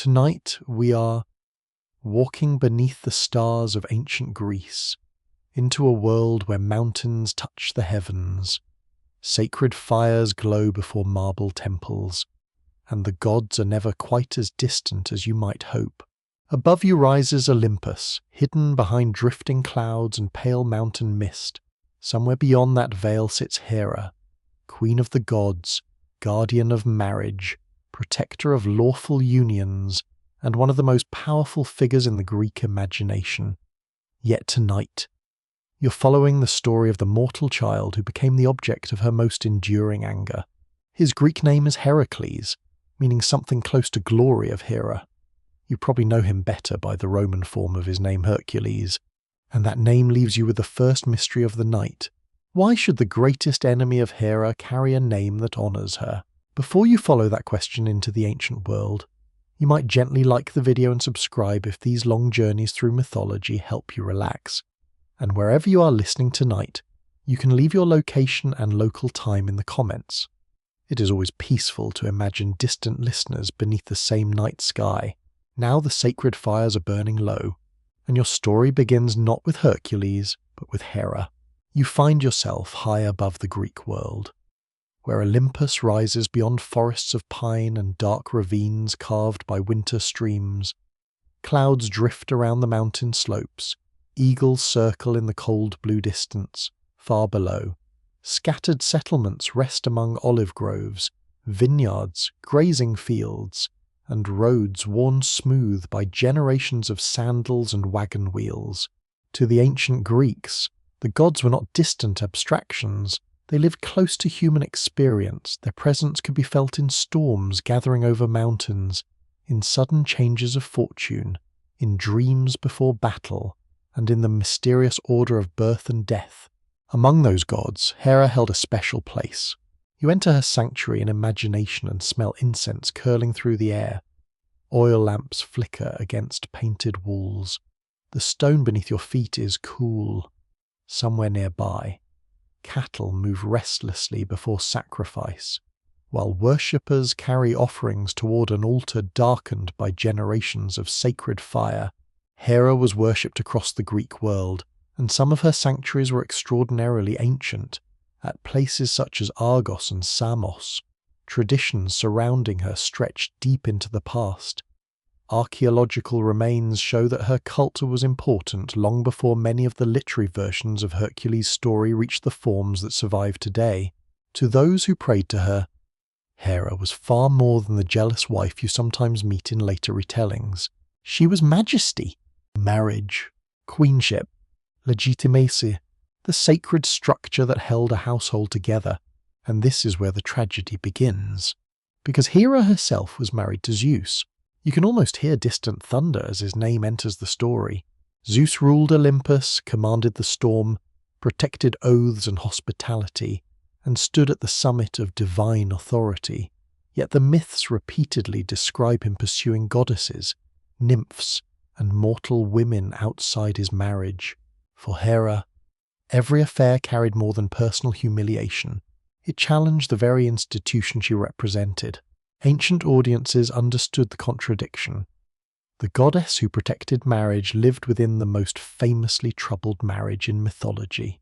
Tonight we are walking beneath the stars of ancient Greece into a world where mountains touch the heavens, sacred fires glow before marble temples, and the gods are never quite as distant as you might hope. Above you rises Olympus, hidden behind drifting clouds and pale mountain mist. Somewhere beyond that veil sits Hera, queen of the gods, guardian of marriage, protector of lawful unions, and one of the most powerful figures in the Greek imagination. Yet tonight, you're following the story of the mortal child who became the object of her most enduring anger. His Greek name is Heracles, meaning something close to glory of Hera. You probably know him better by the Roman form of his name Hercules, and that name leaves you with the first mystery of the night. Why should the greatest enemy of Hera carry a name that honors her? Before you follow that question into the ancient world, you might gently like the video and subscribe if these long journeys through mythology help you relax. And wherever you are listening tonight, you can leave your location and local time in the comments. It is always peaceful to imagine distant listeners beneath the same night sky. Now the sacred fires are burning low, and your story begins not with Hercules, but with Hera. You find yourself high above the Greek world, where Olympus rises beyond forests of pine and dark ravines carved by winter streams. Clouds drift around the mountain slopes, eagles circle in the cold blue distance. Far below, scattered settlements rest among olive groves, vineyards, grazing fields, and roads worn smooth by generations of sandals and wagon wheels. To the ancient Greeks, the gods were not distant abstractions. They lived close to human experience. Their presence could be felt in storms gathering over mountains, in sudden changes of fortune, in dreams before battle, and in the mysterious order of birth and death. Among those gods, Hera held a special place. You enter her sanctuary in imagination and smell incense curling through the air. Oil lamps flicker against painted walls. The stone beneath your feet is cool. Somewhere nearby, cattle move restlessly before sacrifice, while worshippers carry offerings toward an altar darkened by generations of sacred fire. Hera was worshipped across the Greek world, and some of her sanctuaries were extraordinarily ancient. At places such as Argos and Samos, traditions surrounding her stretched deep into the past. Archaeological remains show that her cult was important long before many of the literary versions of Hercules' story reached the forms that survive today. To those who prayed to her, Hera was far more than the jealous wife you sometimes meet in later retellings. She was majesty, marriage, queenship, legitimacy, the sacred structure that held a household together. And this is where the tragedy begins. Because Hera herself was married to Zeus. You can almost hear distant thunder as his name enters the story. Zeus ruled Olympus, commanded the storm, protected oaths and hospitality, and stood at the summit of divine authority. Yet the myths repeatedly describe him pursuing goddesses, nymphs, and mortal women outside his marriage. For Hera, every affair carried more than personal humiliation. It challenged the very institution she represented. Ancient audiences understood the contradiction. The goddess who protected marriage lived within the most famously troubled marriage in mythology.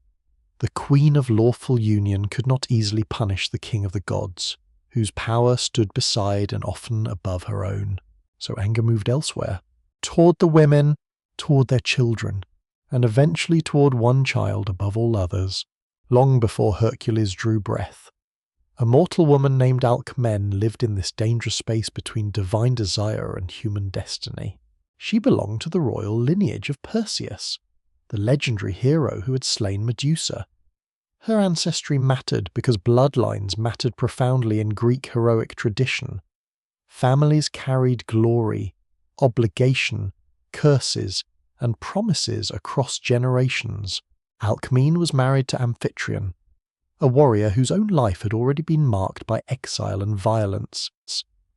The queen of lawful union could not easily punish the king of the gods, whose power stood beside and often above her own. So anger moved elsewhere, toward the women, toward their children, and eventually toward one child above all others. Long before Hercules drew breath, a mortal woman named Alcmene lived in this dangerous space between divine desire and human destiny. She belonged to the royal lineage of Perseus, the legendary hero who had slain Medusa. Her ancestry mattered because bloodlines mattered profoundly in Greek heroic tradition. Families carried glory, obligation, curses, and promises across generations. Alcmene was married to Amphitryon, a warrior whose own life had already been marked by exile and violence.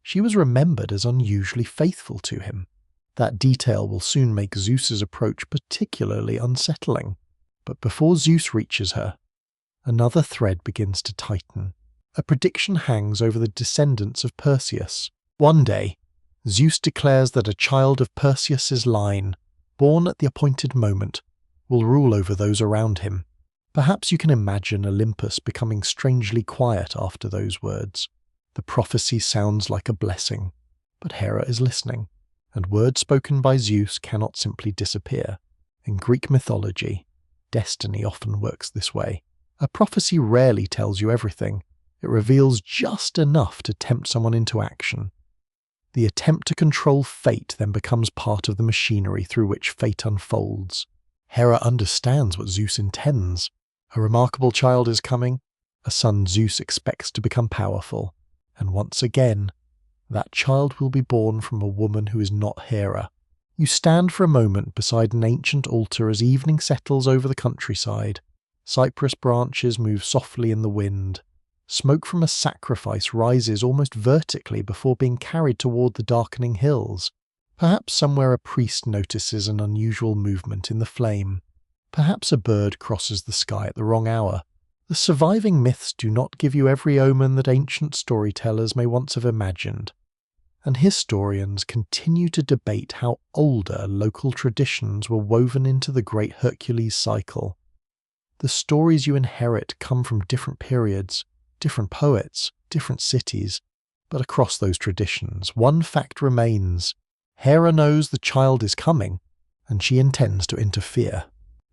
She was remembered as unusually faithful to him. That detail will soon make Zeus's approach particularly unsettling. But before Zeus reaches her, another thread begins to tighten. A prediction hangs over the descendants of Perseus. One day, Zeus declares that a child of Perseus's line, born at the appointed moment, will rule over those around him. Perhaps you can imagine Olympus becoming strangely quiet after those words. The prophecy sounds like a blessing, but Hera is listening, and words spoken by Zeus cannot simply disappear. In Greek mythology, destiny often works this way. A prophecy rarely tells you everything. It reveals just enough to tempt someone into action. The attempt to control fate then becomes part of the machinery through which fate unfolds. Hera understands what Zeus intends. A remarkable child is coming, a son Zeus expects to become powerful, and once again, that child will be born from a woman who is not Hera. You stand for a moment beside an ancient altar as evening settles over the countryside. Cypress branches move softly in the wind. Smoke from a sacrifice rises almost vertically before being carried toward the darkening hills. Perhaps somewhere a priest notices an unusual movement in the flame. Perhaps a bird crosses the sky at the wrong hour. The surviving myths do not give you every omen that ancient storytellers may once have imagined, and historians continue to debate how older local traditions were woven into the great Hercules cycle. The stories you inherit come from different periods, different poets, different cities, but across those traditions, one fact remains. Hera knows the child is coming, and she intends to interfere.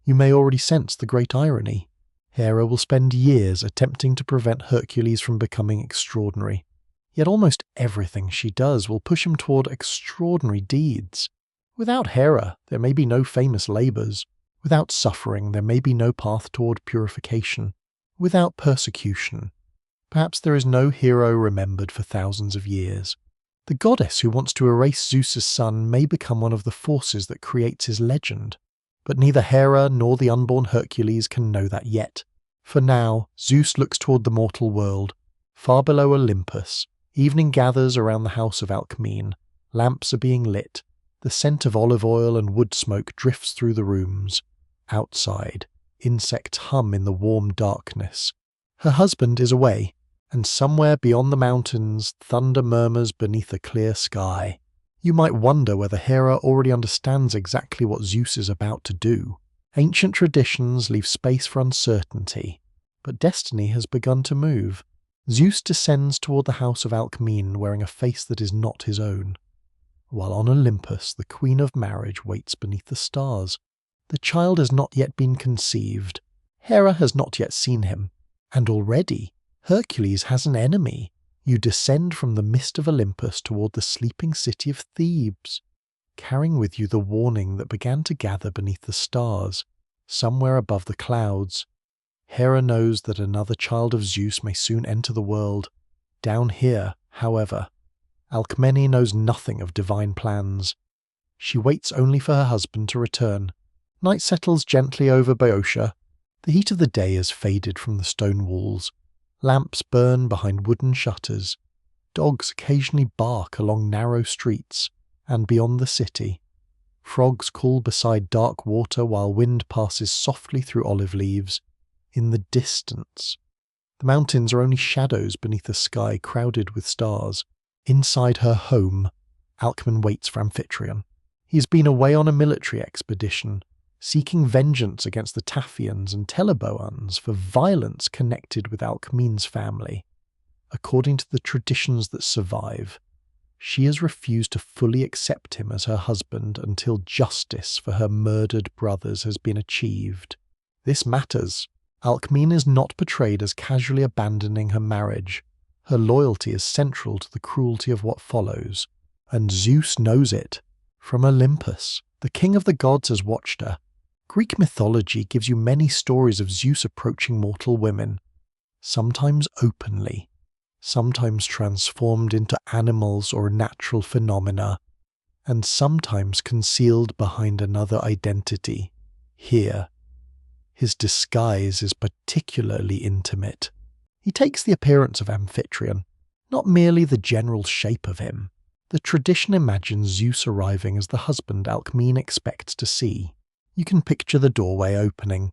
You may already sense the great irony. Hera will spend years attempting to prevent Hercules from becoming extraordinary. Yet almost everything she does will push him toward extraordinary deeds. Without Hera, there may be no famous labors. Without suffering, there may be no path toward purification. Without persecution, perhaps there is no hero remembered for thousands of years. The goddess who wants to erase Zeus's son may become one of the forces that creates his legend. But neither Hera nor the unborn Hercules can know that yet. For now, Zeus looks toward the mortal world. Far below Olympus, evening gathers around the house of Alcmene. Lamps are being lit. The scent of olive oil and wood smoke drifts through the rooms. Outside, insects hum in the warm darkness. Her husband is away, and somewhere beyond the mountains, thunder murmurs beneath a clear sky. You might wonder whether Hera already understands exactly what Zeus is about to do. Ancient traditions leave space for uncertainty, but destiny has begun to move. Zeus descends toward the house of Alcmene wearing a face that is not his own, while on Olympus the queen of marriage waits beneath the stars. The child has not yet been conceived. Hera has not yet seen him, and already Hercules has an enemy. You descend from the mist of Olympus toward the sleeping city of Thebes, carrying with you the warning that began to gather beneath the stars, somewhere above the clouds. Hera knows that another child of Zeus may soon enter the world. Down here, however, Alcmene knows nothing of divine plans. She waits only for her husband to return. Night settles gently over Boeotia. The heat of the day has faded from the stone walls. Lamps burn behind wooden shutters. Dogs occasionally bark along narrow streets, and beyond the city, frogs call beside dark water while wind passes softly through olive leaves. In the distance, the mountains are only shadows beneath a sky crowded with stars. Inside her home, Alcmene waits for Amphitryon. He has been away on a military expedition, seeking vengeance against the Taphians and Teleboans for violence connected with Alcmene's family. According to the traditions that survive, she has refused to fully accept him as her husband until justice for her murdered brothers has been achieved. This matters. Alcmene is not portrayed as casually abandoning her marriage. Her loyalty is central to the cruelty of what follows, and Zeus knows it. From Olympus, the king of the gods has watched her. Greek mythology gives you many stories of Zeus approaching mortal women, sometimes openly, sometimes transformed into animals or natural phenomena, and sometimes concealed behind another identity. Here, his disguise is particularly intimate. He takes the appearance of Amphitryon, not merely the general shape of him. The tradition imagines Zeus arriving as the husband Alcmene expects to see. You can picture the doorway opening.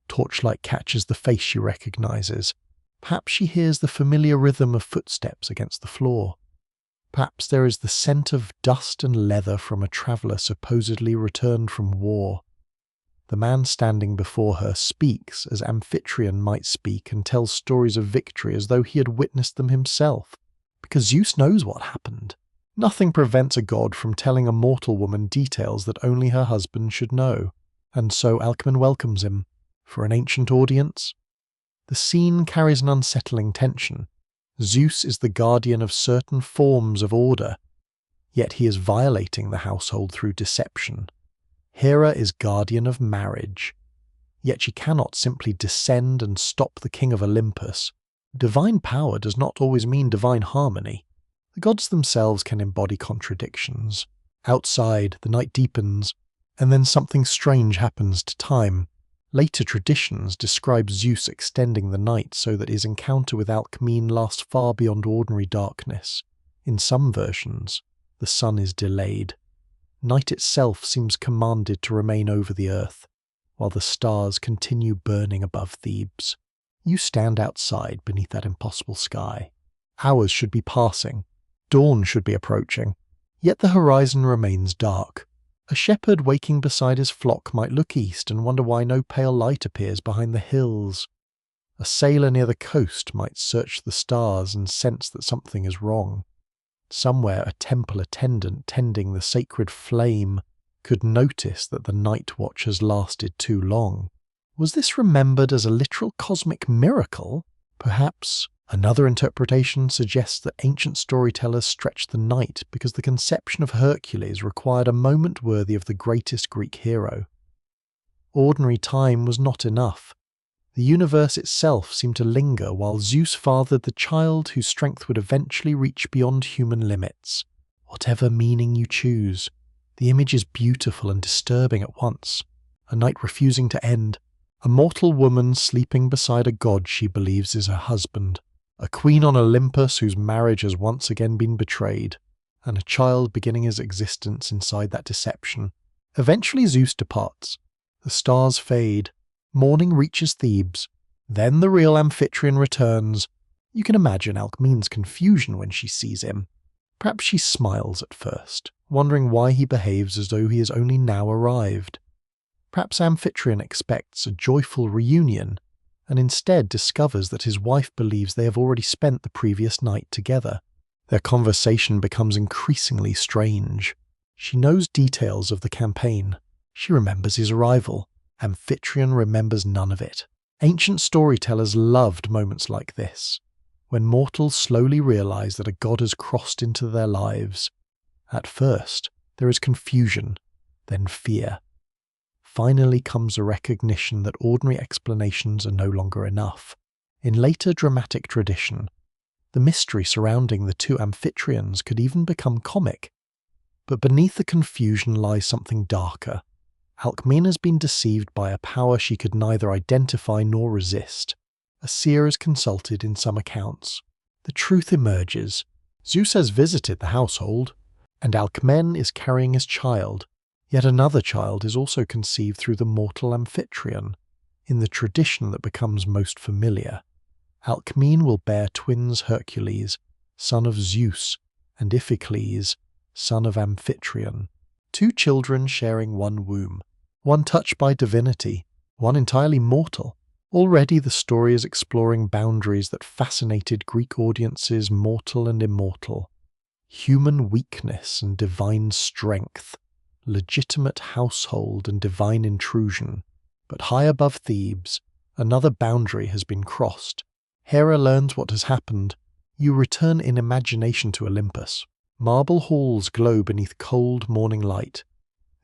Torchlight catches the face she recognizes. Perhaps she hears the familiar rhythm of footsteps against the floor. Perhaps there is the scent of dust and leather from a traveller supposedly returned from war. The man standing before her speaks as Amphitryon might speak and tells stories of victory as though he had witnessed them himself, because Zeus knows what happened. Nothing prevents a god from telling a mortal woman details that only her husband should know, and so Alcman welcomes him. For an ancient audience, the scene carries an unsettling tension. Zeus is the guardian of certain forms of order, yet he is violating the household through deception. Hera is guardian of marriage, yet she cannot simply descend and stop the king of Olympus. Divine power does not always mean divine harmony. The gods themselves can embody contradictions. Outside, the night deepens, and then something strange happens to time. Later traditions describe Zeus extending the night so that his encounter with Alcmene lasts far beyond ordinary darkness. In some versions, the sun is delayed. Night itself seems commanded to remain over the earth, while the stars continue burning above Thebes. You stand outside beneath that impossible sky. Hours should be passing. Dawn should be approaching. Yet the horizon remains dark. A shepherd waking beside his flock might look east and wonder why no pale light appears behind the hills. A sailor near the coast might search the stars and sense that something is wrong. Somewhere a temple attendant tending the sacred flame could notice that the night watch has lasted too long. Was this remembered as a literal cosmic miracle? Perhaps. Another interpretation suggests that ancient storytellers stretched the night because the conception of Hercules required a moment worthy of the greatest Greek hero. Ordinary time was not enough. The universe itself seemed to linger while Zeus fathered the child whose strength would eventually reach beyond human limits. Whatever meaning you choose, the image is beautiful and disturbing at once. A night refusing to end, a mortal woman sleeping beside a god she believes is her husband, a queen on Olympus whose marriage has once again been betrayed, and a child beginning his existence inside that deception. Eventually Zeus departs. The stars fade. Morning reaches Thebes. Then the real Amphitryon returns. You can imagine Alcmene's confusion when she sees him. Perhaps she smiles at first, wondering why he behaves as though he has only now arrived. Perhaps Amphitryon expects a joyful reunion, and instead discovers that his wife believes they have already spent the previous night together. Their conversation becomes increasingly strange. She knows details of the campaign. She remembers his arrival. Amphitryon remembers none of it. Ancient storytellers loved moments like this, when mortals slowly realize that a god has crossed into their lives. At first, there is confusion, then fear. Finally comes a recognition that ordinary explanations are no longer enough. In later dramatic tradition, the mystery surrounding the two Amphitryons could even become comic. But beneath the confusion lies something darker. Alcmene has been deceived by a power she could neither identify nor resist. A seer is consulted in some accounts. The truth emerges. Zeus has visited the household, and Alcmene is carrying his child. Yet another child is also conceived through the mortal Amphitryon, in the tradition that becomes most familiar. Alcmene will bear twins Hercules, son of Zeus, and Iphicles, son of Amphitryon. Two children sharing one womb, one touched by divinity, one entirely mortal. Already the story is exploring boundaries that fascinated Greek audiences, mortal and immortal. Human weakness and divine strength. Legitimate household and divine intrusion. But high above Thebes, another boundary has been crossed. Hera learns what has happened. You return in imagination to Olympus. Marble halls glow beneath cold morning light.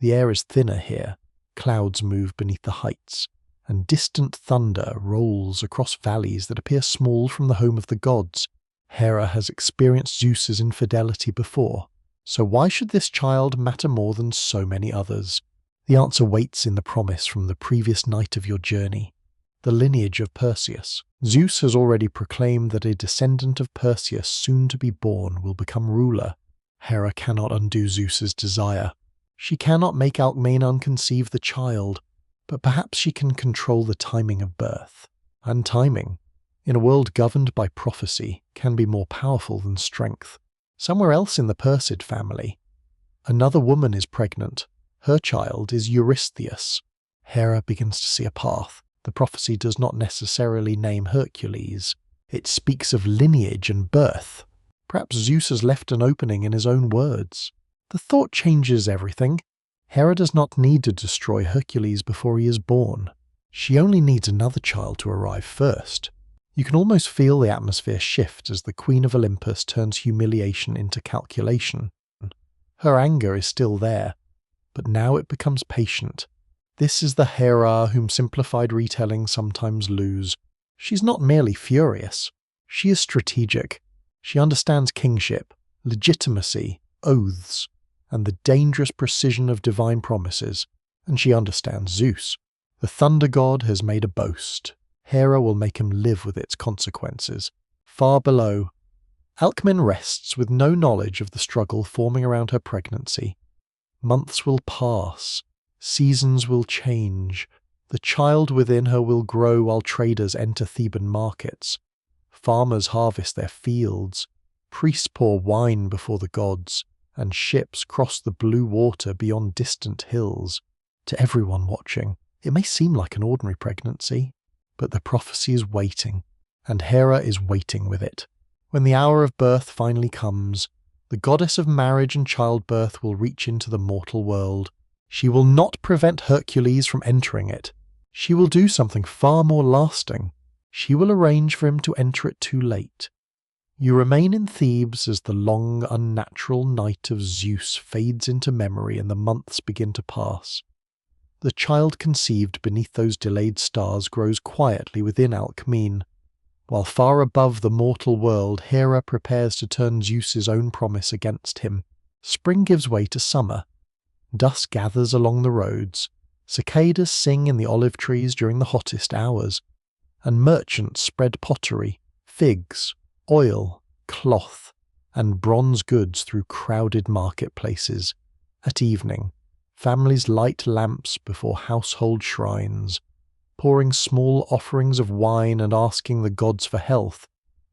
The air is thinner here. Clouds move beneath the heights, and distant thunder rolls across valleys that appear small from the home of the gods. Hera has experienced Zeus's infidelity before. So why should this child matter more than so many others? The answer waits in the promise from the previous night of your journey. The lineage of Perseus. Zeus has already proclaimed that a descendant of Perseus, soon to be born, will become ruler. Hera cannot undo Zeus's desire. She cannot make Alcmene unconceive the child, but perhaps she can control the timing of birth. And timing, in a world governed by prophecy, can be more powerful than strength. Somewhere else in the Perseid family, another woman is pregnant. Her child is Eurystheus. Hera begins to see a path. The prophecy does not necessarily name Hercules. It speaks of lineage and birth. Perhaps Zeus has left an opening in his own words. The thought changes everything. Hera does not need to destroy Hercules before he is born. She only needs another child to arrive first. You can almost feel the atmosphere shift as the Queen of Olympus turns humiliation into calculation. Her anger is still there, but now it becomes patient. This is the Hera whom simplified retellings sometimes lose. She's not merely furious. She is strategic. She understands kingship, legitimacy, oaths, and the dangerous precision of divine promises. And she understands Zeus. The thunder god has made a boast. Hera will make him live with its consequences. Far below, Alcmene rests with no knowledge of the struggle forming around her pregnancy. Months will pass. Seasons will change. The child within her will grow while traders enter Theban markets. Farmers harvest their fields. Priests pour wine before the gods, and ships cross the blue water beyond distant hills. To everyone watching, it may seem like an ordinary pregnancy, but the prophecy is waiting, and Hera is waiting with it. When the hour of birth finally comes, the goddess of marriage and childbirth will reach into the mortal world. She will not prevent Hercules from entering it. She will do something far more lasting. She will arrange for him to enter it too late. You remain in Thebes as the long, unnatural night of Zeus fades into memory and the months begin to pass. The child conceived beneath those delayed stars grows quietly within Alcmene. While far above the mortal world, Hera prepares to turn Zeus's own promise against him. Spring gives way to summer. Dusk gathers along the roads. Cicadas sing in the olive trees during the hottest hours. And merchants spread pottery, figs, oil, cloth, and bronze goods through crowded marketplaces. At evening, families light lamps before household shrines, pouring small offerings of wine and asking the gods for health,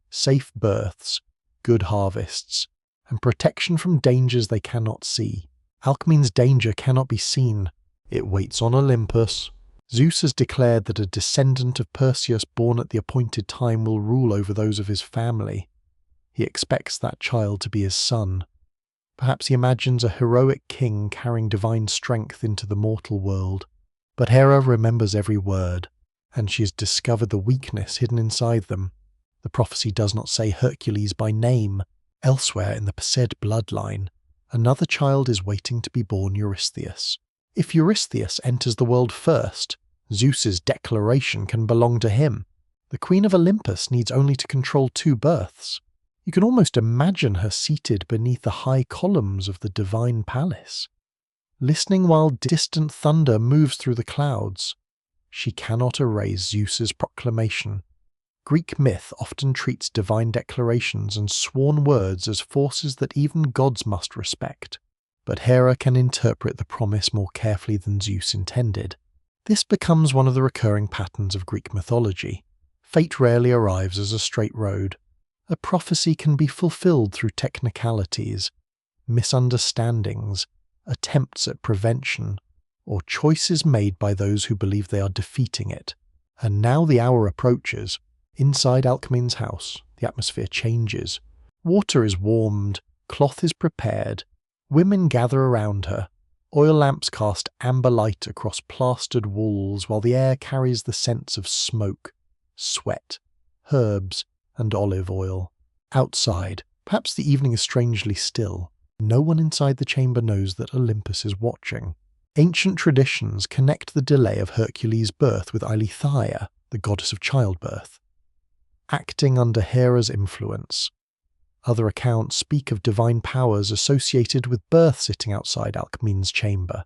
safe births, good harvests, and protection from dangers they cannot see. Alcmene's danger cannot be seen. It waits on Olympus. Zeus has declared that a descendant of Perseus born at the appointed time will rule over those of his family. He expects that child to be his son. Perhaps he imagines a heroic king carrying divine strength into the mortal world. But Hera remembers every word, and she has discovered the weakness hidden inside them. The prophecy does not say Hercules by name. Elsewhere in the Perseid bloodline, another child is waiting to be born, Eurystheus. If Eurystheus enters the world first, Zeus's declaration can belong to him. The Queen of Olympus needs only to control 2 births. You can almost imagine her seated beneath the high columns of the divine palace, listening while distant thunder moves through the clouds. She cannot erase Zeus's proclamation. Greek myth often treats divine declarations and sworn words as forces that even gods must respect. But Hera can interpret the promise more carefully than Zeus intended. This becomes one of the recurring patterns of Greek mythology. Fate rarely arrives as a straight road. A prophecy can be fulfilled through technicalities, misunderstandings, attempts at prevention, or choices made by those who believe they are defeating it. And now the hour approaches. Inside Alcmene's house, the atmosphere changes. Water is warmed, cloth is prepared, women gather around her. Oil lamps cast amber light across plastered walls while the air carries the scents of smoke, sweat, herbs, and olive oil. Outside, perhaps the evening is strangely still. No one inside the chamber knows that Olympus is watching. Ancient traditions connect the delay of Hercules' birth with Eileithyia, the goddess of childbirth, acting under Hera's influence. Other accounts speak of divine powers associated with birth sitting outside Alcmene's chamber.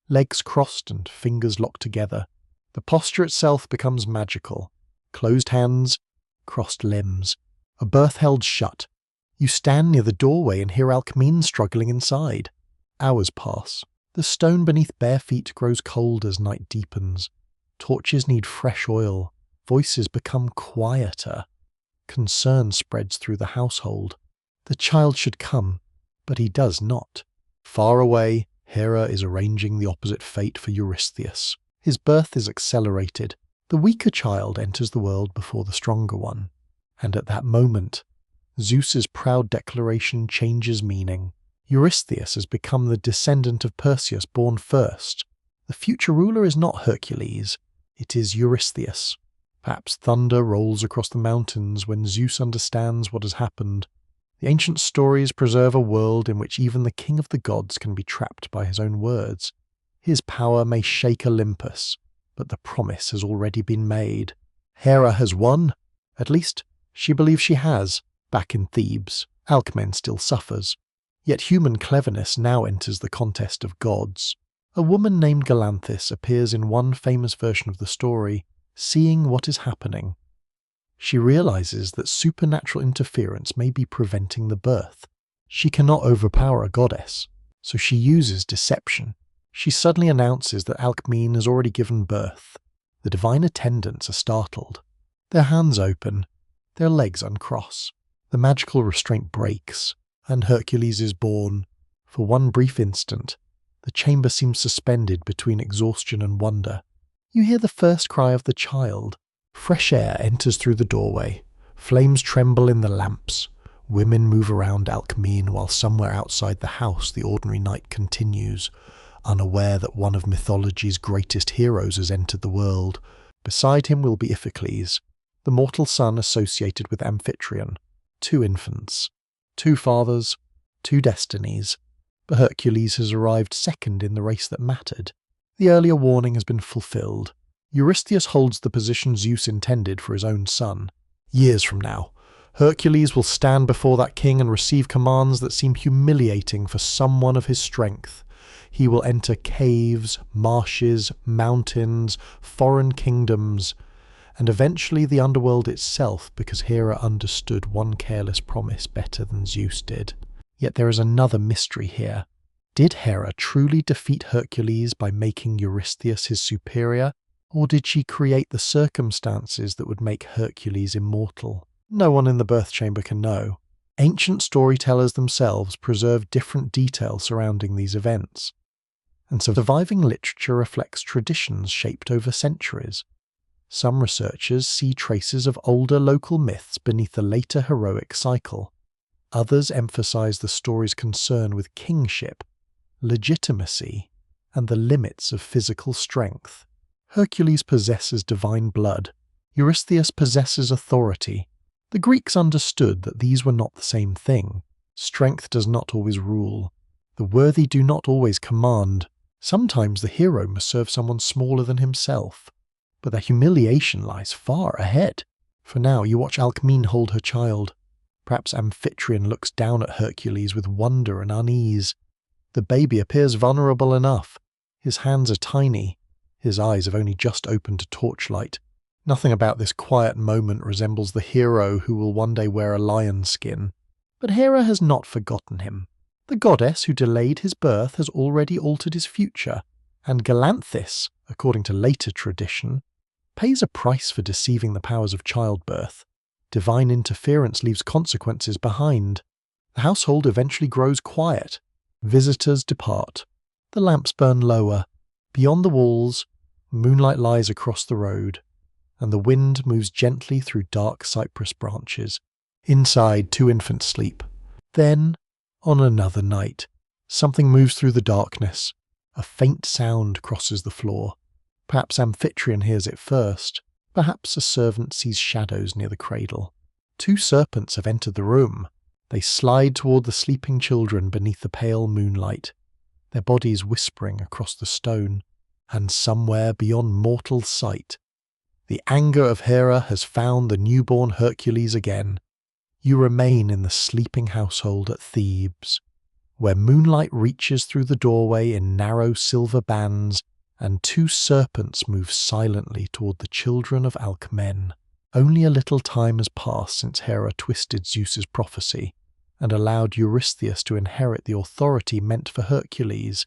Legs crossed and fingers locked together, the posture itself becomes magical. Closed hands, crossed limbs, a birth held shut. You stand near the doorway and hear Alcmene struggling inside. Hours pass. The stone beneath bare feet grows cold as night deepens. Torches need fresh oil. Voices become quieter. Concern spreads through the household. The child should come, but he does not. Far away, Hera is arranging the opposite fate for Eurystheus. His birth is accelerated. The weaker child enters the world before the stronger one. And at that moment, Zeus's proud declaration changes meaning. Eurystheus has become the descendant of Perseus born first. The future ruler is not Hercules, it is Eurystheus. Perhaps thunder rolls across the mountains when Zeus understands what has happened. The ancient stories preserve a world in which even the king of the gods can be trapped by his own words. His power may shake Olympus, but the promise has already been made. Hera has won. At least, she believes she has. Back in Thebes, Alcmene still suffers. Yet human cleverness now enters the contest of gods. A woman named Galanthis appears in one famous version of the story, seeing what is happening. She realizes that supernatural interference may be preventing the birth. She cannot overpower a goddess, so she uses deception. She suddenly announces that Alcmene has already given birth. The divine attendants are startled. Their hands open, their legs uncross. The magical restraint breaks, and Hercules is born. For one brief instant, the chamber seems suspended between exhaustion and wonder. You hear the first cry of the child. Fresh air enters through the doorway. Flames tremble in the lamps. Women move around Alcmene while somewhere outside the house the ordinary night continues, unaware that one of mythology's greatest heroes has entered the world. Beside him will be Iphicles, the mortal son associated with Amphitryon. 2 infants, 2 fathers, 2 destinies. But Hercules has arrived second in the race that mattered. The earlier warning has been fulfilled. Eurystheus holds the position Zeus intended for his own son. Years from now, Hercules will stand before that king and receive commands that seem humiliating for someone of his strength. He will enter caves, marshes, mountains, foreign kingdoms, and eventually the underworld itself, because Hera understood one careless promise better than Zeus did. Yet there is another mystery here. Did Hera truly defeat Hercules by making Eurystheus his superior, or did she create the circumstances that would make Hercules immortal? No one in the birth chamber can know. Ancient storytellers themselves preserve different details surrounding these events, and surviving literature reflects traditions shaped over centuries. Some researchers see traces of older local myths beneath the later heroic cycle. Others emphasize the story's concern with kingship, legitimacy, and the limits of physical strength. Hercules possesses divine blood. Eurystheus possesses authority. The Greeks understood that these were not the same thing. Strength does not always rule. The worthy do not always command. Sometimes the hero must serve someone smaller than himself. But the humiliation lies far ahead. For now, you watch Alcmene hold her child. Perhaps Amphitryon looks down at Hercules with wonder and unease. The baby appears vulnerable enough. His hands are tiny. His eyes have only just opened to torchlight. Nothing about this quiet moment resembles the hero who will one day wear a lion's skin. But Hera has not forgotten him. The goddess who delayed his birth has already altered his future, and Galanthis, according to later tradition, pays a price for deceiving the powers of childbirth. Divine interference leaves consequences behind. The household eventually grows quiet. Visitors depart. The lamps burn lower. Beyond the walls, moonlight lies across the road, and the wind moves gently through dark cypress branches. Inside, 2 infants sleep. Then, on another night, something moves through the darkness. A faint sound crosses the floor. Perhaps Amphitryon hears it first. Perhaps a servant sees shadows near the cradle. 2 serpents have entered the room. They slide toward the sleeping children beneath the pale moonlight, their bodies whispering across the stone. And somewhere beyond mortal sight, the anger of Hera has found the newborn Hercules again. You remain in the sleeping household at Thebes, where moonlight reaches through the doorway in narrow silver bands, and 2 serpents move silently toward the children of Alcmene. Only a little time has passed since Hera twisted Zeus's prophecy and allowed Eurystheus to inherit the authority meant for Hercules.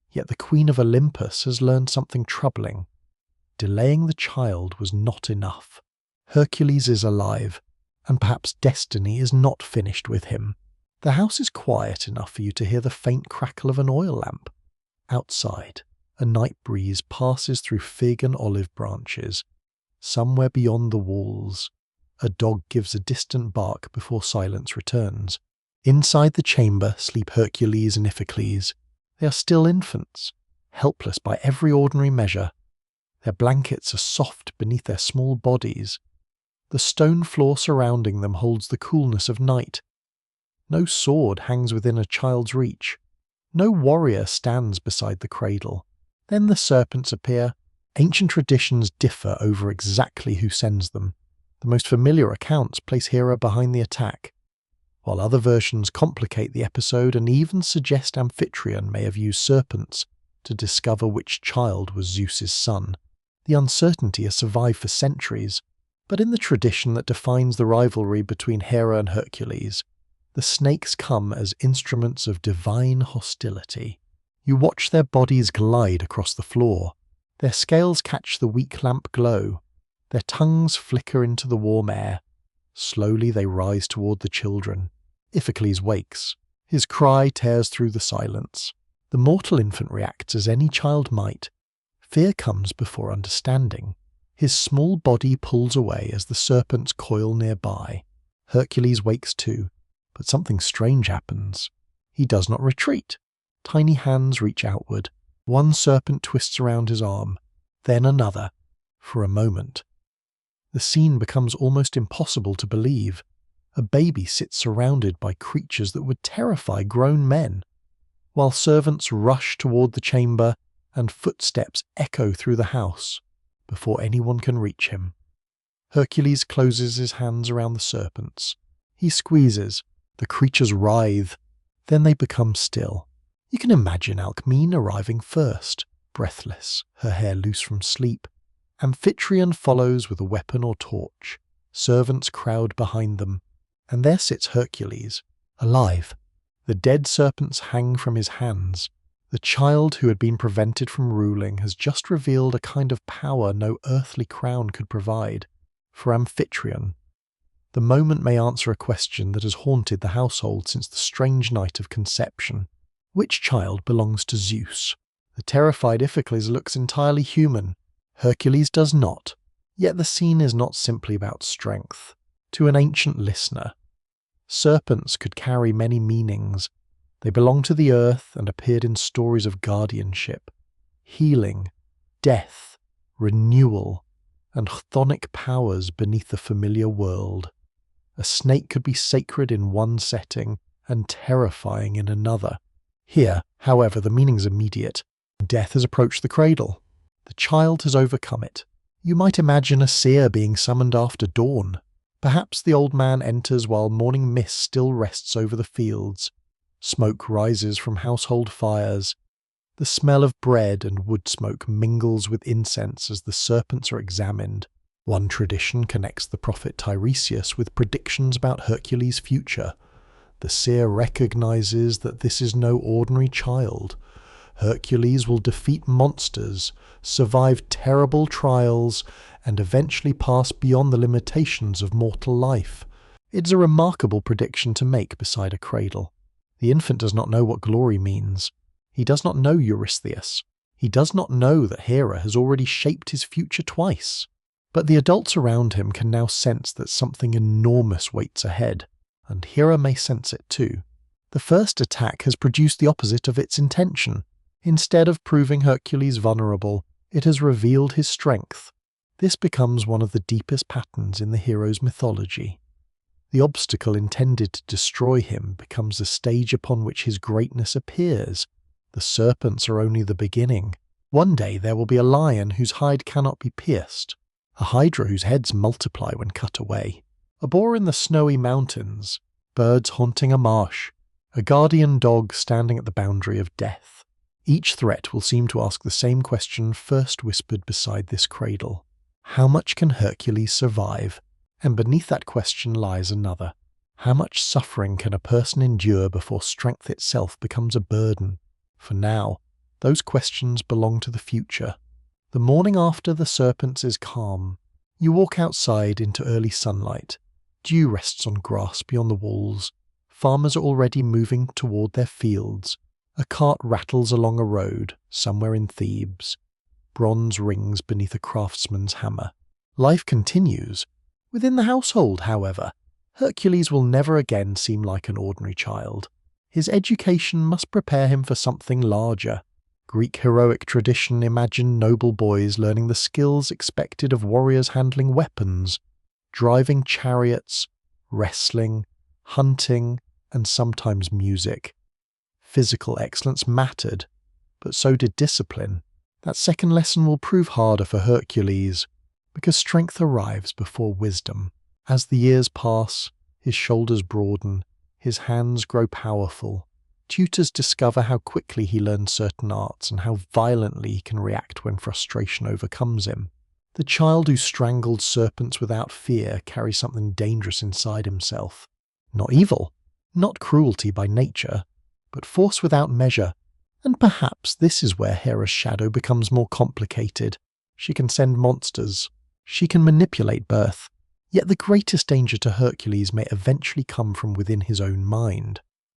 Yet the Queen of Olympus has learned something troubling. Delaying the child was not enough. Hercules is alive, and perhaps destiny is not finished with him. The house is quiet enough for you to hear the faint crackle of an oil lamp. Outside, a night breeze passes through fig and olive branches. Somewhere beyond the walls, a dog gives a distant bark before silence returns. Inside the chamber sleep Hercules and Iphicles. They are still infants, helpless by every ordinary measure. Their blankets are soft beneath their small bodies. The stone floor surrounding them holds the coolness of night. No sword hangs within a child's reach. No warrior stands beside the cradle. Then the serpents appear. Ancient traditions differ over exactly who sends them. The most familiar accounts place Hera behind the attack, while other versions complicate the episode and even suggest Amphitryon may have used serpents to discover which child was Zeus's son. The uncertainty has survived for centuries, but in the tradition that defines the rivalry between Hera and Hercules, the snakes come as instruments of divine hostility. You watch their bodies glide across the floor. Their scales catch the weak lamp glow. Their tongues flicker into the warm air. Slowly they rise toward the children. Iphicles wakes. His cry tears through the silence. The mortal infant reacts as any child might. Fear comes before understanding. His small body pulls away as the serpents coil nearby. Hercules wakes too, but something strange happens. He does not retreat. Tiny hands reach outward. One serpent twists around his arm, then another, for a moment. The scene becomes almost impossible to believe. A baby sits surrounded by creatures that would terrify grown men, while servants rush toward the chamber and footsteps echo through the house before anyone can reach him. Hercules closes his hands around the serpents. He squeezes. The creatures writhe. Then they become still. You can imagine Alcmene arriving first, breathless, her hair loose from sleep. Amphitryon follows with a weapon or torch. Servants crowd behind them. And there sits Hercules, alive. The dead serpents hang from his hands. The child who had been prevented from ruling has just revealed a kind of power no earthly crown could provide. For Amphitryon, the moment may answer a question that has haunted the household since the strange night of conception. Which child belongs to Zeus? The terrified Iphicles looks entirely human. Hercules does not. Yet the scene is not simply about strength. To an ancient listener, serpents could carry many meanings. They belonged to the earth and appeared in stories of guardianship, healing, death, renewal, and chthonic powers beneath the familiar world. A snake could be sacred in one setting and terrifying in another. Here, however, the meaning's immediate. Death has approached the cradle. The child has overcome it. You might imagine a seer being summoned after dawn. Perhaps the old man enters while morning mist still rests over the fields. Smoke rises from household fires. The smell of bread and wood smoke mingles with incense as the serpents are examined. One tradition connects the prophet Tiresias with predictions about Hercules' future. The seer recognizes that this is no ordinary child. Hercules will defeat monsters, survive terrible trials, and eventually pass beyond the limitations of mortal life. It's a remarkable prediction to make beside a cradle. The infant does not know what glory means. He does not know Eurystheus. He does not know that Hera has already shaped his future twice. But the adults around him can now sense that something enormous waits ahead, and Hera may sense it too. The first attack has produced the opposite of its intention. Instead of proving Hercules vulnerable, it has revealed his strength. This becomes one of the deepest patterns in the hero's mythology. The obstacle intended to destroy him becomes the stage upon which his greatness appears. The serpents are only the beginning. One day there will be a lion whose hide cannot be pierced, a hydra whose heads multiply when cut away, a boar in the snowy mountains, birds haunting a marsh, a guardian dog standing at the boundary of death. Each threat will seem to ask the same question first whispered beside this cradle. How much can Hercules survive? And beneath that question lies another. How much suffering can a person endure before strength itself becomes a burden? For now, those questions belong to the future. The morning after the serpents is calm. You walk outside into early sunlight. Dew rests on grass beyond the walls. farmers are already moving toward their fields. A cart rattles along a road, somewhere in Thebes. Bronze rings beneath a craftsman's hammer. Life continues. Within the household, however, Hercules will never again seem like an ordinary child. His education must prepare him for something larger. Greek heroic tradition imagined noble boys learning the skills expected of warriors handling weapons, driving chariots, wrestling, hunting, and sometimes music. Physical excellence mattered, but so did discipline. That second lesson will prove harder for Hercules, because strength arrives before wisdom. As the years pass, his shoulders broaden, his hands grow powerful. Tutors discover how quickly he learns certain arts and how violently he can react when frustration overcomes him. The child who strangled serpents without fear carries something dangerous inside himself. Not evil, not cruelty by nature, but force without measure. And perhaps this is where Hera's shadow becomes more complicated. She can send monsters. She can manipulate birth. Yet the greatest danger to Hercules may eventually come from within his own mind.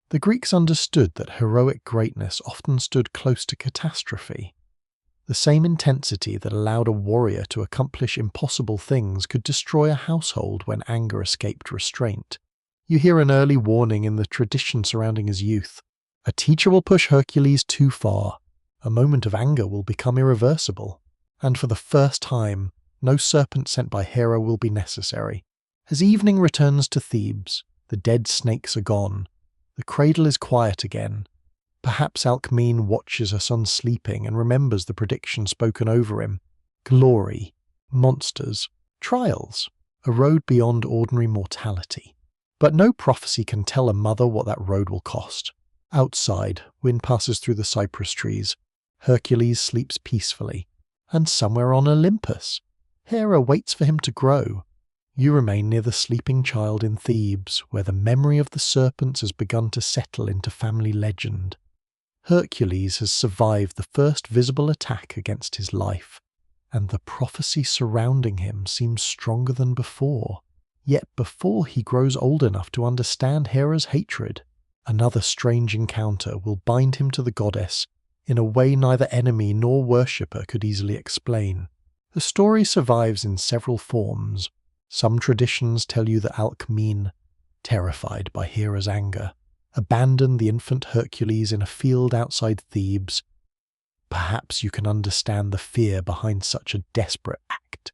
The Greeks understood that heroic greatness often stood close to catastrophe. The same intensity that allowed a warrior to accomplish impossible things could destroy a household when anger escaped restraint. You hear an early warning in the tradition surrounding his youth. A teacher will push Hercules too far. A moment of anger will become irreversible. And for the first time, no serpent sent by Hera will be necessary. As evening returns to Thebes, the dead snakes are gone. The cradle is quiet again. Perhaps Alcmene watches her son sleeping and remembers the prediction spoken over him. Glory, monsters, trials, a road beyond ordinary mortality. But no prophecy can tell a mother what that road will cost. Outside, wind passes through the cypress trees. Hercules sleeps peacefully. And somewhere on Olympus, Hera waits for him to grow. You remain near the sleeping child in Thebes, where the memory of the serpents has begun to settle into family legend. Hercules has survived the first visible attack against his life, and the prophecy surrounding him seems stronger than before. Yet before he grows old enough to understand Hera's hatred, another strange encounter will bind him to the goddess in a way neither enemy nor worshipper could easily explain. The story survives in several forms. Some traditions tell you that Alcmene, terrified by Hera's anger, abandoned the infant Hercules in a field outside Thebes. Perhaps you can understand the fear behind such a desperate act.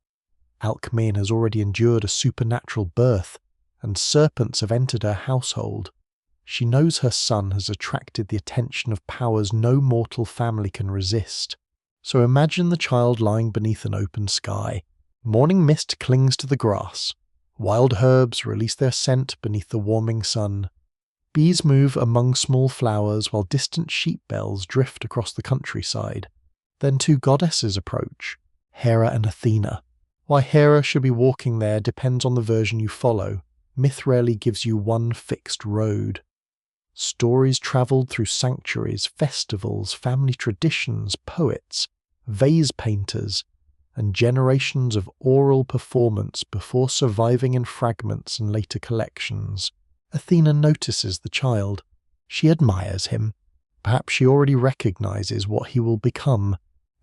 Alcmene has already endured a supernatural birth, and serpents have entered her household. She knows her son has attracted the attention of powers no mortal family can resist. So imagine the child lying beneath an open sky. Morning mist clings to the grass. Wild herbs release their scent beneath the warming sun. Bees move among small flowers while distant sheep bells drift across the countryside. Then two goddesses approach, Hera and Athena. Why Hera should be walking there depends on the version you follow. Myth rarely gives you one fixed road. Stories travelled through sanctuaries, festivals, family traditions, poets, vase painters, and generations of oral performance before surviving in fragments and later collections. Athena notices the child. She admires him. Perhaps she already recognizes what he will become,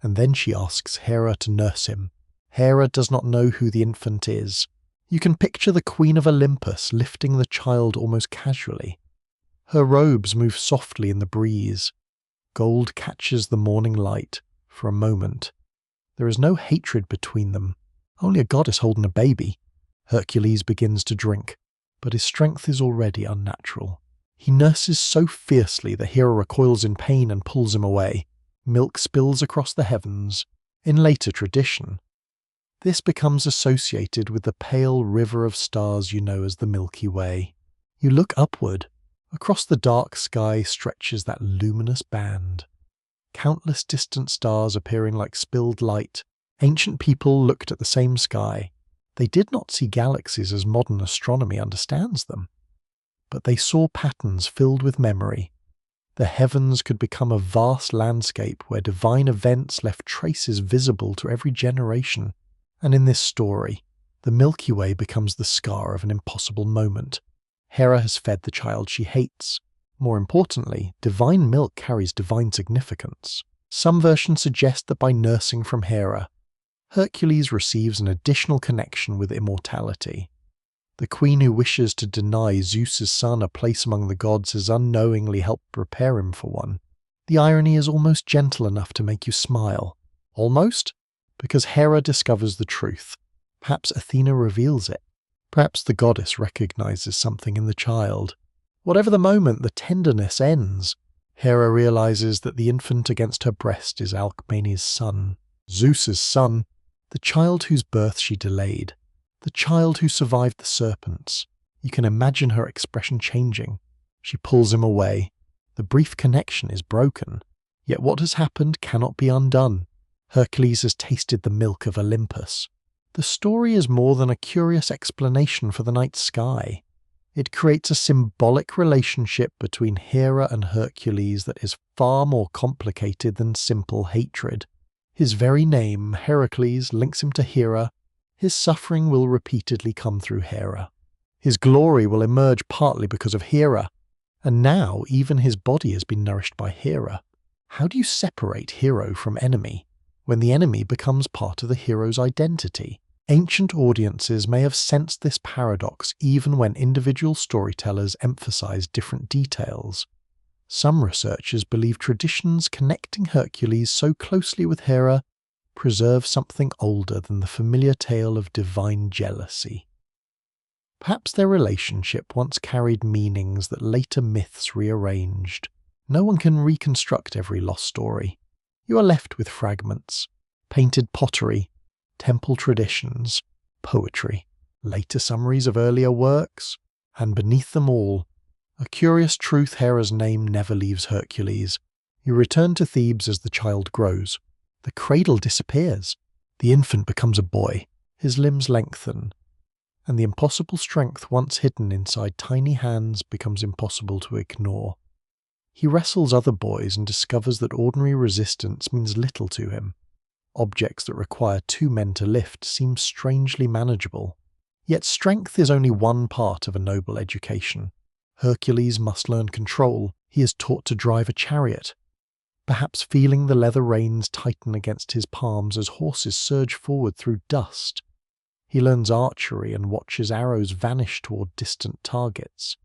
and then she asks Hera to nurse him. Hera does not know who the infant is. You can picture the Queen of Olympus lifting the child almost casually. Her robes move softly in the breeze. Gold catches the morning light for a moment. There is no hatred between them, only a goddess holding a baby. Hercules begins to drink, but his strength is already unnatural. He nurses so fiercely that Hera recoils in pain and pulls him away. Milk spills across the heavens. In later tradition, this becomes associated with the pale river of stars you know as the Milky Way. You look upward. Across the dark sky stretches that luminous band. Countless distant stars appearing like spilled light. Ancient people looked at the same sky. They did not see galaxies as modern astronomy understands them, but they saw patterns filled with memory. The heavens could become a vast landscape where divine events left traces visible to every generation. And in this story, the Milky Way becomes the scar of an impossible moment. Hera has fed the child she hates. More importantly, divine milk carries divine significance. Some versions suggest that by nursing from Hera, Hercules receives an additional connection with immortality. The queen who wishes to deny Zeus's son a place among the gods has unknowingly helped prepare him for one. The irony is almost gentle enough to make you smile. Almost? Because Hera discovers the truth. Perhaps Athena reveals it. Perhaps the goddess recognizes something in the child. Whatever the moment, the tenderness ends. Hera realizes that the infant against her breast is Alcmene's son. Zeus's son. The child whose birth she delayed. The child who survived the serpents. You can imagine her expression changing. She pulls him away. The brief connection is broken. Yet what has happened cannot be undone. Hercules has tasted the milk of Olympus. The story is more than a curious explanation for the night sky. It creates a symbolic relationship between Hera and Hercules that is far more complicated than simple hatred. His very name, Heracles, links him to Hera. His suffering will repeatedly come through Hera. His glory will emerge partly because of Hera. And now even his body has been nourished by Hera. How do you separate hero from enemy, when the enemy becomes part of the hero's identity? Ancient audiences may have sensed this paradox even when individual storytellers emphasized different details. Some researchers believe traditions connecting Hercules so closely with Hera preserve something older than the familiar tale of divine jealousy. Perhaps their relationship once carried meanings that later myths rearranged. No one can reconstruct every lost story. You are left with fragments, painted pottery, temple traditions, poetry, later summaries of earlier works, and beneath them all, a curious truth: Hera's name never leaves Hercules. You return to Thebes as the child grows. The cradle disappears. The infant becomes a boy. His limbs lengthen. And the impossible strength once hidden inside tiny hands becomes impossible to ignore. He wrestles other boys and discovers that ordinary resistance means little to him. Objects that require two men to lift seem strangely manageable. Yet strength is only one part of a noble education. Hercules must learn control. He is taught to drive a chariot, perhaps feeling the leather reins tighten against his palms as horses surge forward through dust. He learns archery and watches arrows vanish toward distant targets.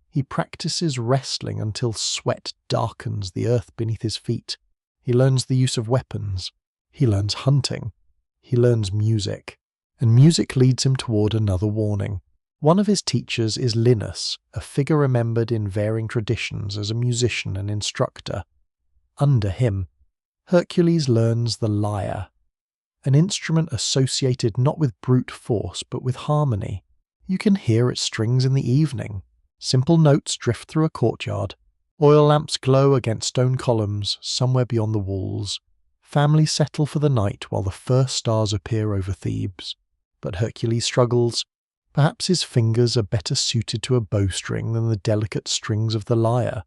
He practices wrestling until sweat darkens the earth beneath his feet. He learns the use of weapons. He learns hunting. He learns music. And music leads him toward another warning. One of his teachers is Linus, a figure remembered in varying traditions as a musician and instructor. Under him, Hercules learns the lyre, an instrument associated not with brute force but with harmony. You can hear its strings in the evening. Simple notes drift through a courtyard. Oil lamps glow against stone columns somewhere beyond the walls. Families settle for the night while the first stars appear over Thebes. But Hercules struggles. Perhaps his fingers are better suited to a bowstring than the delicate strings of the lyre.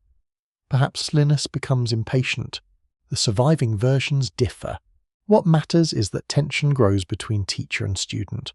Perhaps Linus becomes impatient. The surviving versions differ. What matters is that tension grows between teacher and student.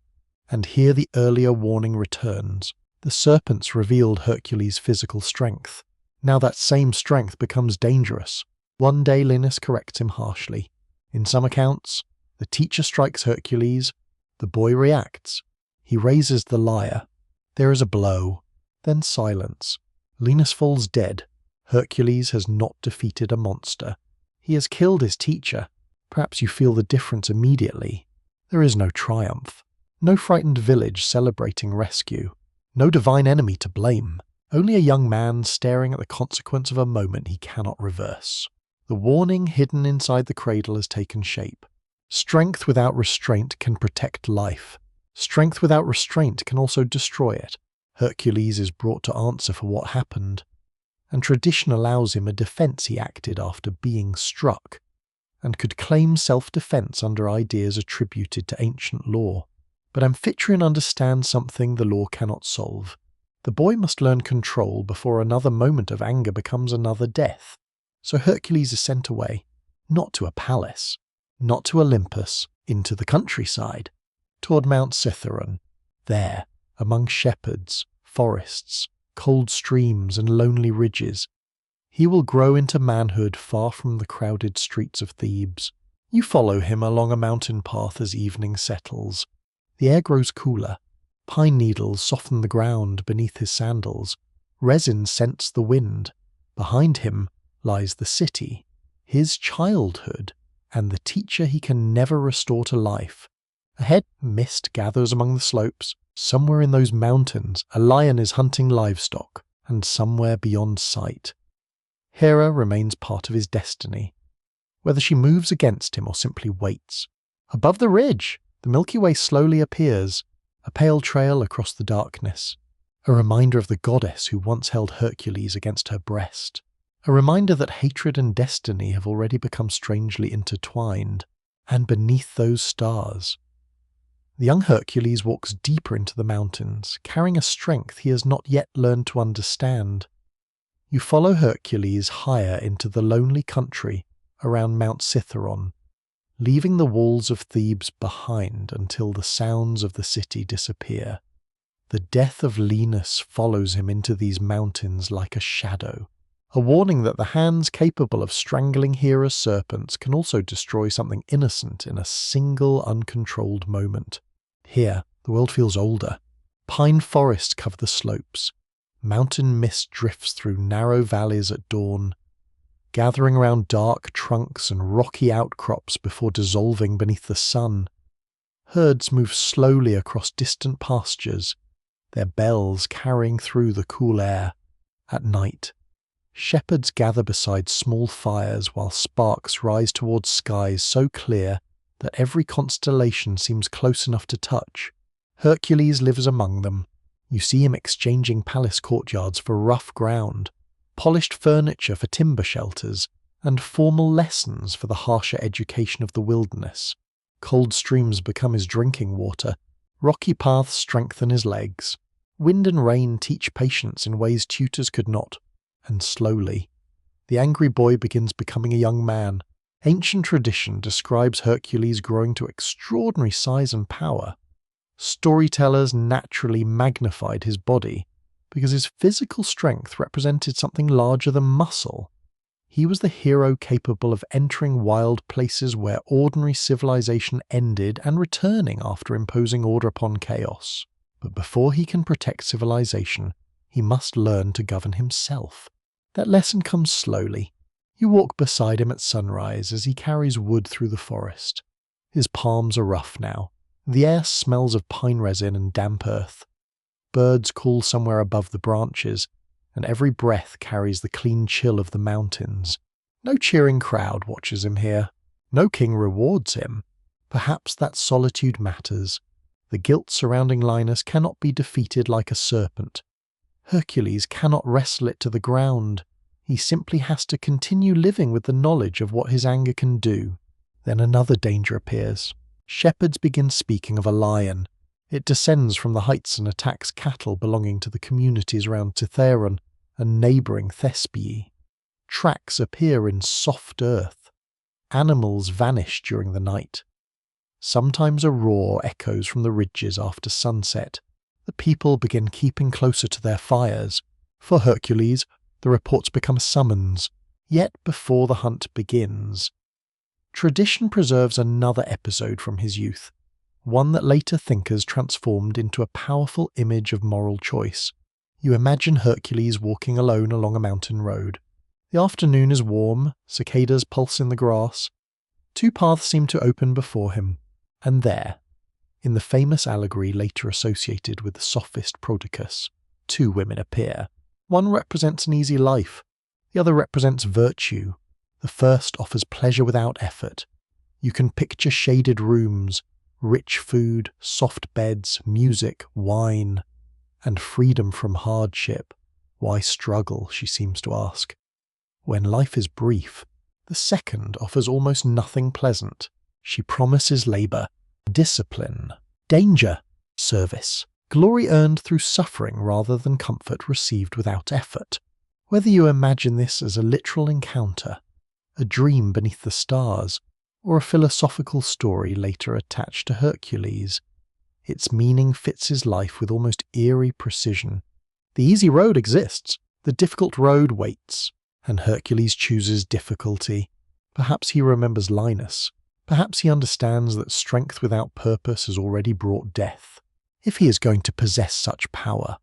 And here the earlier warning returns. The serpents revealed Hercules' physical strength. Now that same strength becomes dangerous. One day Linus corrects him harshly. In some accounts, the teacher strikes Hercules. The boy reacts. He raises the lyre. There is a blow. Then silence. Linus falls dead. Hercules has not defeated a monster. He has killed his teacher. Perhaps you feel the difference immediately. There is no triumph. No frightened village celebrating rescue. No divine enemy to blame. Only a young man staring at the consequence of a moment he cannot reverse. The warning hidden inside the cradle has taken shape. Strength without restraint can protect life. Strength without restraint can also destroy it. Hercules is brought to answer for what happened, and tradition allows him a defense he acted after being struck, and could claim self-defense under ideas attributed to ancient lore. But Amphitryon understands something the law cannot solve. The boy must learn control before another moment of anger becomes another death. So Hercules is sent away, not to a palace, not to Olympus, into the countryside, toward Mount Cithaeron. There, among shepherds, forests, cold streams and lonely ridges. He will grow into manhood far from the crowded streets of Thebes. You follow him along a mountain path as evening settles. The air grows cooler. Pine needles soften the ground beneath his sandals. Resin scents the wind. Behind him lies the city, his childhood, and the teacher he can never restore to life. Ahead, mist gathers among the slopes. Somewhere in those mountains, a lion is hunting livestock, and somewhere beyond sight, Hera remains part of his destiny, whether she moves against him or simply waits. Above the ridge, the Milky Way slowly appears, a pale trail across the darkness, a reminder of the goddess who once held Hercules against her breast, a reminder that hatred and destiny have already become strangely intertwined, and beneath those stars, the young Hercules walks deeper into the mountains, carrying a strength he has not yet learned to understand. You follow Hercules higher into the lonely country around Mount Cithaeron, leaving the walls of Thebes behind until the sounds of the city disappear. The death of Linus follows him into these mountains like a shadow, a warning that the hands capable of strangling Hera's serpents can also destroy something innocent in a single uncontrolled moment. Here, the world feels older. Pine forests cover the slopes. Mountain mist drifts through narrow valleys at dawn, gathering around dark trunks and rocky outcrops before dissolving beneath the sun. Herds move slowly across distant pastures, their bells carrying through the cool air. At night, shepherds gather beside small fires while sparks rise towards skies so clear that every constellation seems close enough to touch. Hercules lives among them. You see him exchanging palace courtyards for rough ground, polished furniture for timber shelters, and formal lessons for the harsher education of the wilderness. Cold streams become his drinking water. Rocky paths strengthen his legs. Wind and rain teach patience in ways tutors could not. And slowly, the angry boy begins becoming a young man. Ancient tradition describes Hercules growing to extraordinary size and power. Storytellers naturally magnified his body because his physical strength represented something larger than muscle. He was the hero capable of entering wild places where ordinary civilization ended and returning after imposing order upon chaos. But before he can protect civilization, he must learn to govern himself. That lesson comes slowly. You walk beside him at sunrise as he carries wood through the forest. His palms are rough now. The air smells of pine resin and damp earth. Birds call somewhere above the branches, and every breath carries the clean chill of the mountains. No cheering crowd watches him here. No king rewards him. Perhaps that solitude matters. The guilt surrounding Linus cannot be defeated like a serpent. Hercules cannot wrestle it to the ground. He simply has to continue living with the knowledge of what his anger can do. Then another danger appears. Shepherds begin speaking of a lion. It descends from the heights and attacks cattle belonging to the communities around Cithaeron and neighbouring Thespiae. Tracks appear in soft earth. Animals vanish during the night. Sometimes a roar echoes from the ridges after sunset. The people begin keeping closer to their fires. For Hercules, the reports become a summons, yet before the hunt begins. Tradition preserves another episode from his youth, one that later thinkers transformed into a powerful image of moral choice. You imagine Hercules walking alone along a mountain road. The afternoon is warm, cicadas pulse in the grass. Two paths seem to open before him, and there, in the famous allegory later associated with the sophist Prodicus, two women appear. One represents an easy life, the other represents virtue. The first offers pleasure without effort. You can picture shaded rooms, rich food, soft beds, music, wine, and freedom from hardship. Why struggle, she seems to ask. When life is brief, the second offers almost nothing pleasant. She promises labour, discipline, danger, service, glory earned through suffering rather than comfort received without effort. Whether you imagine this as a literal encounter, a dream beneath the stars, or a philosophical story later attached to Hercules, its meaning fits his life with almost eerie precision. The easy road exists, the difficult road waits, and Hercules chooses difficulty. Perhaps he remembers Linus. Perhaps he understands that strength without purpose has already brought death. If he is going to possess such power,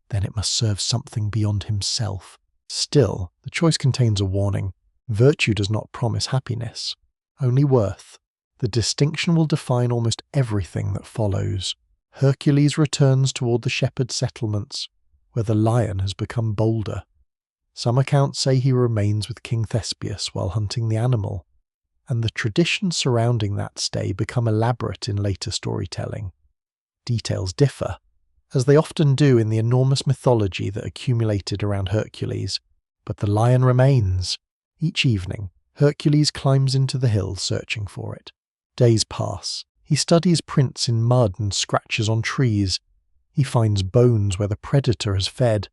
then it must serve something beyond himself. Still, the choice contains a warning. Virtue does not promise happiness, only worth. The distinction will define almost everything that follows. Hercules returns toward the shepherd settlements, where the lion has become bolder. Some accounts say he remains with King Thespius while hunting the animal, and the traditions surrounding that stay become elaborate in later storytelling. Details differ, as they often do in the enormous mythology that accumulated around Hercules, but the lion remains. Each evening, Hercules climbs into the hills searching for it. Days pass. He studies prints in mud and scratches on trees. He finds bones where the predator has fed.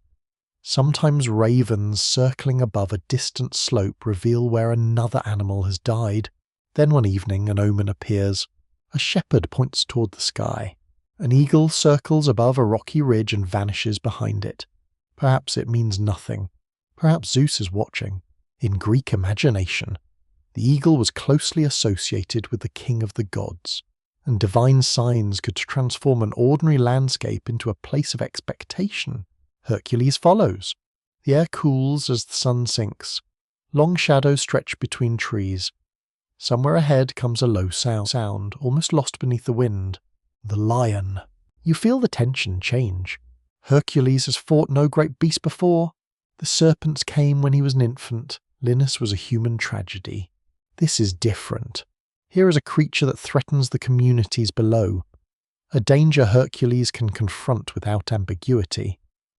Sometimes ravens circling above a distant slope reveal where another animal has died. Then one evening an omen appears. A shepherd points toward the sky. An eagle circles above a rocky ridge and vanishes behind it. Perhaps it means nothing. Perhaps Zeus is watching. In Greek imagination, the eagle was closely associated with the king of the gods, and divine signs could transform an ordinary landscape into a place of expectation. Hercules follows. The air cools as the sun sinks. Long shadows stretch between trees. Somewhere ahead comes a low sound, almost lost beneath the wind. The lion. You feel the tension change. Hercules has fought no great beast before. The serpents came when he was an infant. Linus was a human tragedy. This is different. Here is a creature that threatens the communities below. A danger Hercules can confront without ambiguity.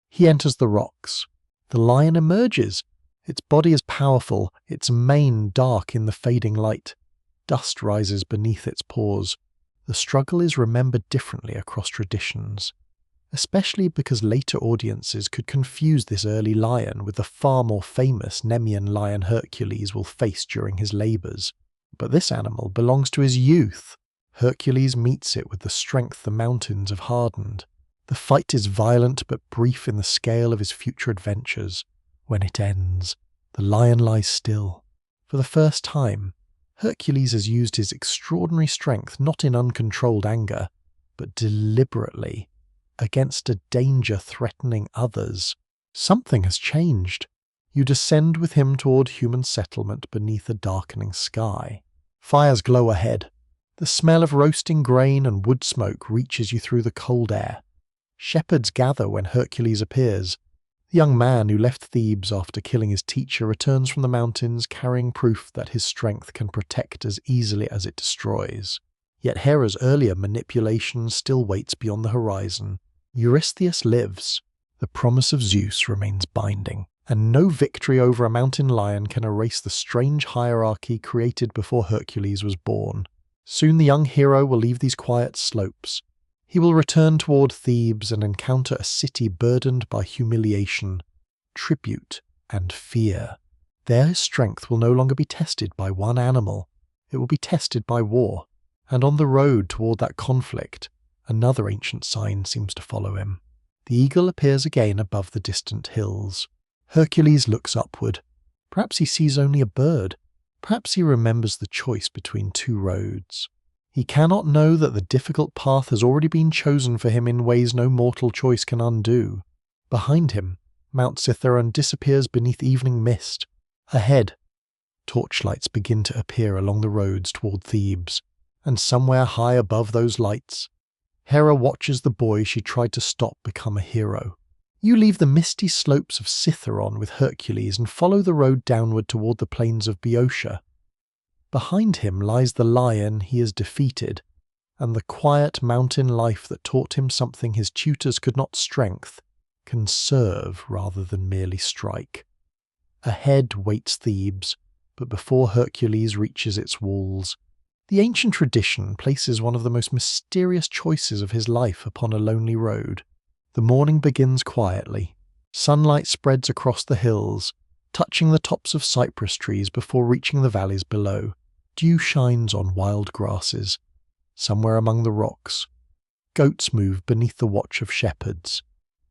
He enters the rocks. The lion emerges. Its body is powerful, its mane dark in the fading light. Dust rises beneath its paws. The struggle is remembered differently across traditions, especially because later audiences could confuse this early lion with the far more famous Nemean lion Hercules will face during his labours. But this animal belongs to his youth. Hercules meets it with the strength the mountains have hardened. The fight is violent but brief in the scale of his future adventures. When it ends, the lion lies still. For the first time, Hercules has used his extraordinary strength not in uncontrolled anger, but deliberately, against a danger threatening others. Something has changed. You descend with him toward human settlement beneath a darkening sky. Fires glow ahead. The smell of roasting grain and wood smoke reaches you through the cold air. Shepherds gather when Hercules appears. The young man who left Thebes after killing his teacher returns from the mountains carrying proof that his strength can protect as easily as it destroys. Yet Hera's earlier manipulation still waits beyond the horizon. Eurystheus lives. The promise of Zeus remains binding, and no victory over a mountain lion can erase the strange hierarchy created before Hercules was born. Soon the young hero will leave these quiet slopes. He will return toward Thebes and encounter a city burdened by humiliation, tribute, and fear. There his strength will no longer be tested by one animal. It will be tested by war. And on the road toward that conflict, another ancient sign seems to follow him. The eagle appears again above the distant hills. Hercules looks upward. Perhaps he sees only a bird. Perhaps he remembers the choice between two roads. He cannot know that the difficult path has already been chosen for him in ways no mortal choice can undo. Behind him, Mount Cithaeron disappears beneath evening mist. Ahead, torchlights begin to appear along the roads toward Thebes, and somewhere high above those lights, Hera watches the boy she tried to stop become a hero. You leave the misty slopes of Cithaeron with Hercules and follow the road downward toward the plains of Boeotia. Behind him lies the lion he has defeated, and the quiet mountain life that taught him something his tutors could not strength, can serve rather than merely strike. Ahead waits Thebes, but before Hercules reaches its walls, the ancient tradition places one of the most mysterious choices of his life upon a lonely road. The morning begins quietly. Sunlight spreads across the hills, touching the tops of cypress trees before reaching the valleys below. Dew shines on wild grasses. Somewhere among the rocks, goats move beneath the watch of shepherds.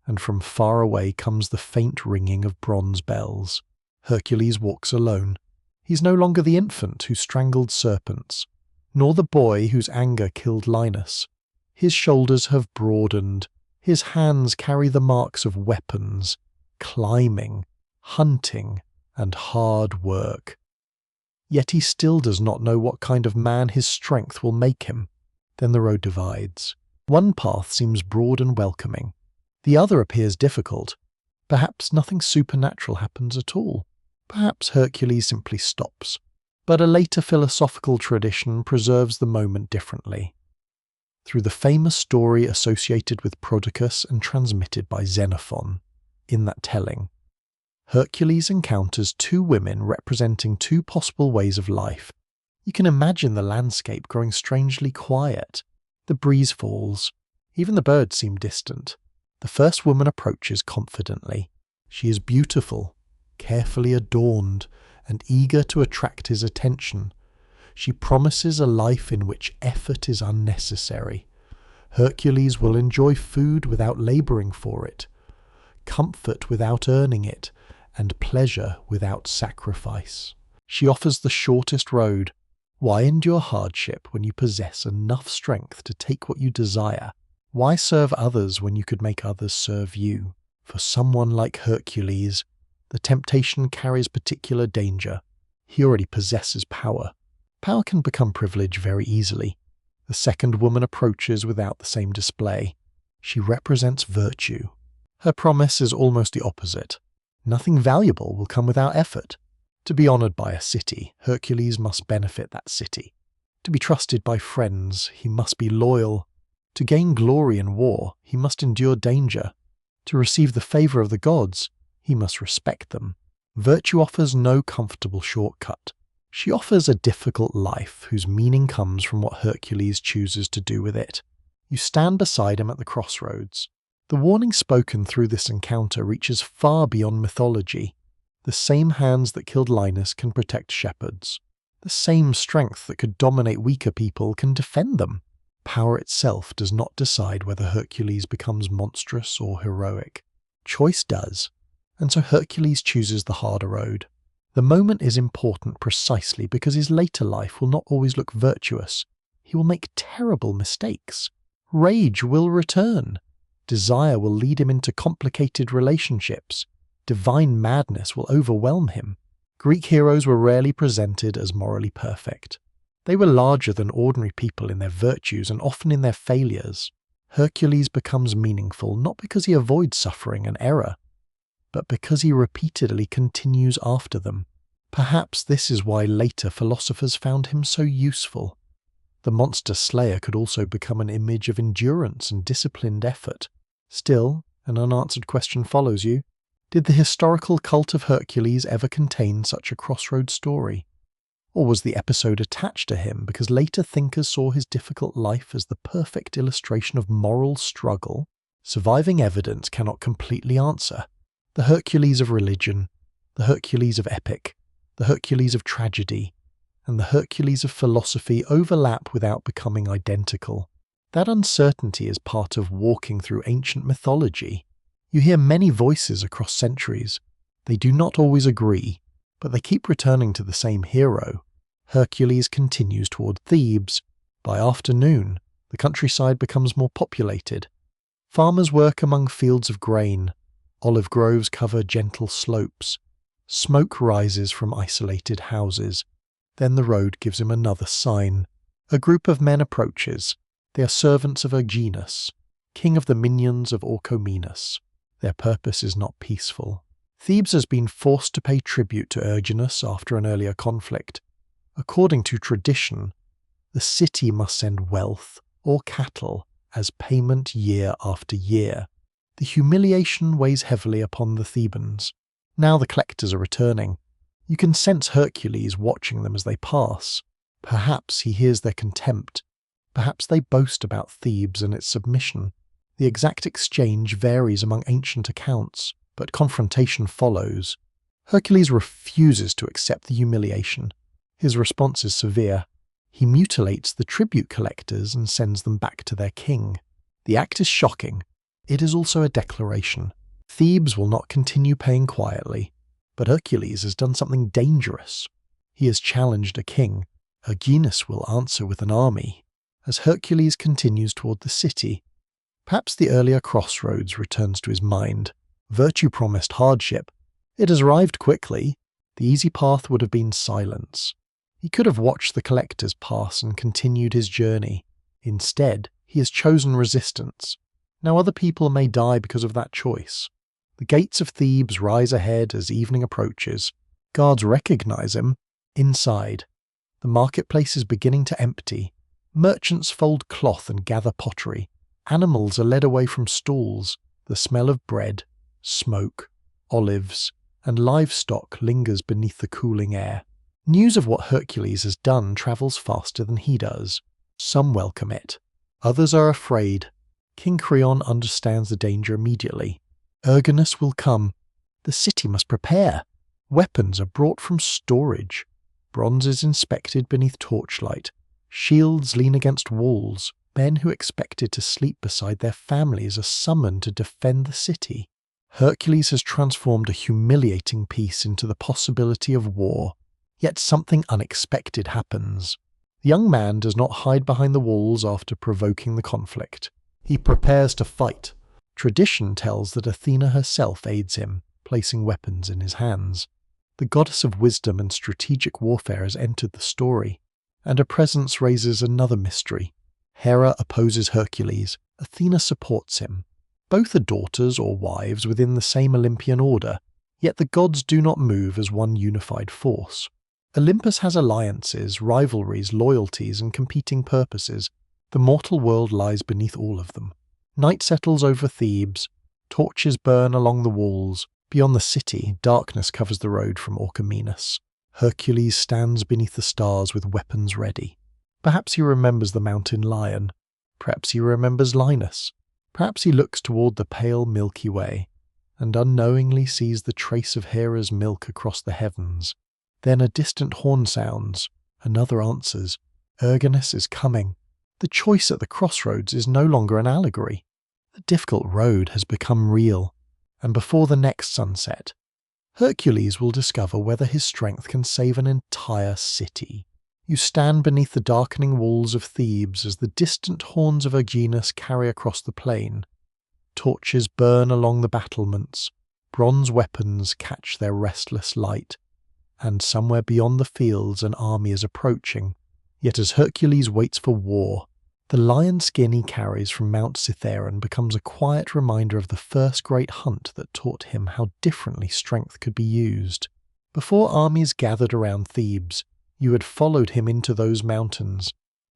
and from far away comes the faint ringing of bronze bells. Hercules walks alone. He's no longer the infant who strangled serpents, nor the boy whose anger killed Linus. His shoulders have broadened, his hands carry the marks of weapons, climbing, hunting, and hard work. Yet he still does not know what kind of man his strength will make him. Then the road divides. One path seems broad and welcoming. The other appears difficult. Perhaps nothing supernatural happens at all. Perhaps Hercules simply stops. But a later philosophical tradition preserves the moment differently. Through the famous story associated with Prodicus and transmitted by Xenophon, in that telling, Hercules encounters two women representing two possible ways of life. You can imagine the landscape growing strangely quiet. The breeze falls. Even the birds seem distant. The first woman approaches confidently. She is beautiful, carefully adorned, and eager to attract his attention. She promises a life in which effort is unnecessary. Hercules will enjoy food without labouring for it, comfort without earning it, and pleasure without sacrifice. She offers the shortest road. Why endure hardship when you possess enough strength to take what you desire? Why serve others when you could make others serve you? For someone like Hercules, the temptation carries particular danger. He already possesses power. Power can become privilege very easily. The second woman approaches without the same display. She represents virtue. Her promise is almost the opposite. Nothing valuable will come without effort. To be honoured by a city, Hercules must benefit that city. To be trusted by friends, he must be loyal. To gain glory in war, he must endure danger. To receive the favour of the gods, he must respect them. Virtue offers no comfortable shortcut. She offers a difficult life whose meaning comes from what Hercules chooses to do with it. You stand beside him at the crossroads. The warning spoken through this encounter reaches far beyond mythology. The same hands that killed Linus can protect shepherds. The same strength that could dominate weaker people can defend them. Power itself does not decide whether Hercules becomes monstrous or heroic. Choice does, and so Hercules chooses the harder road. The moment is important precisely because his later life will not always look virtuous. He will make terrible mistakes. Rage will return. Desire will lead him into complicated relationships. Divine madness will overwhelm him. Greek heroes were rarely presented as morally perfect. They were larger than ordinary people in their virtues and often in their failures. Hercules becomes meaningful not because he avoids suffering and error, but because he repeatedly continues after them. Perhaps this is why later philosophers found him so useful. The monster slayer could also become an image of endurance and disciplined effort. Still, an unanswered question follows you. Did the historical cult of Hercules ever contain such a crossroads story? Or was the episode attached to him because later thinkers saw his difficult life as the perfect illustration of moral struggle? Surviving evidence cannot completely answer. The Hercules of religion, the Hercules of epic, the Hercules of tragedy, and the Hercules of philosophy overlap without becoming identical. That uncertainty is part of walking through ancient mythology. You hear many voices across centuries. They do not always agree, but they keep returning to the same hero. Hercules continues toward Thebes. By afternoon, the countryside becomes more populated. Farmers work among fields of grain. Olive groves cover gentle slopes. Smoke rises from isolated houses. Then the road gives him another sign. A group of men approaches. They are servants of Erginus, king of the minions of Orchomenus. Their purpose is not peaceful. Thebes has been forced to pay tribute to Erginus after an earlier conflict. According to tradition, the city must send wealth or cattle as payment year after year. The humiliation weighs heavily upon the Thebans. Now the collectors are returning. You can sense Hercules watching them as they pass. Perhaps he hears their contempt. Perhaps they boast about Thebes and its submission. The exact exchange varies among ancient accounts, but confrontation follows. Hercules refuses to accept the humiliation. His response is severe. He mutilates the tribute collectors and sends them back to their king. The act is shocking. It is also a declaration. Thebes will not continue paying quietly, but Hercules has done something dangerous. He has challenged a king. Erginus will answer with an army. As Hercules continues toward the city, perhaps the earlier crossroads returns to his mind. Virtue promised hardship. It has arrived quickly. The easy path would have been silence. He could have watched the collectors pass and continued his journey. Instead, he has chosen resistance. Now other people may die because of that choice. The gates of Thebes rise ahead as evening approaches. Guards recognize him. Inside, the marketplace is beginning to empty. Merchants fold cloth and gather pottery. Animals are led away from stalls. The smell of bread, smoke, olives, and livestock lingers beneath the cooling air. News of what Hercules has done travels faster than he does. Some welcome it. Others are afraid. King Creon understands the danger immediately. Erginus will come. The city must prepare. Weapons are brought from storage. Bronze is inspected beneath torchlight. Shields lean against walls. Men who expected to sleep beside their families are summoned to defend the city. Hercules has transformed a humiliating peace into the possibility of war. Yet something unexpected happens. The young man does not hide behind the walls after provoking the conflict. He prepares to fight. Tradition tells that Athena herself aids him, placing weapons in his hands. The goddess of wisdom and strategic warfare has entered the story, and her presence raises another mystery. Hera opposes Hercules. Athena supports him. Both are daughters or wives within the same Olympian order, yet the gods do not move as one unified force. Olympus has alliances, rivalries, loyalties, and competing purposes. The mortal world lies beneath all of them. Night settles over Thebes. Torches burn along the walls. Beyond the city, darkness covers the road from Orchomenus. Hercules stands beneath the stars with weapons ready. Perhaps he remembers the mountain lion. Perhaps he remembers Linus. Perhaps he looks toward the pale Milky Way, and unknowingly sees the trace of Hera's milk across the heavens. Then a distant horn sounds. Another answers. Erginus is coming. The choice at the crossroads is no longer an allegory. The difficult road has become real, and before the next sunset, Hercules will discover whether his strength can save an entire city. You stand beneath the darkening walls of Thebes as the distant horns of Erginus carry across the plain. Torches burn along the battlements. Bronze weapons catch their restless light. And somewhere beyond the fields an army is approaching. Yet as Hercules waits for war, the lion skin he carries from Mount Cithaeron becomes a quiet reminder of the first great hunt that taught him how differently strength could be used. Before armies gathered around Thebes, you had followed him into those mountains.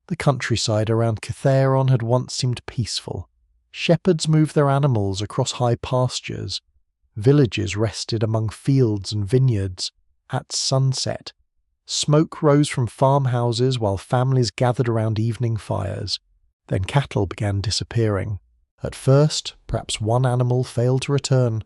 The countryside around Cithaeron had once seemed peaceful. Shepherds moved their animals across high pastures. Villages rested among fields and vineyards. At sunset, smoke rose from farmhouses while families gathered around evening fires. Then cattle began disappearing. At first, perhaps one animal failed to return,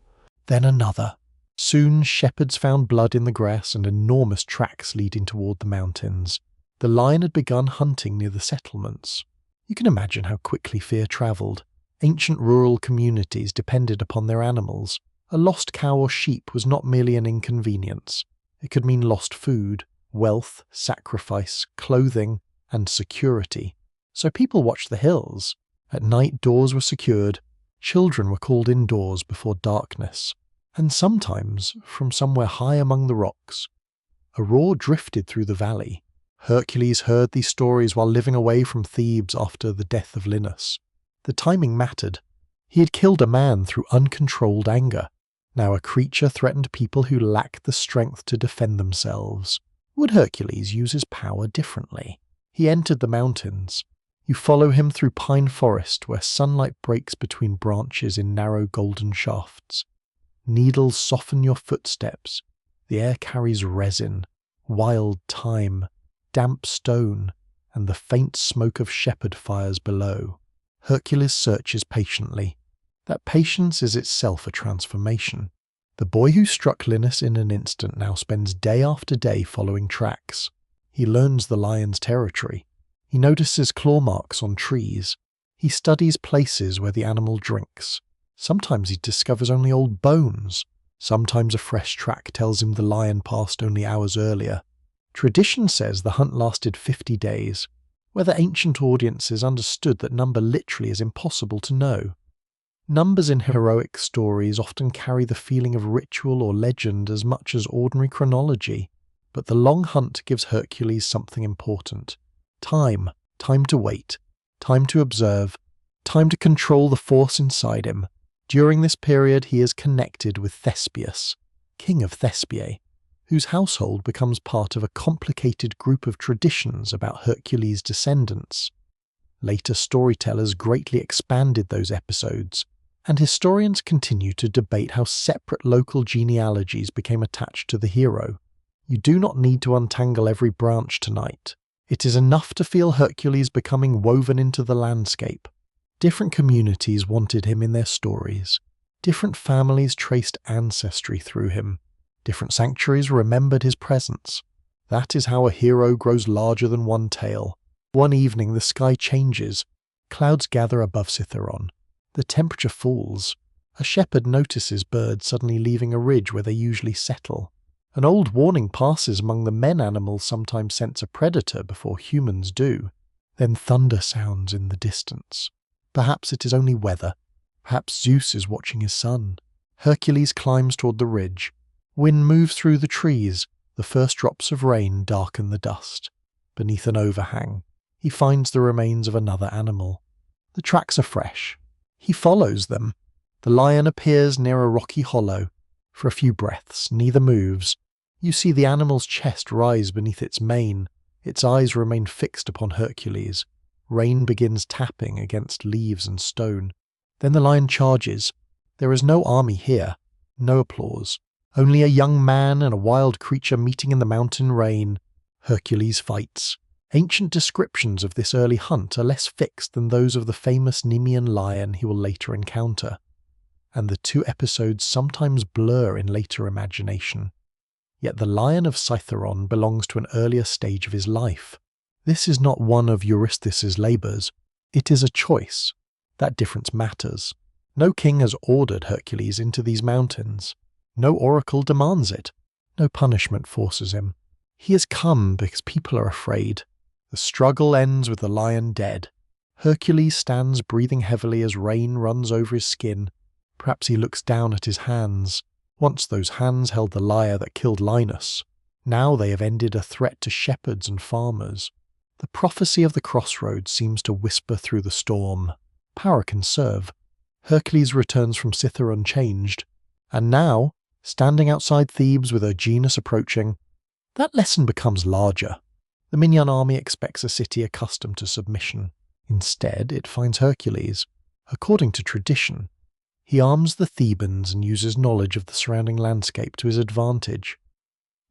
then another. Soon shepherds found blood in the grass and enormous tracks leading toward the mountains. The lion had begun hunting near the settlements. You can imagine how quickly fear travelled. Ancient rural communities depended upon their animals. A lost cow or sheep was not merely an inconvenience. It could mean lost food, wealth, sacrifice, clothing, and security. So people watched the hills. At night doors were secured. Children were called indoors before darkness. And sometimes, from somewhere high among the rocks, a roar drifted through the valley. Hercules heard these stories while living away from Thebes after the death of Linus. The timing mattered. He had killed a man through uncontrolled anger. Now a creature threatened people who lacked the strength to defend themselves. Would Hercules use his power differently? He entered the mountains. You follow him through pine forest where sunlight breaks between branches in narrow golden shafts. Needles soften your footsteps. The air carries resin, wild thyme, damp stone, and the faint smoke of shepherd fires below. Hercules searches patiently. That patience is itself a transformation. The boy who struck Linus in an instant now spends day after day following tracks. He learns the lion's territory. He notices claw marks on trees. He studies places where the animal drinks. Sometimes he discovers only old bones. Sometimes a fresh track tells him the lion passed only hours earlier. Tradition says the hunt lasted 50 days. Whether ancient audiences understood that number literally is impossible to know. Numbers in heroic stories often carry the feeling of ritual or legend as much as ordinary chronology, but the long hunt gives Hercules something important. Time to wait, time to observe, time to control the force inside him. During this period he is connected with Thespius, king of Thespiae, whose household becomes part of a complicated group of traditions about Hercules' descendants. Later storytellers greatly expanded those episodes, and historians continue to debate how separate local genealogies became attached to the hero. You do not need to untangle every branch tonight. It is enough to feel Hercules becoming woven into the landscape. Different communities wanted him in their stories. Different families traced ancestry through him. Different sanctuaries remembered his presence. That is how a hero grows larger than one tale. One evening the sky changes. Clouds gather above Cithaeron. The temperature falls. A shepherd notices birds suddenly leaving a ridge where they usually settle. An old warning passes among the men animals sometimes sense a predator before humans do. Then thunder sounds in the distance. Perhaps it is only weather. Perhaps Zeus is watching his son. Hercules climbs toward the ridge. Wind moves through the trees. The first drops of rain darken the dust. Beneath an overhang, he finds the remains of another animal. The tracks are fresh. He follows them. The lion appears near a rocky hollow. For a few breaths, neither moves. You see the animal's chest rise beneath its mane. Its eyes remain fixed upon Hercules. Rain begins tapping against leaves and stone. Then the lion charges. There is no army here. No applause. Only a young man and a wild creature meeting in the mountain rain. Hercules fights. Ancient descriptions of this early hunt are less fixed than those of the famous Nemean lion he will later encounter, and the two episodes sometimes blur in later imagination. Yet the lion of Cithaeron belongs to an earlier stage of his life. This is not one of Eurystheus' labours. It is a choice. That difference matters. No king has ordered Hercules into these mountains. No oracle demands it. No punishment forces him. He has come because people are afraid. The struggle ends with the lion dead. Hercules stands breathing heavily as rain runs over his skin. Perhaps he looks down at his hands. Once those hands held the lyre that killed Linus. Now they have ended a threat to shepherds and farmers. The prophecy of the crossroads seems to whisper through the storm. Power can serve. Hercules returns from Cithaeron changed. And now, standing outside Thebes with Erginus approaching, that lesson becomes larger. The Minyan army expects a city accustomed to submission. Instead, it finds Hercules. According to tradition, he arms the Thebans and uses knowledge of the surrounding landscape to his advantage.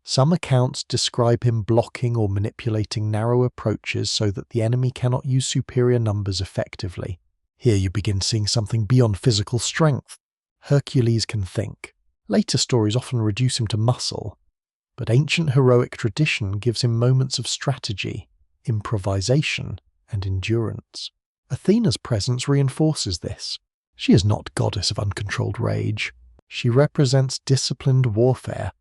Some accounts describe him blocking or manipulating narrow approaches so that the enemy cannot use superior numbers effectively. Here you begin seeing something beyond physical strength. Hercules can think. Later stories often reduce him to muscle. But ancient heroic tradition gives him moments of strategy, improvisation, and endurance. Athena's presence reinforces this. She is not goddess of uncontrolled rage. She represents disciplined warfare.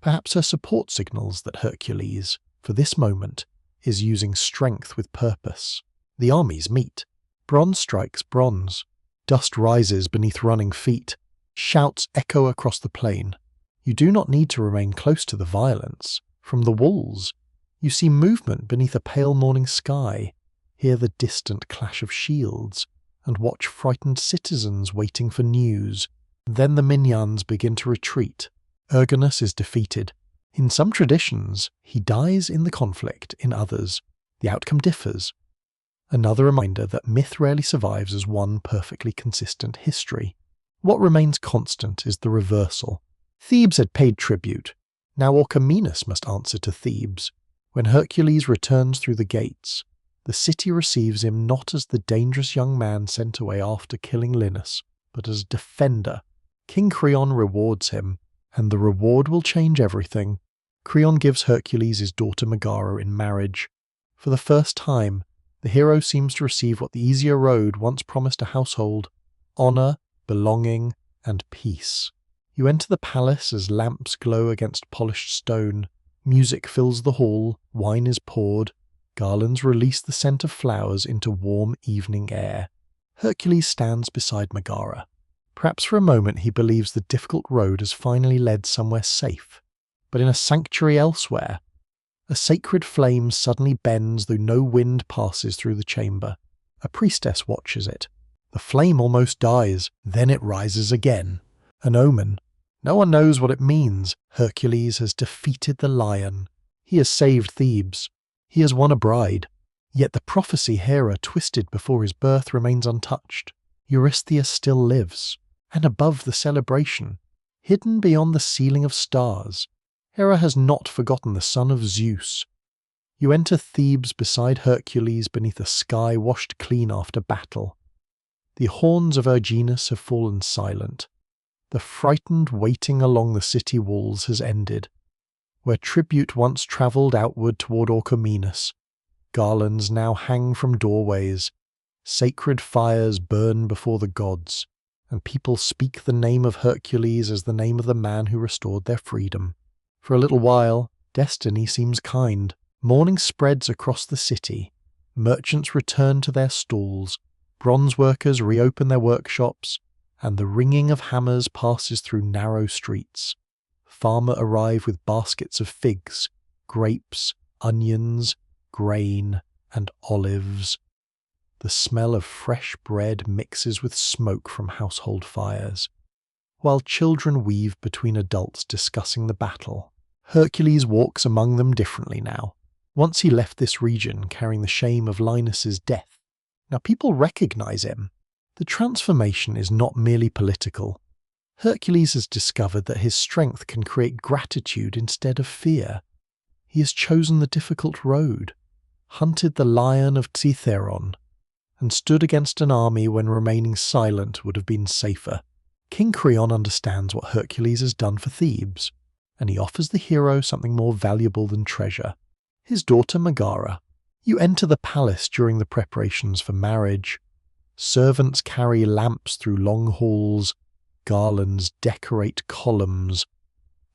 Perhaps her support signals that Hercules, for this moment, is using strength with purpose. The armies meet. Bronze strikes bronze. Dust rises beneath running feet. Shouts echo across the plain. You do not need to remain close to the violence. From the walls, you see movement beneath a pale morning sky, hear the distant clash of shields, and watch frightened citizens waiting for news. Then the Minyans begin to retreat. Erginus is defeated. In some traditions, he dies in the conflict. In others, the outcome differs. Another reminder that myth rarely survives as one perfectly consistent history. What remains constant is the reversal. Thebes had paid tribute. Now Orchomenus must answer to Thebes. When Hercules returns through the gates, the city receives him not as the dangerous young man sent away after killing Linus, but as a defender. King Creon rewards him, and the reward will change everything. Creon gives Hercules his daughter Megara in marriage. For the first time, the hero seems to receive what the easier road once promised a household: honor belonging, and peace. You enter the palace as lamps glow against polished stone, music fills the hall, wine is poured, garlands release the scent of flowers into warm evening air. Hercules stands beside Megara. Perhaps for a moment he believes the difficult road has finally led somewhere safe. But in a sanctuary elsewhere, a sacred flame suddenly bends though no wind passes through the chamber. A priestess watches it. The flame almost dies, then it rises again. An omen. No one knows what it means. Hercules has defeated the lion. He has saved Thebes. He has won a bride. Yet the prophecy Hera twisted before his birth remains untouched. Eurystheus still lives. And above the celebration, hidden beyond the ceiling of stars, Hera has not forgotten the son of Zeus. You enter Thebes beside Hercules beneath a sky washed clean after battle. The horns of Erginus have fallen silent. The frightened waiting along the city walls has ended. Where tribute once travelled outward toward Orchomenus, garlands now hang from doorways, sacred fires burn before the gods, and people speak the name of Hercules as the name of the man who restored their freedom. For a little while, destiny seems kind. Morning spreads across the city. Merchants return to their stalls, bronze workers reopen their workshops, and the ringing of hammers passes through narrow streets. Farmers arrive with baskets of figs, grapes, onions, grain, and olives. The smell of fresh bread mixes with smoke from household fires, while children weave between adults discussing the battle. Hercules walks among them differently now. Once he left this region carrying the shame of Linus's death. Now people recognize him. The transformation is not merely political. Hercules has discovered that his strength can create gratitude instead of fear. He has chosen the difficult road, hunted the lion of Cithaeron, and stood against an army when remaining silent would have been safer. King Creon understands what Hercules has done for Thebes, and he offers the hero something more valuable than treasure. His daughter Megara. You enter the palace during the preparations for marriage. Servants carry lamps through long halls, garlands decorate columns.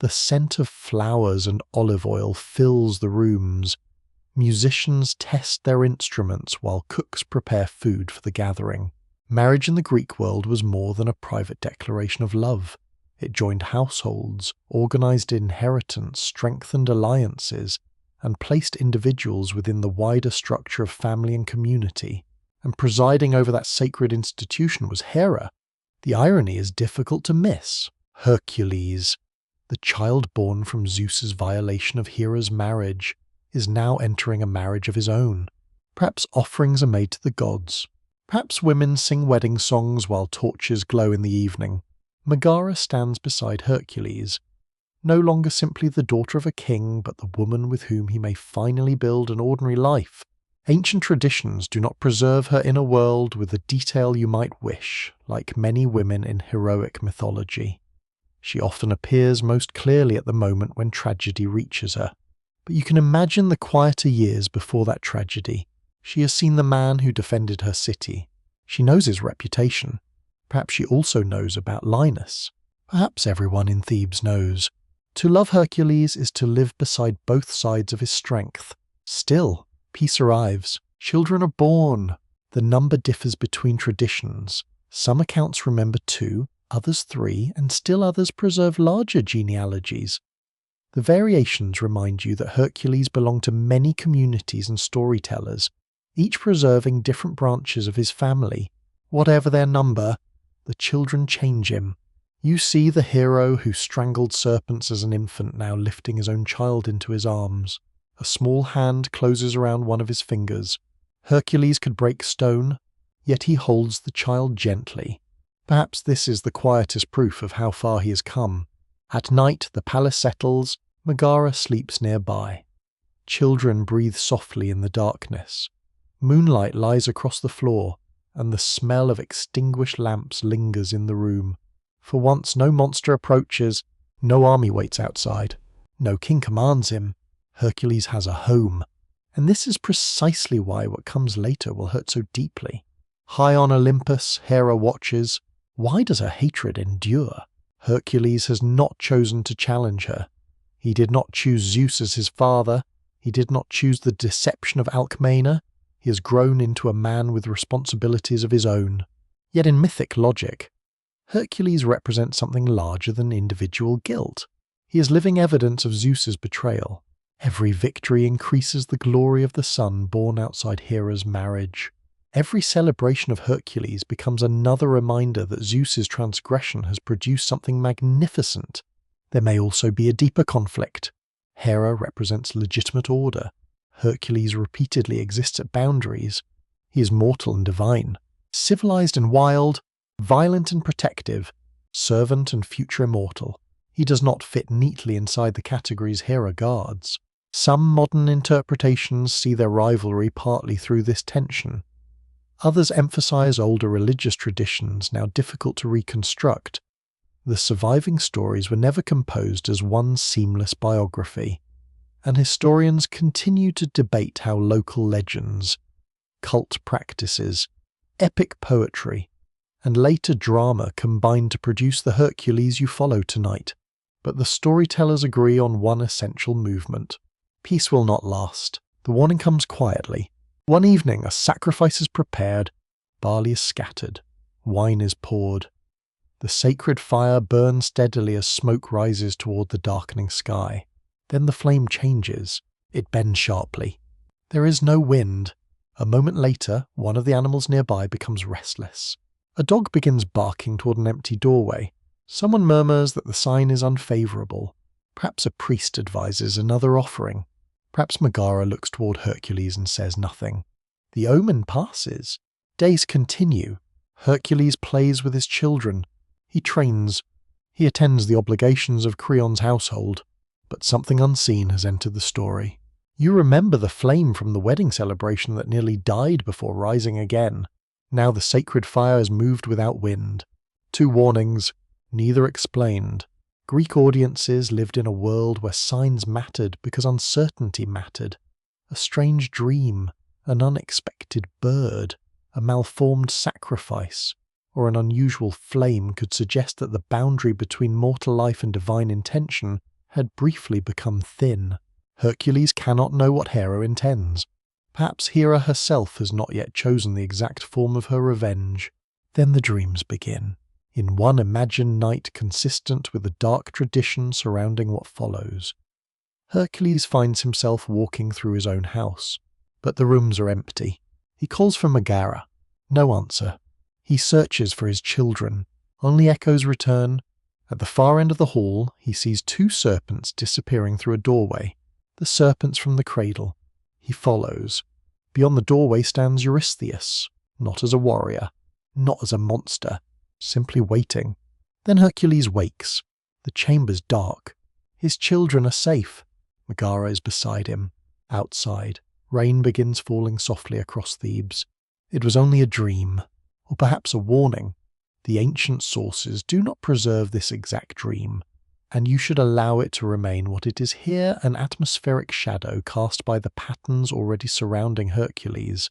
The scent of flowers and olive oil fills the rooms. Musicians test their instruments while cooks prepare food for the gathering. Marriage in the Greek world was more than a private declaration of love. It joined households, organized inheritance, strengthened alliances, and placed individuals within the wider structure of family and community. And presiding over that sacred institution was Hera. The irony is difficult to miss. Hercules, the child born from Zeus's violation of Hera's marriage, is now entering a marriage of his own. Perhaps offerings are made to the gods. Perhaps women sing wedding songs while torches glow in the evening. Megara stands beside Hercules, no longer simply the daughter of a king, but the woman with whom he may finally build an ordinary life. Ancient traditions do not preserve her inner world with the detail you might wish, like many women in heroic mythology. She often appears most clearly at the moment when tragedy reaches her. But you can imagine the quieter years before that tragedy. She has seen the man who defended her city. She knows his reputation. Perhaps she also knows about Linus. Perhaps everyone in Thebes knows. To love Hercules is to live beside both sides of his strength. Still, peace arrives. Children are born. The number differs between traditions. Some accounts remember 2, others 3, and still others preserve larger genealogies. The variations remind you that Hercules belonged to many communities and storytellers, each preserving different branches of his family. Whatever their number, the children change him. You see the hero who strangled serpents as an infant now lifting his own child into his arms. A small hand closes around one of his fingers. Hercules could break stone, yet he holds the child gently. Perhaps this is the quietest proof of how far he has come. At night the palace settles, Megara sleeps nearby. Children breathe softly in the darkness. Moonlight lies across the floor, and the smell of extinguished lamps lingers in the room. For once no monster approaches, no army waits outside, no king commands him. Hercules has a home. And this is precisely why what comes later will hurt so deeply. High on Olympus, Hera watches, Why does her hatred endure? Hercules has not chosen to challenge her. He did not choose Zeus as his father. He did not choose the deception of Alcmena. He has grown into a man with responsibilities of his own. Yet in mythic logic, Hercules represents something larger than individual guilt. He is living evidence of Zeus's betrayal. Every victory increases the glory of the son born outside Hera's marriage. Every celebration of Hercules becomes another reminder that Zeus's transgression has produced something magnificent. There may also be a deeper conflict. Hera represents legitimate order. Hercules repeatedly exists at boundaries. He is mortal and divine, civilized and wild, violent and protective, servant and future immortal. He does not fit neatly inside the categories Hera guards. Some modern interpretations see their rivalry partly through this tension. Others emphasize older religious traditions now difficult to reconstruct. The surviving stories were never composed as one seamless biography, and historians continue to debate how local legends, cult practices, epic poetry, and later drama combined to produce the Hercules you follow tonight. But the storytellers agree on one essential movement. Peace will not last. The warning comes quietly. One evening, a sacrifice is prepared, barley is scattered, wine is poured. The sacred fire burns steadily as smoke rises toward the darkening sky. Then the flame changes. It bends sharply. There is no wind. A moment later, one of the animals nearby becomes restless. A dog begins barking toward an empty doorway. Someone murmurs that the sign is unfavorable. Perhaps a priest advises another offering. Perhaps Megara looks toward Hercules and says nothing. The omen passes. Days continue. Hercules plays with his children. He trains. He attends the obligations of Creon's household. But something unseen has entered the story. You remember the flame from the wedding celebration that nearly died before rising again. Now the sacred fire is moved without wind. 2 warnings, neither explained. Greek audiences lived in a world where signs mattered because uncertainty mattered. A strange dream, an unexpected bird, a malformed sacrifice, or an unusual flame could suggest that the boundary between mortal life and divine intention had briefly become thin. Hercules cannot know what Hera intends. Perhaps Hera herself has not yet chosen the exact form of her revenge. Then the dreams begin. In one imagined night consistent with the dark tradition surrounding what follows. Hercules finds himself walking through his own house, but the rooms are empty. He calls for Megara. No answer. He searches for his children. Only echoes return. At the far end of the hall, he sees 2 serpents disappearing through a doorway. The serpents from the cradle. He follows. Beyond the doorway stands Eurystheus, not as a warrior, not as a monster, simply waiting. Then Hercules wakes. The chamber's dark. His children are safe. Megara is beside him. Outside, rain begins falling softly across Thebes. It was only a dream, or perhaps a warning. The ancient sources do not preserve this exact dream, and you should allow it to remain what it is here, an atmospheric shadow cast by the patterns already surrounding Hercules.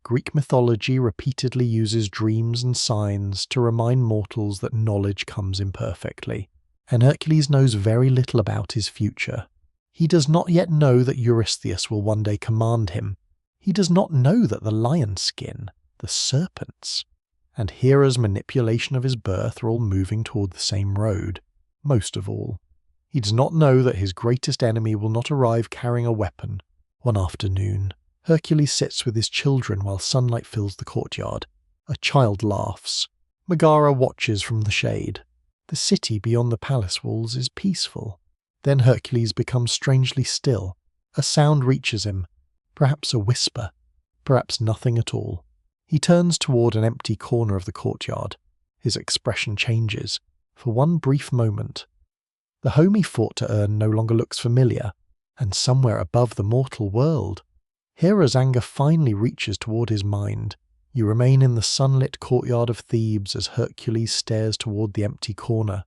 Greek mythology repeatedly uses dreams and signs to remind mortals that knowledge comes imperfectly, and Hercules knows very little about his future. He does not yet know that Eurystheus will one day command him. He does not know that the lion skin, the serpents, and Hera's manipulation of his birth are all moving toward the same road. Most of all, he does not know that his greatest enemy will not arrive carrying a weapon. One afternoon, Hercules sits with his children while sunlight fills the courtyard. A child laughs. Megara watches from the shade. The city beyond the palace walls is peaceful. Then Hercules becomes strangely still. A sound reaches him. Perhaps a whisper. Perhaps nothing at all. He turns toward an empty corner of the courtyard. His expression changes. For one brief moment, the home he fought to earn no longer looks familiar, and somewhere above the mortal world, Hera's anger finally reaches toward his mind. You remain in the sunlit courtyard of Thebes as Hercules stares toward the empty corner.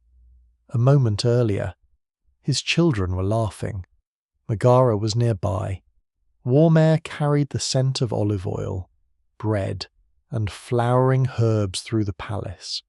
A moment earlier, his children were laughing. Megara was nearby. Warm air carried the scent of olive oil, bread, and flowering herbs through the palace.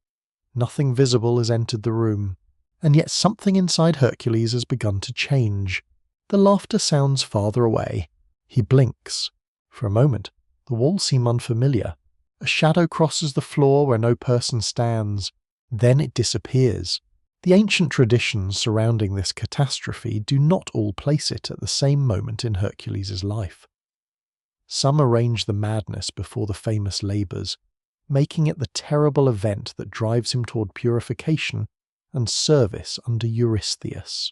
Nothing visible has entered the room, and yet something inside Hercules has begun to change. The laughter sounds farther away. He blinks. For a moment, the walls seem unfamiliar. A shadow crosses the floor where no person stands. Then it disappears. The ancient traditions surrounding this catastrophe do not all place it at the same moment in Hercules' life. Some arrange the madness before the famous labours, making it the terrible event that drives him toward purification and service under Eurystheus.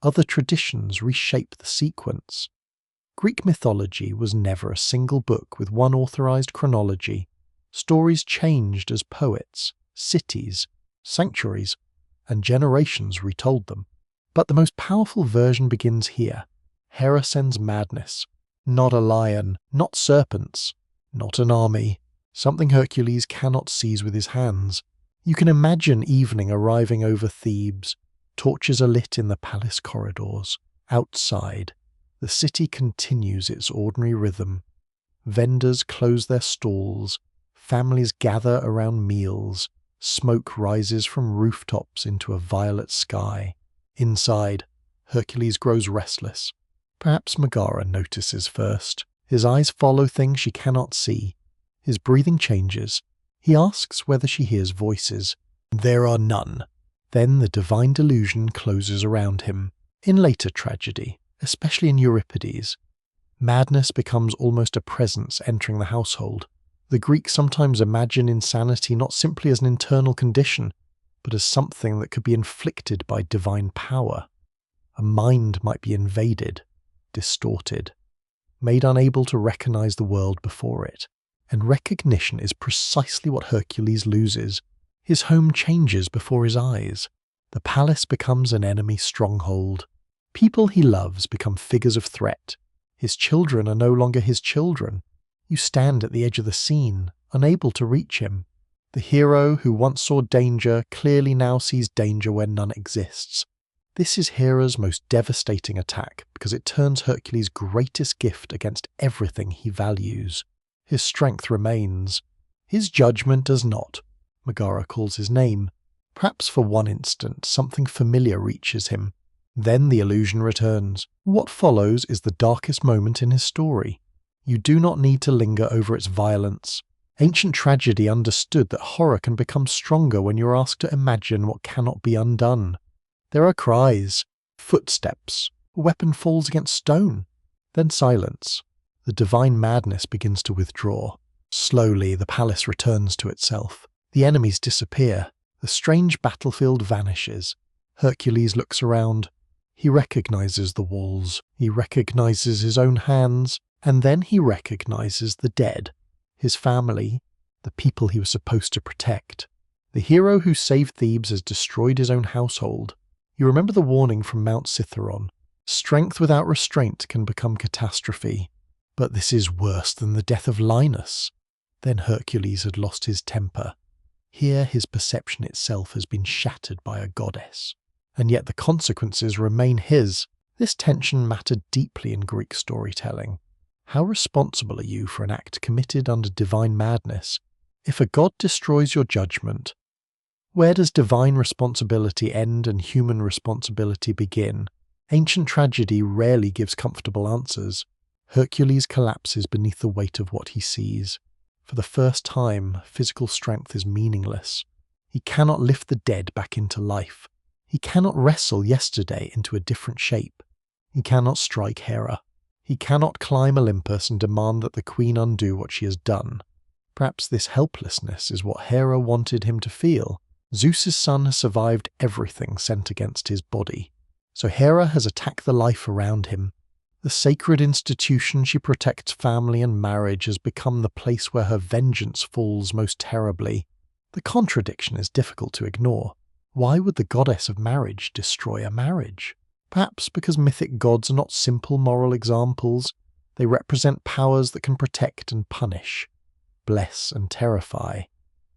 Other traditions reshape the sequence. Greek mythology was never a single book with one authorized chronology. Stories changed as poets, cities, sanctuaries, and generations retold them. But the most powerful version begins here. Hera sends madness. Not a lion, not serpents, not an army. Something Hercules cannot seize with his hands. You can imagine evening arriving over Thebes. Torches are lit in the palace corridors. Outside, the city continues its ordinary rhythm. Vendors close their stalls. Families gather around meals. Smoke rises from rooftops into a violet sky. Inside, Hercules grows restless. Perhaps Megara notices first. His eyes follow things she cannot see. His breathing changes. He asks whether she hears voices. There are none. Then the divine delusion closes around him. In later tragedy, especially in Euripides, madness becomes almost a presence entering the household. The Greeks sometimes imagine insanity not simply as an internal condition, but as something that could be inflicted by divine power. A mind might be invaded, distorted, made unable to recognize the world before it. And recognition is precisely what Hercules loses. His home changes before his eyes. The palace becomes an enemy stronghold. People he loves become figures of threat. His children are no longer his children. You stand at the edge of the scene, unable to reach him. The hero who once saw danger clearly now sees danger where none exists. This is Hera's most devastating attack because it turns Hercules' greatest gift against everything he values. His strength remains. His judgment does not. Megara calls his name. Perhaps for one instant something familiar reaches him. Then the illusion returns. What follows is the darkest moment in his story. You do not need to linger over its violence. Ancient tragedy understood that horror can become stronger when you're asked to imagine what cannot be undone. There are cries, footsteps, a weapon falls against stone, then silence. The divine madness begins to withdraw. Slowly, the palace returns to itself. The enemies disappear. The strange battlefield vanishes. Hercules looks around. He recognizes the walls. He recognizes his own hands. And then he recognizes the dead. His family, the people he was supposed to protect. The hero who saved Thebes has destroyed his own household. You remember the warning from Mount Cithaeron. Strength without restraint can become catastrophe. But this is worse than the death of Linus. Then Hercules had lost his temper. Here his perception itself has been shattered by a goddess. And yet the consequences remain his. This tension mattered deeply in Greek storytelling. How responsible are you for an act committed under divine madness? If a god destroys your judgment, where does divine responsibility end and human responsibility begin? Ancient tragedy rarely gives comfortable answers. Hercules collapses beneath the weight of what he sees. For the first time, physical strength is meaningless. He cannot lift the dead back into life. He cannot wrestle yesterday into a different shape. He cannot strike Hera. He cannot climb Olympus and demand that the queen undo what she has done. Perhaps this helplessness is what Hera wanted him to feel. Zeus's son has survived everything sent against his body. So Hera has attacked the life around him. The sacred institution she protects family and marriage has become the place where her vengeance falls most terribly. The contradiction is difficult to ignore. Why would the goddess of marriage destroy a marriage? Perhaps because mythic gods are not simple moral examples. They represent powers that can protect and punish, bless and terrify.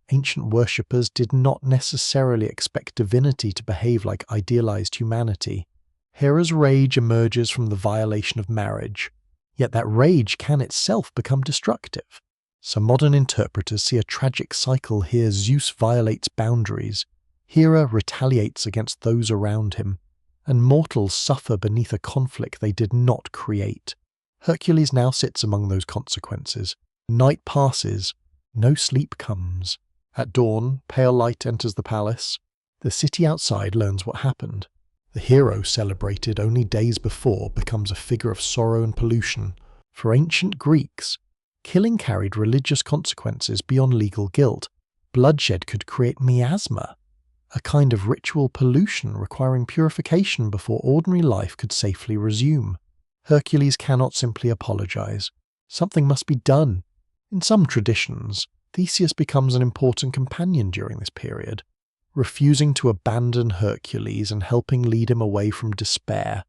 Ancient worshippers did not necessarily expect divinity to behave like idealized humanity. Hera's rage emerges from the violation of marriage, yet that rage can itself become destructive. Some modern interpreters see a tragic cycle here. Zeus violates boundaries, Hera retaliates against those around him, and mortals suffer beneath a conflict they did not create. Hercules now sits among those consequences. Night passes, no sleep comes. At dawn, pale light enters the palace. The city outside learns what happened. The hero celebrated only days before becomes a figure of sorrow and pollution. For ancient Greeks, killing carried religious consequences beyond legal guilt. Bloodshed could create miasma, a kind of ritual pollution requiring purification before ordinary life could safely resume. Hercules cannot simply apologize. Something must be done. In some traditions, Theseus becomes an important companion during this period, refusing to abandon Hercules and helping lead him away from despair.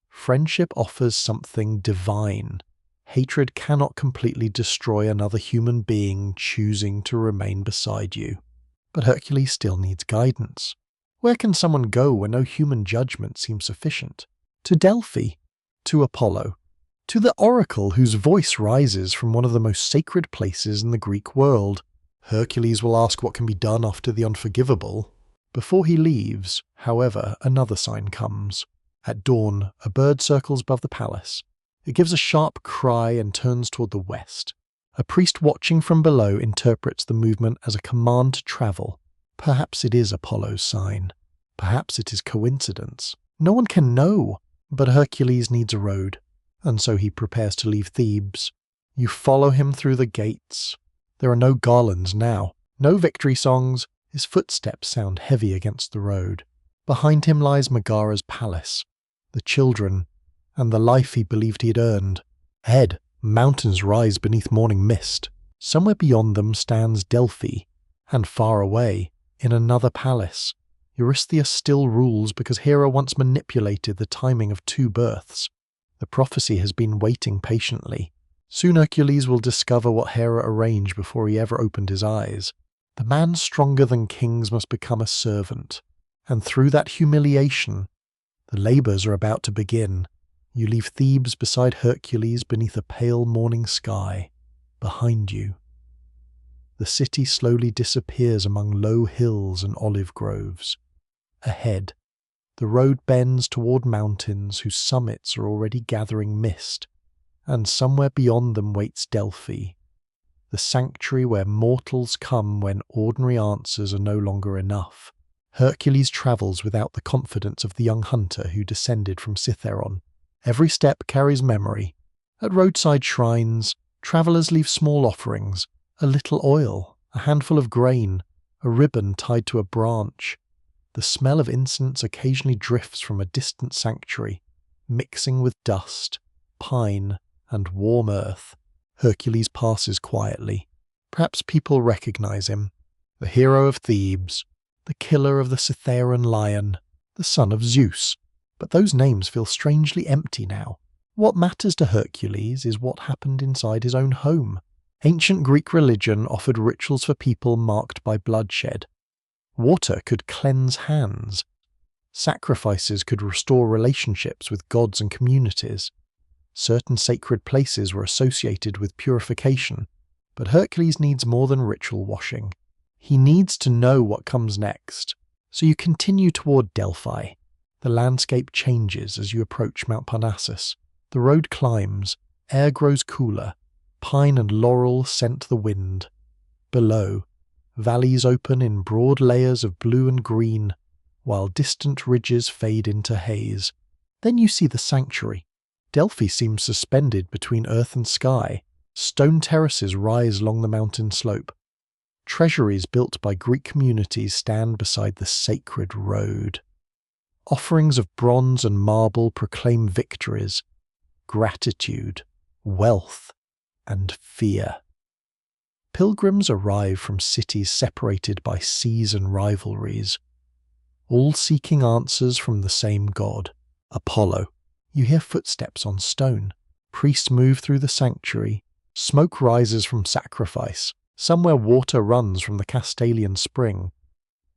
Friendship offers something divine. Hatred cannot completely destroy another human being choosing to remain beside you. But Hercules still needs guidance. Where can someone go where no human judgment seems sufficient? To Delphi, to Apollo, to the oracle whose voice rises from one of the most sacred places in the Greek world. Hercules will ask what can be done after the unforgivable. Before he leaves, however, another sign comes. At dawn, a bird circles above the palace. It gives a sharp cry and turns toward the west. A priest watching from below interprets the movement as a command to travel. Perhaps it is Apollo's sign. Perhaps it is coincidence. No one can know, but Hercules needs a road, and so he prepares to leave Thebes. You follow him through the gates. There are no garlands now, no victory songs. His footsteps sound heavy against the road. Behind him lies Megara's palace, the children, and the life he believed he had earned. Ahead, mountains rise beneath morning mist. Somewhere beyond them stands Delphi, and far away, in another palace, Eurystheus still rules because Hera once manipulated the timing of 2 births. The prophecy has been waiting patiently. Soon Hercules will discover what Hera arranged before he ever opened his eyes. The man stronger than kings must become a servant, and through that humiliation, the labours are about to begin. You leave Thebes beside Hercules beneath a pale morning sky. Behind you, the city slowly disappears among low hills and olive groves. Ahead, the road bends toward mountains whose summits are already gathering mist, and somewhere beyond them waits Delphi, the sanctuary where mortals come when ordinary answers are no longer enough. Hercules travels without the confidence of the young hunter who descended from Cithaeron. Every step carries memory. At roadside shrines, travellers leave small offerings, a little oil, a handful of grain, a ribbon tied to a branch. The smell of incense occasionally drifts from a distant sanctuary, mixing with dust, pine, and warm earth. Hercules passes quietly. Perhaps people recognize him. The hero of Thebes, the killer of the Cithaeron lion, the son of Zeus. But those names feel strangely empty now. What matters to Hercules is what happened inside his own home. Ancient Greek religion offered rituals for people marked by bloodshed. Water could cleanse hands. Sacrifices could restore relationships with gods and communities. Certain sacred places were associated with purification. But Hercules needs more than ritual washing. He needs to know what comes next. So you continue toward Delphi. The landscape changes as you approach Mount Parnassus. The road climbs, air grows cooler, pine and laurel scent the wind. Below, valleys open in broad layers of blue and green, while distant ridges fade into haze. Then you see the sanctuary. Delphi seems suspended between earth and sky. Stone terraces rise along the mountain slope. Treasuries built by Greek communities stand beside the sacred road. Offerings of bronze and marble proclaim victories, gratitude, wealth, and fear. Pilgrims arrive from cities separated by seas and rivalries, all seeking answers from the same god, Apollo. You hear footsteps on stone. Priests move through the sanctuary. Smoke rises from sacrifice. Somewhere water runs from the Castalian spring.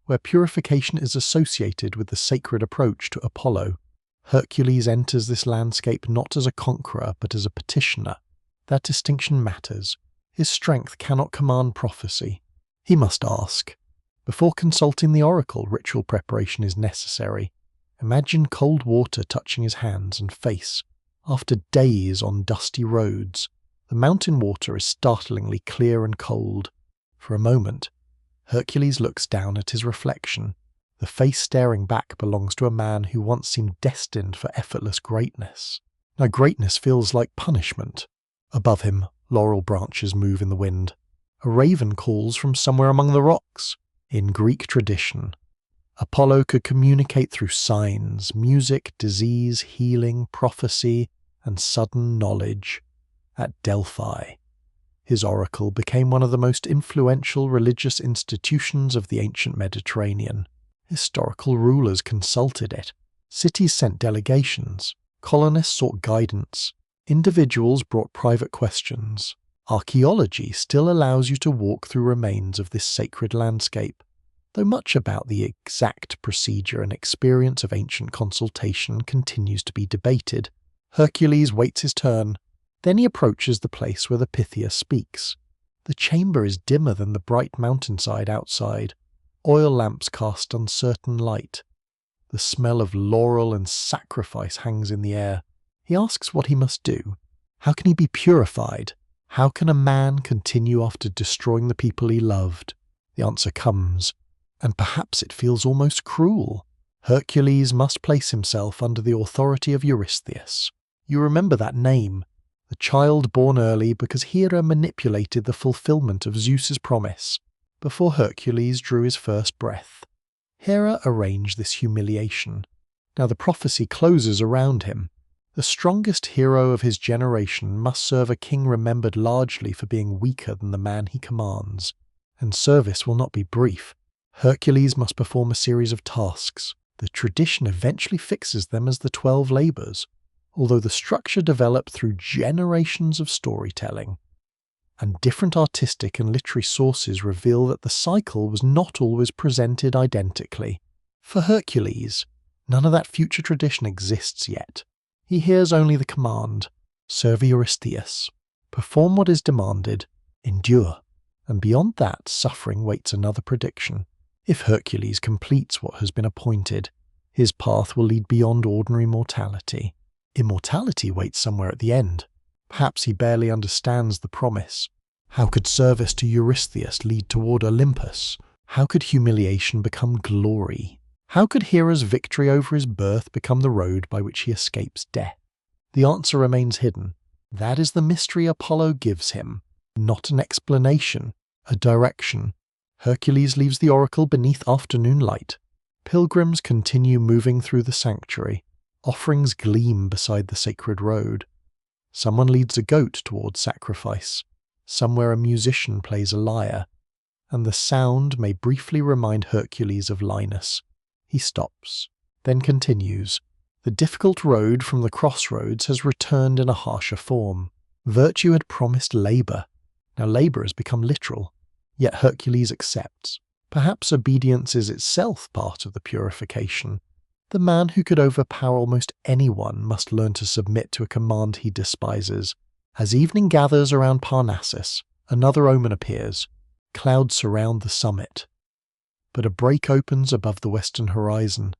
Where purification is associated with the sacred approach to Apollo, Hercules enters this landscape not as a conqueror but as a petitioner. That distinction matters. His strength cannot command prophecy. He must ask. Before consulting the oracle, ritual preparation is necessary. Imagine cold water touching his hands and face. After days on dusty roads, the mountain water is startlingly clear and cold. For a moment, Hercules looks down at his reflection. The face staring back belongs to a man who once seemed destined for effortless greatness. Now greatness feels like punishment. Above him, laurel branches move in the wind. A raven calls from somewhere among the rocks. In Greek tradition, Apollo could communicate through signs, music, disease, healing, prophecy, and sudden knowledge. At Delphi, his oracle became one of the most influential religious institutions of the ancient Mediterranean. Historical rulers consulted it. Cities sent delegations. Colonists sought guidance. Individuals brought private questions. Archaeology still allows you to walk through remains of this sacred landscape, though much about the exact procedure and experience of ancient consultation continues to be debated. Hercules waits his turn. Then he approaches the place where the Pythia speaks. The chamber is dimmer than the bright mountainside outside. Oil lamps cast uncertain light. The smell of laurel and sacrifice hangs in the air. He asks what he must do. How can he be purified? How can a man continue after destroying the people he loved? The answer comes, and perhaps it feels almost cruel. Hercules must place himself under the authority of Eurystheus. You remember that name, the child born early because Hera manipulated the fulfillment of Zeus's promise before Hercules drew his first breath. Hera arranged this humiliation. Now the prophecy closes around him. The strongest hero of his generation must serve a king remembered largely for being weaker than the man he commands. And service will not be brief. Hercules must perform a series of tasks. The tradition eventually fixes them as the 12 labors, although the structure developed through generations of storytelling. And different artistic and literary sources reveal that the cycle was not always presented identically. For Hercules, none of that future tradition exists yet. He hears only the command, serve Eurystheus, perform what is demanded, endure, and beyond that suffering waits another prediction. If Hercules completes what has been appointed, his path will lead beyond ordinary mortality. Immortality waits somewhere at the end. Perhaps he barely understands the promise. How could service to Eurystheus lead toward Olympus? How could humiliation become glory? How could Hera's victory over his birth become the road by which he escapes death? The answer remains hidden. That is the mystery Apollo gives him. Not an explanation, a direction. Hercules leaves the oracle beneath afternoon light. Pilgrims continue moving through the sanctuary. Offerings gleam beside the sacred road. Someone leads a goat toward sacrifice. Somewhere a musician plays a lyre, and the sound may briefly remind Hercules of Linus. He stops, then continues. The difficult road from the crossroads has returned in a harsher form. Virtue had promised labor. Now labor has become literal. Yet Hercules accepts. Perhaps obedience is itself part of the purification. The man who could overpower almost anyone must learn to submit to a command he despises. As evening gathers around Parnassus, another omen appears. Clouds surround the summit. But a break opens above the western horizon.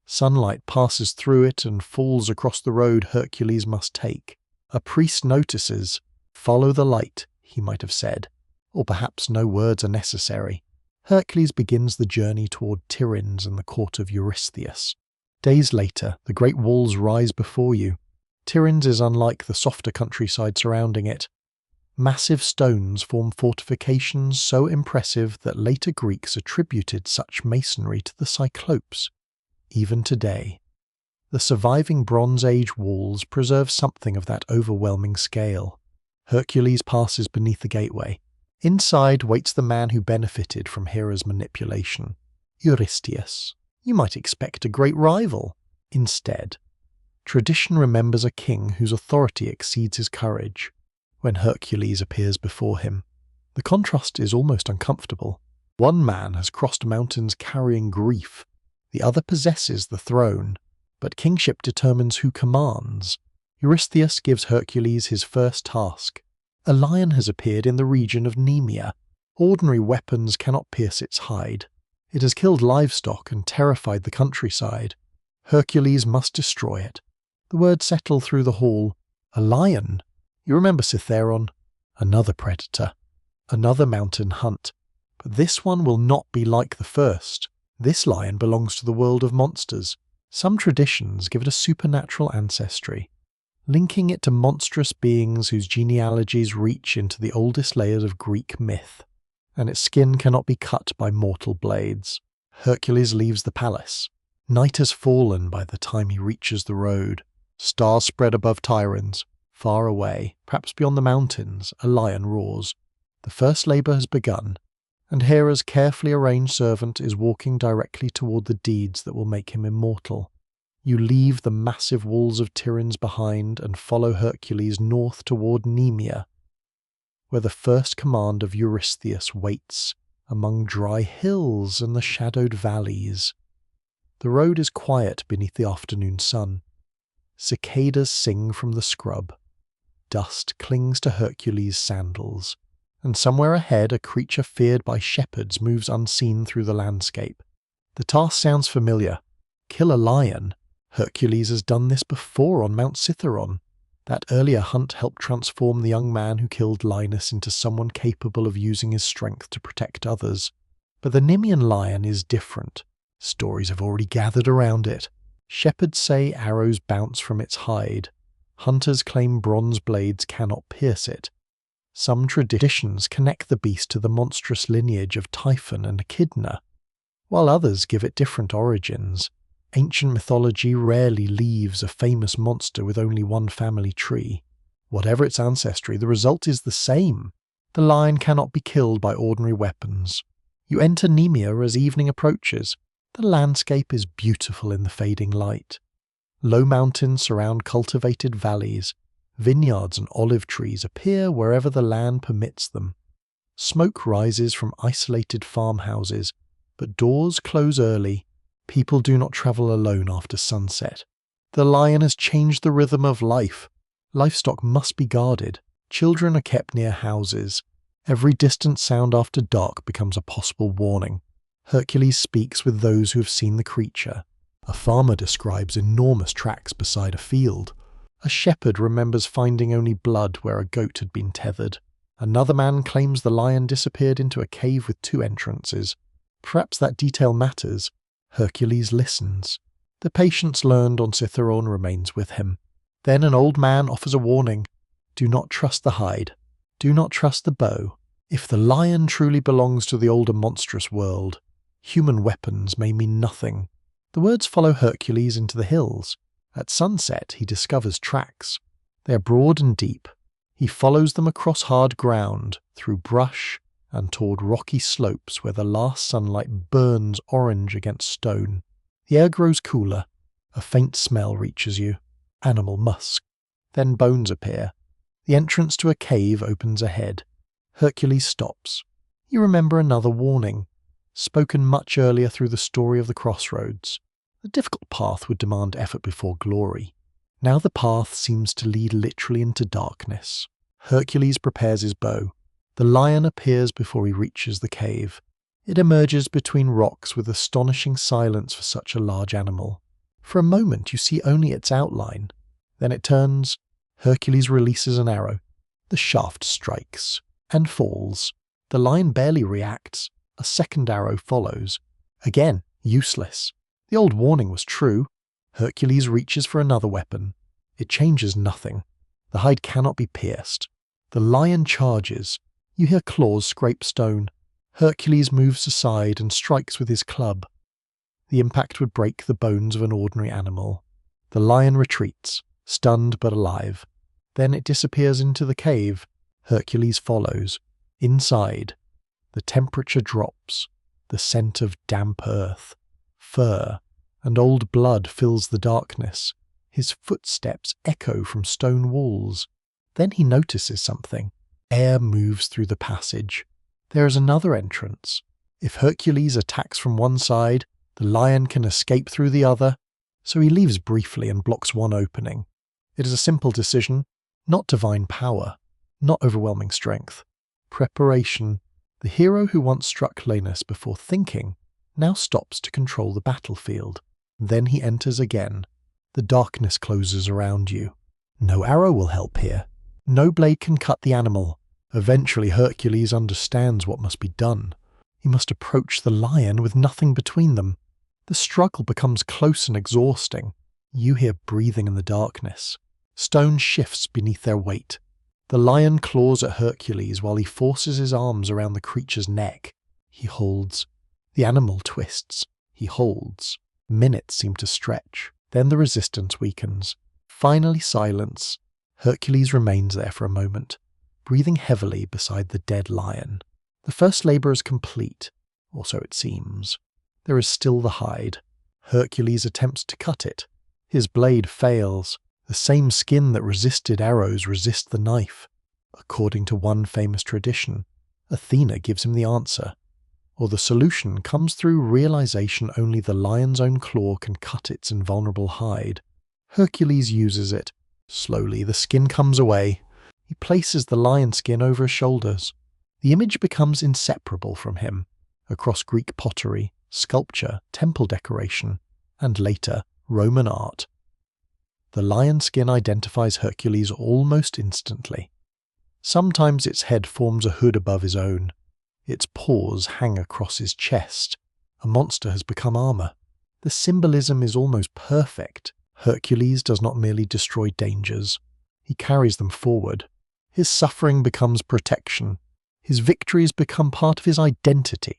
Sunlight passes through it and falls across the road Hercules must take. A priest notices. Follow the light, he might have said. Or perhaps no words are necessary. Hercules begins the journey toward Tiryns and the court of Eurystheus. Days later, the great walls rise before you. Tiryns is unlike the softer countryside surrounding it. Massive stones form fortifications so impressive that later Greeks attributed such masonry to the Cyclopes. Even today, the surviving Bronze Age walls preserve something of that overwhelming scale. Hercules passes beneath the gateway. Inside waits the man who benefited from Hera's manipulation, Eurystheus. You might expect a great rival. Instead, tradition remembers a king whose authority exceeds his courage. When Hercules appears before him, the contrast is almost uncomfortable. One man has crossed mountains carrying grief. The other possesses the throne. But kingship determines who commands. Eurystheus gives Hercules his first task. A lion has appeared in the region of Nemea. Ordinary weapons cannot pierce its hide. It has killed livestock and terrified the countryside. Hercules must destroy it. The words settle through the hall. A lion? You remember Cytheron? Another predator. Another mountain hunt. But this one will not be like the first. This lion belongs to the world of monsters. Some traditions give it a supernatural ancestry, linking it to monstrous beings whose genealogies reach into the oldest layers of Greek myth. And its skin cannot be cut by mortal blades. Hercules leaves the palace. Night has fallen by the time he reaches the road. Stars spread above Tiryns. Far away, perhaps beyond the mountains, a lion roars. The first labour has begun, and Hera's carefully arranged servant is walking directly toward the deeds that will make him immortal. You leave the massive walls of Tiryns behind and follow Hercules north toward Nemea, where the first command of Eurystheus waits among dry hills and the shadowed valleys. The road is quiet beneath the afternoon sun. Cicadas sing from the scrub. Dust clings to Hercules' sandals, and somewhere ahead a creature feared by shepherds moves unseen through the landscape. The task sounds familiar. Kill a lion. Hercules has done this before on Mount Cithaeron. That earlier hunt helped transform the young man who killed Linus into someone capable of using his strength to protect others. But the Nemean lion is different. Stories have already gathered around it. Shepherds say arrows bounce from its hide. Hunters claim bronze blades cannot pierce it. Some traditions connect the beast to the monstrous lineage of Typhon and Echidna, while others give it different origins. Ancient mythology rarely leaves a famous monster with only one family tree. Whatever its ancestry, the result is the same. The lion cannot be killed by ordinary weapons. You enter Nemea as evening approaches. The landscape is beautiful in the fading light. Low mountains surround cultivated valleys. Vineyards and olive trees appear wherever the land permits them. Smoke rises from isolated farmhouses, but doors close early. People do not travel alone after sunset. The lion has changed the rhythm of life. Livestock must be guarded. Children are kept near houses. Every distant sound after dark becomes a possible warning. Hercules speaks with those who have seen the creature. A farmer describes enormous tracks beside a field. A shepherd remembers finding only blood where a goat had been tethered. Another man claims the lion disappeared into a cave with 2 entrances. Perhaps that detail matters. Hercules listens. The patience learned on Cithaeron remains with him. Then an old man offers a warning. Do not trust the hide. Do not trust the bow. If the lion truly belongs to the older monstrous world, human weapons may mean nothing. The words follow Hercules into the hills. At sunset, he discovers tracks. They are broad and deep. He follows them across hard ground, through brush, and toward rocky slopes where the last sunlight burns orange against stone. The air grows cooler. A faint smell reaches you. Animal musk. Then bones appear. The entrance to a cave opens ahead. Hercules stops. You remember another warning, spoken much earlier through the story of the crossroads. The difficult path would demand effort before glory. Now the path seems to lead literally into darkness. Hercules prepares his bow. The lion appears before he reaches the cave. It emerges between rocks with astonishing silence for such a large animal. For a moment you see only its outline. Then it turns. Hercules releases an arrow. The shaft strikes and falls. The lion barely reacts. A second arrow follows. Again, useless. The old warning was true. Hercules reaches for another weapon. It changes nothing. The hide cannot be pierced. The lion charges. You hear claws scrape stone. Hercules moves aside and strikes with his club. The impact would break the bones of an ordinary animal. The lion retreats, stunned but alive. Then it disappears into the cave. Hercules follows. Inside, the temperature drops. The scent of damp earth, fur, and old blood fills the darkness. His footsteps echo from stone walls. Then he notices something. Air moves through the passage. There is another entrance. If Hercules attacks from one side, the lion can escape through the other, so he leaves briefly and blocks one opening. It is a simple decision, not divine power, not overwhelming strength. Preparation. The hero who once struck Lanus before thinking now stops to control the battlefield. Then he enters again. The darkness closes around you. No arrow will help here. No blade can cut the animal. Eventually Hercules understands what must be done. He must approach the lion with nothing between them. The struggle becomes close and exhausting. You hear breathing in the darkness. Stone shifts beneath their weight. The lion claws at Hercules while he forces his arms around the creature's neck. He holds. The animal twists. He holds. Minutes seem to stretch. Then the resistance weakens. Finally silence. Hercules remains there for a moment, breathing heavily beside the dead lion. The first labour is complete, or so it seems. There is still the hide. Hercules attempts to cut it. His blade fails. The same skin that resisted arrows resists the knife. According to one famous tradition, Athena gives him the answer. Or the solution comes through realization only the lion's own claw can cut its invulnerable hide. Hercules uses it. Slowly the skin comes away. He places the lion skin over his shoulders. The image becomes inseparable from him. Across Greek pottery, sculpture, temple decoration, and later Roman art. The lion skin identifies Hercules almost instantly. Sometimes its head forms a hood above his own. Its paws hang across his chest. A monster has become armor. The symbolism is almost perfect. Hercules does not merely destroy dangers. He carries them forward. His suffering becomes protection. His victories become part of his identity.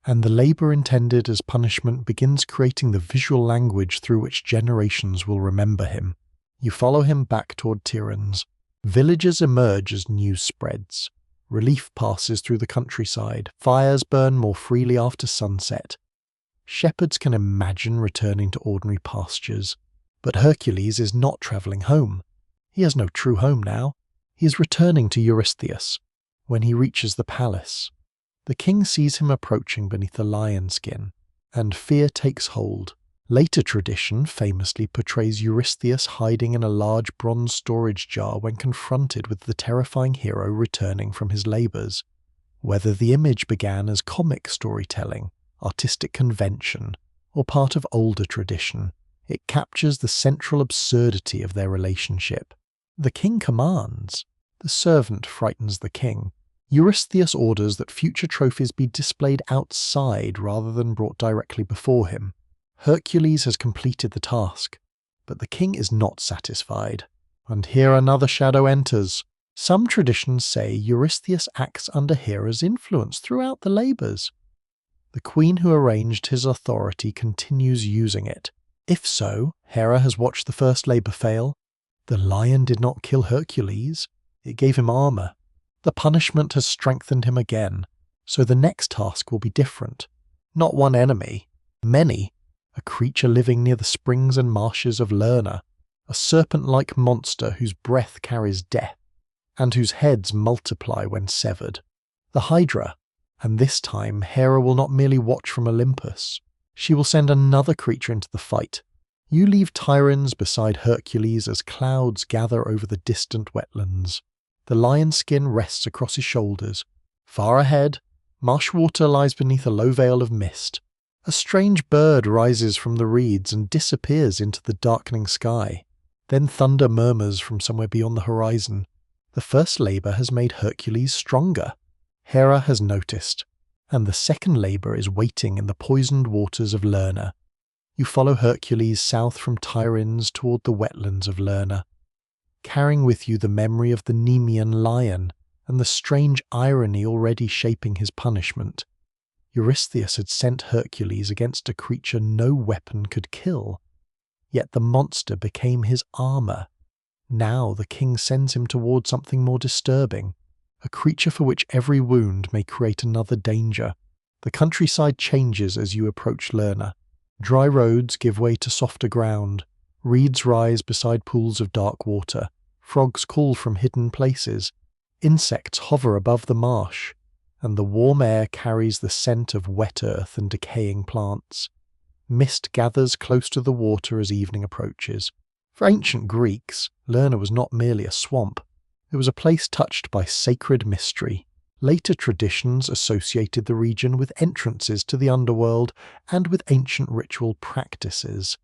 And the labour intended as punishment begins creating the visual language through which generations will remember him. You follow him back toward Tiryns. Villages emerge as news spreads. Relief passes through the countryside. Fires burn more freely after sunset. Shepherds can imagine returning to ordinary pastures. But Hercules is not travelling home. He has no true home now. He is returning to Eurystheus. When he reaches the palace, the king sees him approaching beneath the lion skin, and fear takes hold. Later tradition famously portrays Eurystheus hiding in a large bronze storage jar when confronted with the terrifying hero returning from his labours. Whether the image began as comic storytelling, artistic convention, or part of older tradition, it captures the central absurdity of their relationship. The king commands. The servant frightens the king. Eurystheus orders that future trophies be displayed outside rather than brought directly before him. Hercules has completed the task, but the king is not satisfied. And here another shadow enters. Some traditions say Eurystheus acts under Hera's influence throughout the labours. The queen who arranged his authority continues using it. If so, Hera has watched the first labour fail. The lion did not kill Hercules. It gave him armour. The punishment has strengthened him again, so the next task will be different. Not one enemy, many. A creature living near the springs and marshes of Lerna, a serpent-like monster whose breath carries death, and whose heads multiply when severed. The Hydra, and this time Hera will not merely watch from Olympus. She will send another creature into the fight. You leave Tiryns beside Hercules as clouds gather over the distant wetlands. The lion's skin rests across his shoulders. Far ahead, marsh water lies beneath a low veil of mist. A strange bird rises from the reeds and disappears into the darkening sky. Then thunder murmurs from somewhere beyond the horizon. The first labour has made Hercules stronger. Hera has noticed, and the second labour is waiting in the poisoned waters of Lerna. You follow Hercules south from Tiryns toward the wetlands of Lerna, carrying with you the memory of the Nemean lion and the strange irony already shaping his punishment. Eurystheus had sent Hercules against a creature no weapon could kill, yet the monster became his armour. Now the king sends him toward something more disturbing, a creature for which every wound may create another danger. The countryside changes as you approach Lerna. Dry roads give way to softer ground. Reeds rise beside pools of dark water. Frogs call from hidden places. Insects hover above the marsh, and the warm air carries the scent of wet earth and decaying plants. Mist gathers close to the water as evening approaches. For ancient Greeks, Lerna was not merely a swamp. It was a place touched by sacred mystery. Later traditions associated the region with entrances to the underworld and with ancient ritual practices.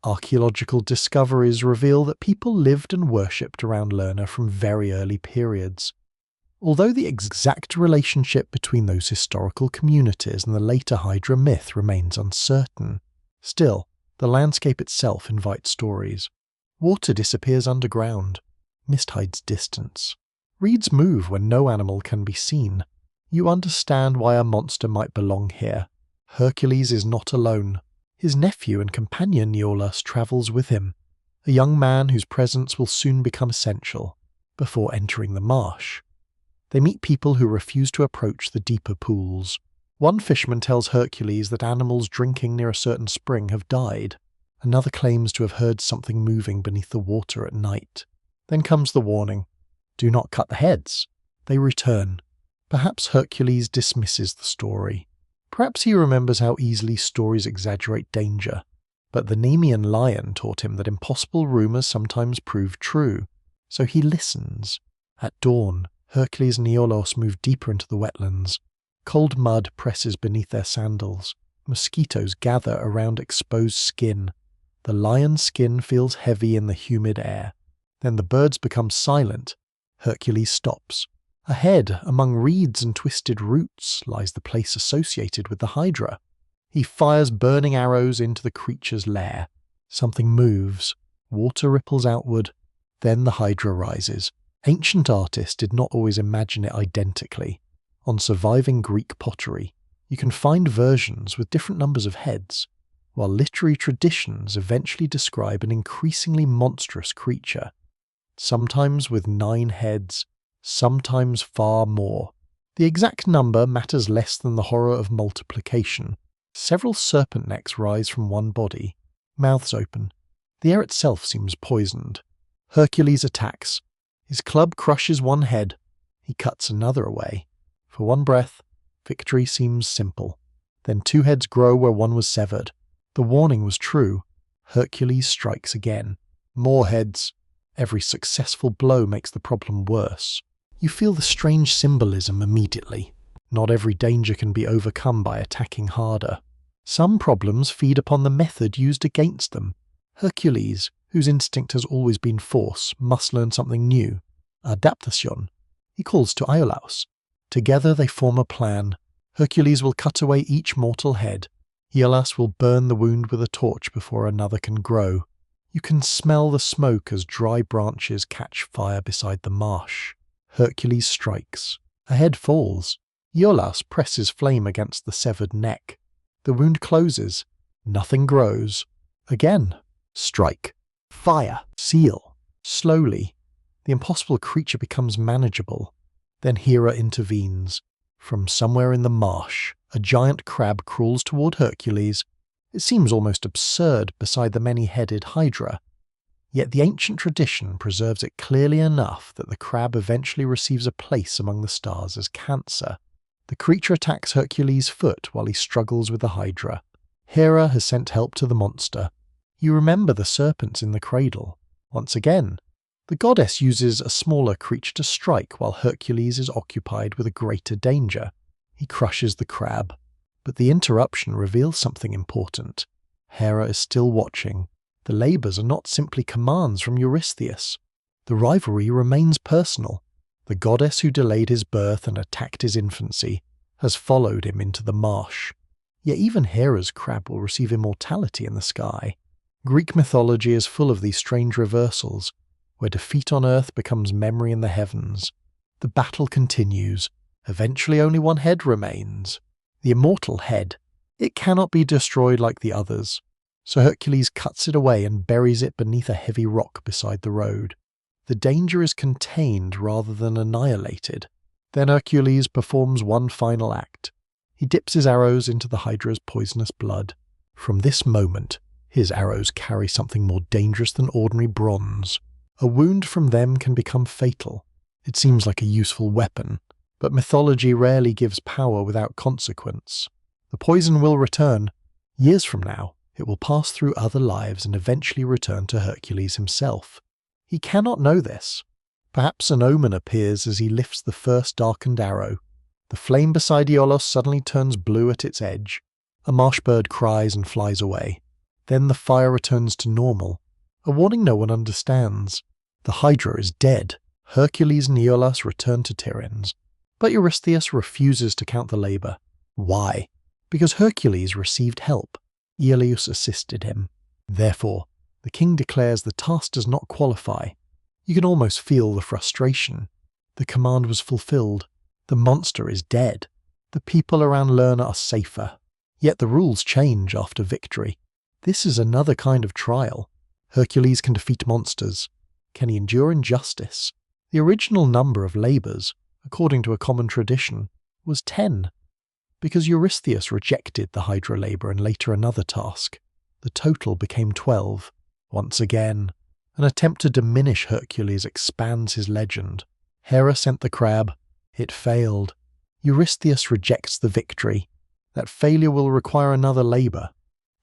Archaeological discoveries reveal that people lived and worshipped around Lerna from very early periods. Although the exact relationship between those historical communities and the later Hydra myth remains uncertain, still, the landscape itself invites stories. Water disappears underground. Mist hides distance. Reeds move when no animal can be seen. You understand why a monster might belong here. Hercules is not alone. His nephew and companion Iolaus travels with him, a young man whose presence will soon become essential, before entering the marsh. They meet people who refuse to approach the deeper pools. One fisherman tells Hercules that animals drinking near a certain spring have died. Another claims to have heard something moving beneath the water at night. Then comes the warning. Do not cut the heads. They return. Perhaps Hercules dismisses the story. Perhaps he remembers how easily stories exaggerate danger. But the Nemean lion taught him that impossible rumors sometimes prove true. So he listens. At dawn, Hercules and Iolaus move deeper into the wetlands. Cold mud presses beneath their sandals. Mosquitoes gather around exposed skin. The lion's skin feels heavy in the humid air. Then the birds become silent. Hercules stops. Ahead, among reeds and twisted roots, lies the place associated with the Hydra. He fires burning arrows into the creature's lair. Something moves. Water ripples outward. Then the Hydra rises. Ancient artists did not always imagine it identically. On surviving Greek pottery, you can find versions with different numbers of heads, while literary traditions eventually describe an increasingly monstrous creature, sometimes with 9 heads, sometimes far more. The exact number matters less than the horror of multiplication. Several serpent necks rise from one body, mouths open. The air itself seems poisoned. Hercules attacks. His club crushes one head. He cuts another away. For one breath, victory seems simple. Then 2 heads grow where one was severed. The warning was true. Hercules strikes again. More heads. Every successful blow makes the problem worse. You feel the strange symbolism immediately. Not every danger can be overcome by attacking harder. Some problems feed upon the method used against them. Hercules, whose instinct has always been force, must learn something new. Adaptation. He calls to Iolaus. Together they form a plan. Hercules will cut away each mortal head. Iolaus will burn the wound with a torch before another can grow. You can smell the smoke as dry branches catch fire beside the marsh. Hercules strikes. A head falls. Iolaus presses flame against the severed neck. The wound closes. Nothing grows. Again. Strike. Fire. Seal. Slowly. The impossible creature becomes manageable. Then Hera intervenes. From somewhere in the marsh, a giant crab crawls toward Hercules. It seems almost absurd beside the many-headed Hydra. Yet the ancient tradition preserves it clearly enough that the crab eventually receives a place among the stars as cancer. The creature attacks Hercules' foot while he struggles with the Hydra. Hera has sent help to the monster. You remember the serpents in the cradle. Once again, the goddess uses a smaller creature to strike while Hercules is occupied with a greater danger. He crushes the crab. But the interruption reveals something important. Hera is still watching. The labours are not simply commands from Eurystheus. The rivalry remains personal. The goddess who delayed his birth and attacked his infancy has followed him into the marsh. Yet even Hera's crab will receive immortality in the sky. Greek mythology is full of these strange reversals, where defeat on earth becomes memory in the heavens. The battle continues. Eventually only one head remains. The immortal head. It cannot be destroyed like the others. So Hercules cuts it away and buries it beneath a heavy rock beside the road. The danger is contained rather than annihilated. Then Hercules performs one final act. He dips his arrows into the Hydra's poisonous blood. From this moment, his arrows carry something more dangerous than ordinary bronze. A wound from them can become fatal. It seems like a useful weapon, but mythology rarely gives power without consequence. The poison will return. Years from now, it will pass through other lives and eventually return to Hercules himself. He cannot know this, Perhaps an omen appears as he lifts the first darkened arrow. The flame beside Iolaus suddenly turns blue at its edge. A marsh bird cries and flies away. Then the fire returns to normal, a warning no one understands. The Hydra is dead. Hercules and Iolaus return to Tiryns. But Eurystheus refuses to count the labour. Why? Because Hercules received help. Iolaus assisted him. Therefore, the king declares the task does not qualify. You can almost feel the frustration. The command was fulfilled. The monster is dead. The people around Lerna are safer. Yet the rules change after victory. This is another kind of trial. Hercules can defeat monsters. Can he endure injustice? The original number of labours, according to a common tradition, was 10. Because Eurystheus rejected the Hydra labour and later another task, the total became 12. Once again, an attempt to diminish Hercules expands his legend. Hera sent the crab. It failed. Eurystheus rejects the victory. That failure will require another labour.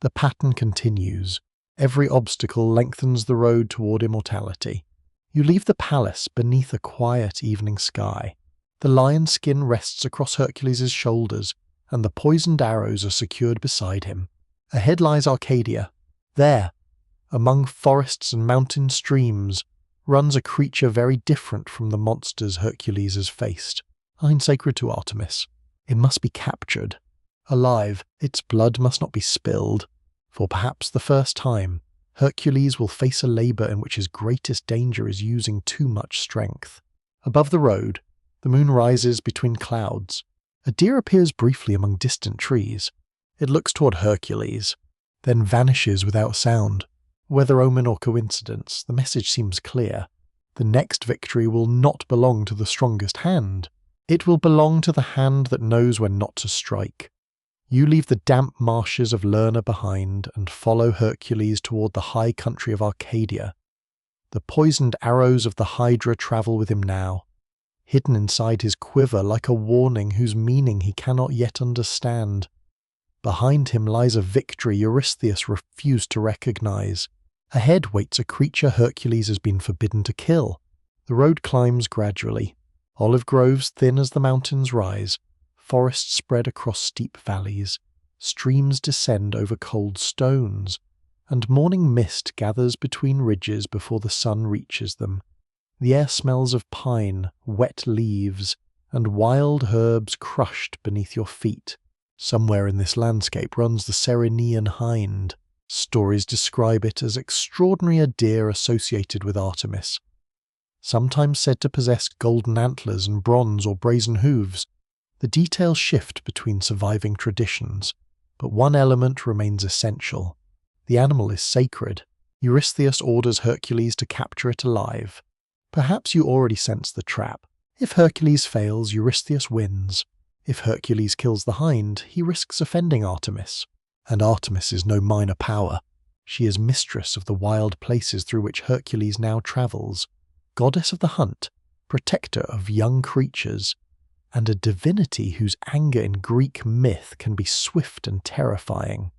The pattern continues. Every obstacle lengthens the road toward immortality. You leave the palace beneath a quiet evening sky. The lion's skin rests across Hercules' shoulders, and the poisoned arrows are secured beside him. Ahead lies Arcadia. There, among forests and mountain streams, runs a creature very different from the monsters Hercules has faced. A hind sacred to Artemis. It must be captured. Alive, its blood must not be spilled. For perhaps the first time, Hercules will face a labour in which his greatest danger is using too much strength. Above the road, the moon rises between clouds. A deer appears briefly among distant trees. It looks toward Hercules, then vanishes without sound. Whether omen or coincidence, the message seems clear. The next victory will not belong to the strongest hand. It will belong to the hand that knows when not to strike. You leave the damp marshes of Lerna behind and follow Hercules toward the high country of Arcadia. The poisoned arrows of the Hydra travel with him now, hidden inside his quiver like a warning whose meaning he cannot yet understand. Behind him lies a victory Eurystheus refused to recognize. Ahead waits a creature Hercules has been forbidden to kill. The road climbs gradually. Olive groves thin as the mountains rise. Forests spread across steep valleys, streams descend over cold stones, and morning mist gathers between ridges before the sun reaches them. The air smells of pine, wet leaves, and wild herbs crushed beneath your feet. Somewhere in this landscape runs the Ceryneian hind. Stories describe it as extraordinary a deer associated with Artemis, sometimes said to possess golden antlers and bronze or brazen hooves. The details shift between surviving traditions, but one element remains essential. The animal is sacred. Eurystheus orders Hercules to capture it alive. Perhaps you already sense the trap. If Hercules fails, Eurystheus wins. If Hercules kills the hind, he risks offending Artemis. And Artemis is no minor power. She is mistress of the wild places through which Hercules now travels, goddess of the hunt, protector of young creatures, and a divinity whose anger in Greek myth can be swift and terrifying.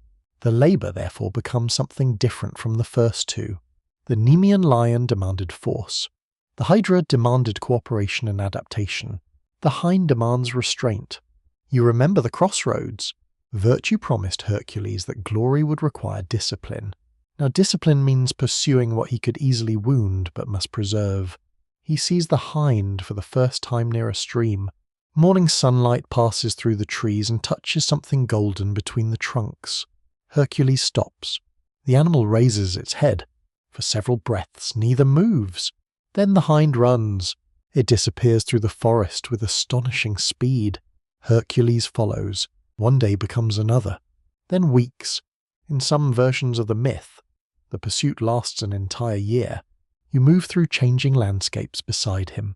The labour therefore becomes something different from the first two. The Nemean lion demanded force. The Hydra demanded cooperation and adaptation. The hind demands restraint. You remember the crossroads. Virtue promised Hercules that glory would require discipline. Now discipline means pursuing what he could easily wound but must preserve. He sees the hind for the first time near a stream. Morning sunlight passes through the trees and touches something golden between the trunks. Hercules stops. The animal raises its head. For several breaths, neither moves. Then the hind runs. It disappears through the forest with astonishing speed. Hercules follows. One day becomes another. Then weeks. In some versions of the myth, the pursuit lasts an entire year. You move through changing landscapes beside him.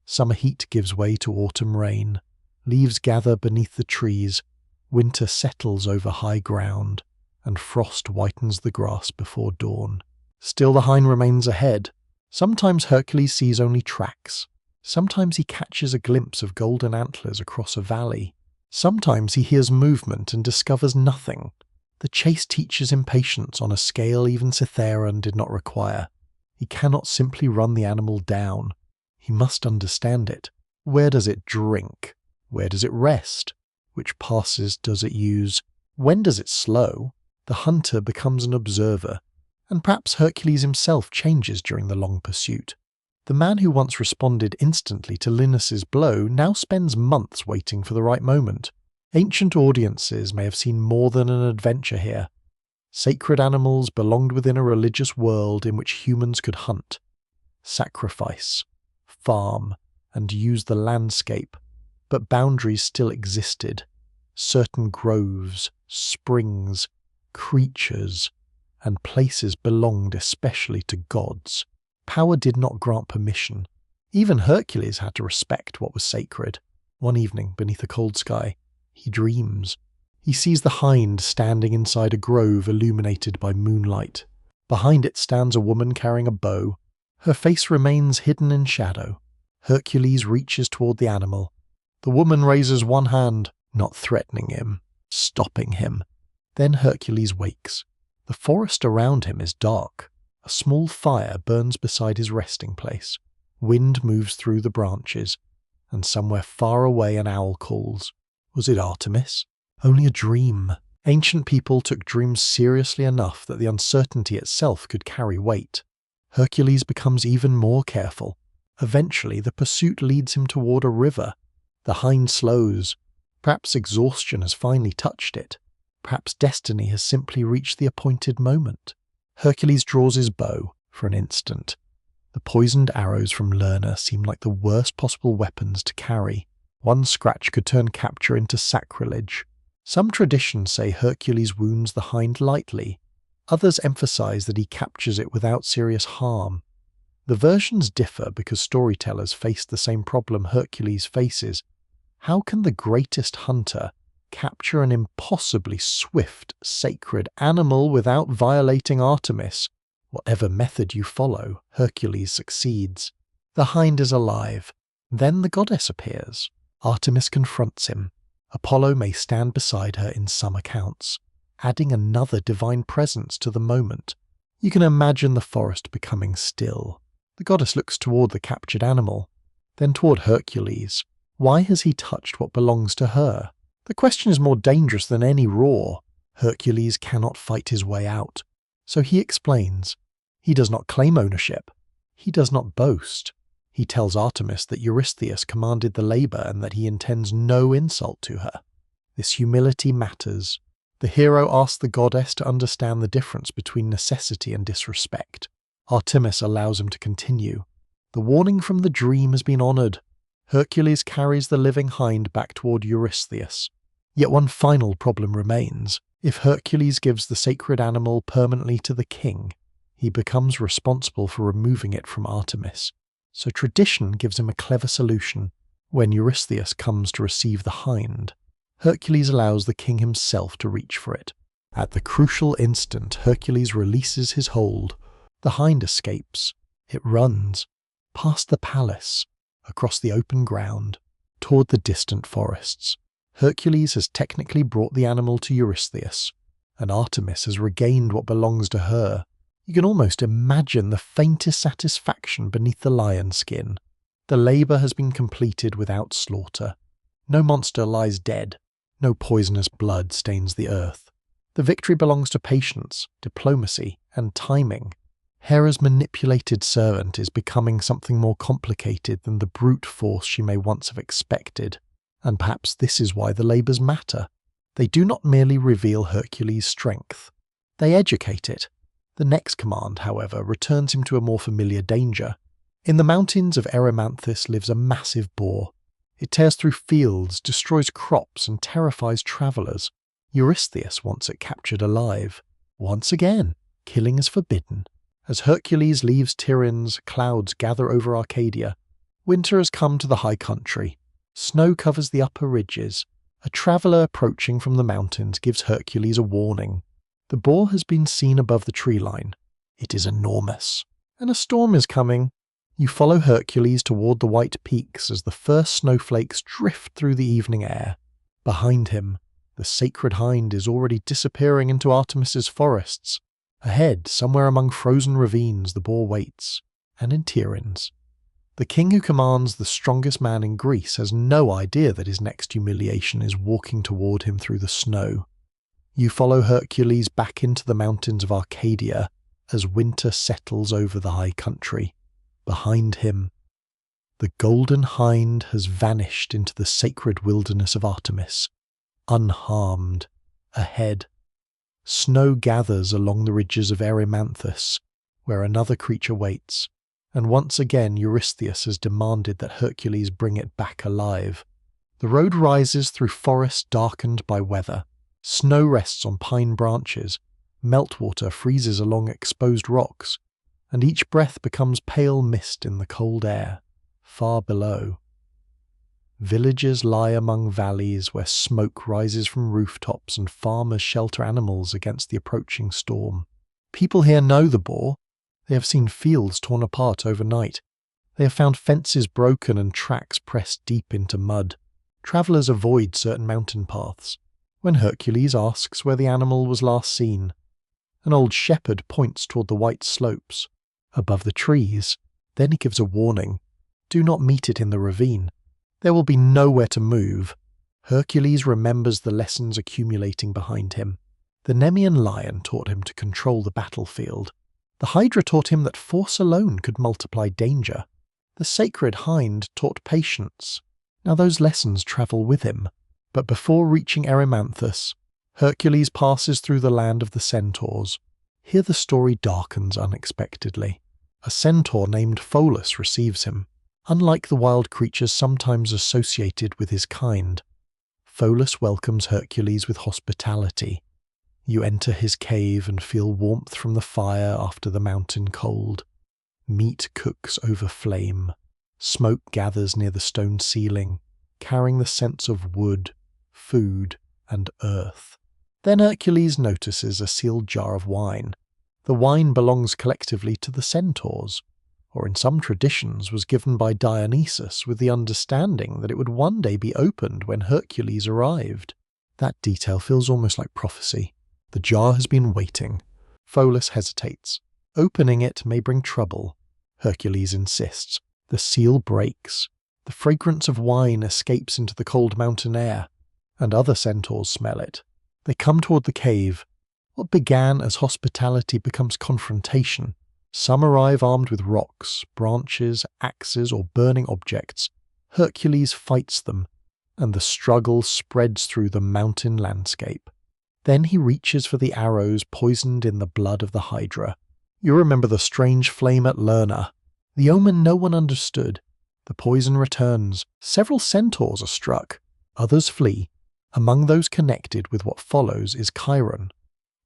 Summer heat gives way to autumn rain. Leaves gather beneath the trees. Winter settles over high ground, and frost whitens the grass before dawn. Still the hind remains ahead. Sometimes Hercules sees only tracks. Sometimes he catches a glimpse of golden antlers across a valley. Sometimes he hears movement and discovers nothing. The chase teaches him patience on a scale even Cytheron did not require. He cannot simply run the animal down. He must understand it. Where does it drink? Where does it rest? Which passes does it use? When does it slow? The hunter becomes an observer, and perhaps Hercules himself changes during the long pursuit. The man who once responded instantly to Linus's blow now spends months waiting for the right moment. Ancient audiences may have seen more than an adventure here. Sacred animals belonged within a religious world in which humans could hunt, sacrifice, farm, and use the landscape, but boundaries still existed. Certain groves, springs, creatures, and places belonged especially to gods. Power did not grant permission. Even Hercules had to respect what was sacred. One evening, beneath a cold sky, he dreams. He sees the hind standing inside a grove illuminated by moonlight. Behind it stands a woman carrying a bow. Her face remains hidden in shadow. Hercules reaches toward the animal. The woman raises one hand, not threatening him, stopping him. Then Hercules wakes. The forest around him is dark. A small fire burns beside his resting place. Wind moves through the branches, and somewhere far away an owl calls. Was it Artemis? Only a dream. Ancient people took dreams seriously enough that the uncertainty itself could carry weight. Hercules becomes even more careful. Eventually, the pursuit leads him toward a river. The hind slows. Perhaps exhaustion has finally touched it. Perhaps destiny has simply reached the appointed moment. Hercules draws his bow for an instant. The poisoned arrows from Lerna seem like the worst possible weapons to carry. One scratch could turn capture into sacrilege. Some traditions say Hercules wounds the hind lightly. Others emphasize that he captures it without serious harm. The versions differ because storytellers face the same problem Hercules faces. How can the greatest hunter capture an impossibly swift, sacred animal without violating Artemis? Whatever method you follow, Hercules succeeds. The hind is alive. Then the goddess appears. Artemis confronts him. Apollo may stand beside her in some accounts, adding another divine presence to the moment. You can imagine the forest becoming still. The goddess looks toward the captured animal, then toward Hercules. Why has he touched what belongs to her? The question is more dangerous than any roar. Hercules cannot fight his way out. So he explains. He does not claim ownership. He does not boast. He tells Artemis that Eurystheus commanded the labor and that he intends no insult to her. This humility matters. The hero asks the goddess to understand the difference between necessity and disrespect. Artemis allows him to continue. The warning from the dream has been honored. Hercules carries the living hind back toward Eurystheus. Yet one final problem remains. If Hercules gives the sacred animal permanently to the king, he becomes responsible for removing it from Artemis. So tradition gives him a clever solution. When Eurystheus comes to receive the hind, Hercules allows the king himself to reach for it. At the crucial instant, Hercules releases his hold. The hind escapes. It runs, past the palace, across the open ground, toward the distant forests. Hercules has technically brought the animal to Eurystheus, and Artemis has regained what belongs to her. You can almost imagine the faintest satisfaction beneath the lion skin. The labor has been completed without slaughter. No monster lies dead. No poisonous blood stains the earth. The victory belongs to patience, diplomacy, and timing. Hera's manipulated servant is becoming something more complicated than the brute force she may once have expected. And perhaps this is why the labors matter. They do not merely reveal Hercules' strength. They educate it. The next command, however, returns him to a more familiar danger. In the mountains of Erymanthus lives a massive boar. It tears through fields, destroys crops, and terrifies travelers. Eurystheus wants it captured alive. Once again, killing is forbidden. As Hercules leaves Tiryns, clouds gather over Arcadia. Winter has come to the high country. Snow covers the upper ridges. A traveller approaching from the mountains gives Hercules a warning. The boar has been seen above the tree line. It is enormous, and a storm is coming. You follow Hercules toward the white peaks as the first snowflakes drift through the evening air. Behind him, the sacred hind is already disappearing into Artemis's forests. Ahead, somewhere among frozen ravines, the boar waits, and in Tiryns. The king who commands the strongest man in Greece has no idea that his next humiliation is walking toward him through the snow. You follow Hercules back into the mountains of Arcadia as winter settles over the high country. Behind him, the golden hind has vanished into the sacred wilderness of Artemis, unharmed. Ahead, snow gathers along the ridges of Erymanthus, where another creature waits, and once again Eurystheus has demanded that Hercules bring it back alive. The road rises through forests darkened by weather. Snow rests on pine branches, meltwater freezes along exposed rocks, and each breath becomes pale mist in the cold air, far below. Villages lie among valleys where smoke rises from rooftops and farmers shelter animals against the approaching storm. People here know the boar. They have seen fields torn apart overnight. They have found fences broken and tracks pressed deep into mud. Travellers avoid certain mountain paths. When Hercules asks where the animal was last seen, an old shepherd points toward the white slopes above the trees. Then he gives a warning. Do not meet it in the ravine. There will be nowhere to move. Hercules remembers the lessons accumulating behind him. The Nemean lion taught him to control the battlefield. The Hydra taught him that force alone could multiply danger. The sacred hind taught patience. Now those lessons travel with him. But before reaching Erymanthus, Hercules passes through the land of the centaurs. Here the story darkens unexpectedly. A centaur named Pholus receives him. Unlike the wild creatures sometimes associated with his kind, Pholus welcomes Hercules with hospitality. You enter his cave and feel warmth from the fire after the mountain cold. Meat cooks over flame. Smoke gathers near the stone ceiling, carrying the scents of wood, food, and earth. Then Hercules notices a sealed jar of wine. The wine belongs collectively to the centaurs, or in some traditions was given by Dionysus with the understanding that it would one day be opened when Hercules arrived. That detail feels almost like prophecy. The jar has been waiting. Pholus hesitates. Opening it may bring trouble. Hercules insists. The seal breaks. The fragrance of wine escapes into the cold mountain air, and other centaurs smell it. They come toward the cave. What began as hospitality becomes confrontation. Some arrive armed with rocks, branches, axes, or burning objects. Hercules fights them, and the struggle spreads through the mountain landscape. Then he reaches for the arrows poisoned in the blood of the Hydra. You remember the strange flame at Lerna. The omen no one understood. The poison returns. Several centaurs are struck. Others flee. Among those connected with what follows is Chiron,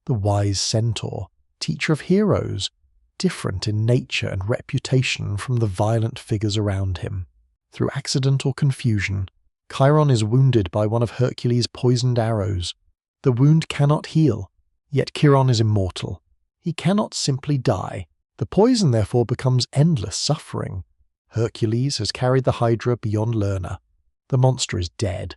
the wise centaur, teacher of heroes, different in nature and reputation from the violent figures around him. Through accident or confusion, Chiron is wounded by one of Hercules' poisoned arrows. The wound cannot heal, yet Chiron is immortal. He cannot simply die. The poison therefore becomes endless suffering. Hercules has carried the Hydra beyond Lerna. The monster is dead,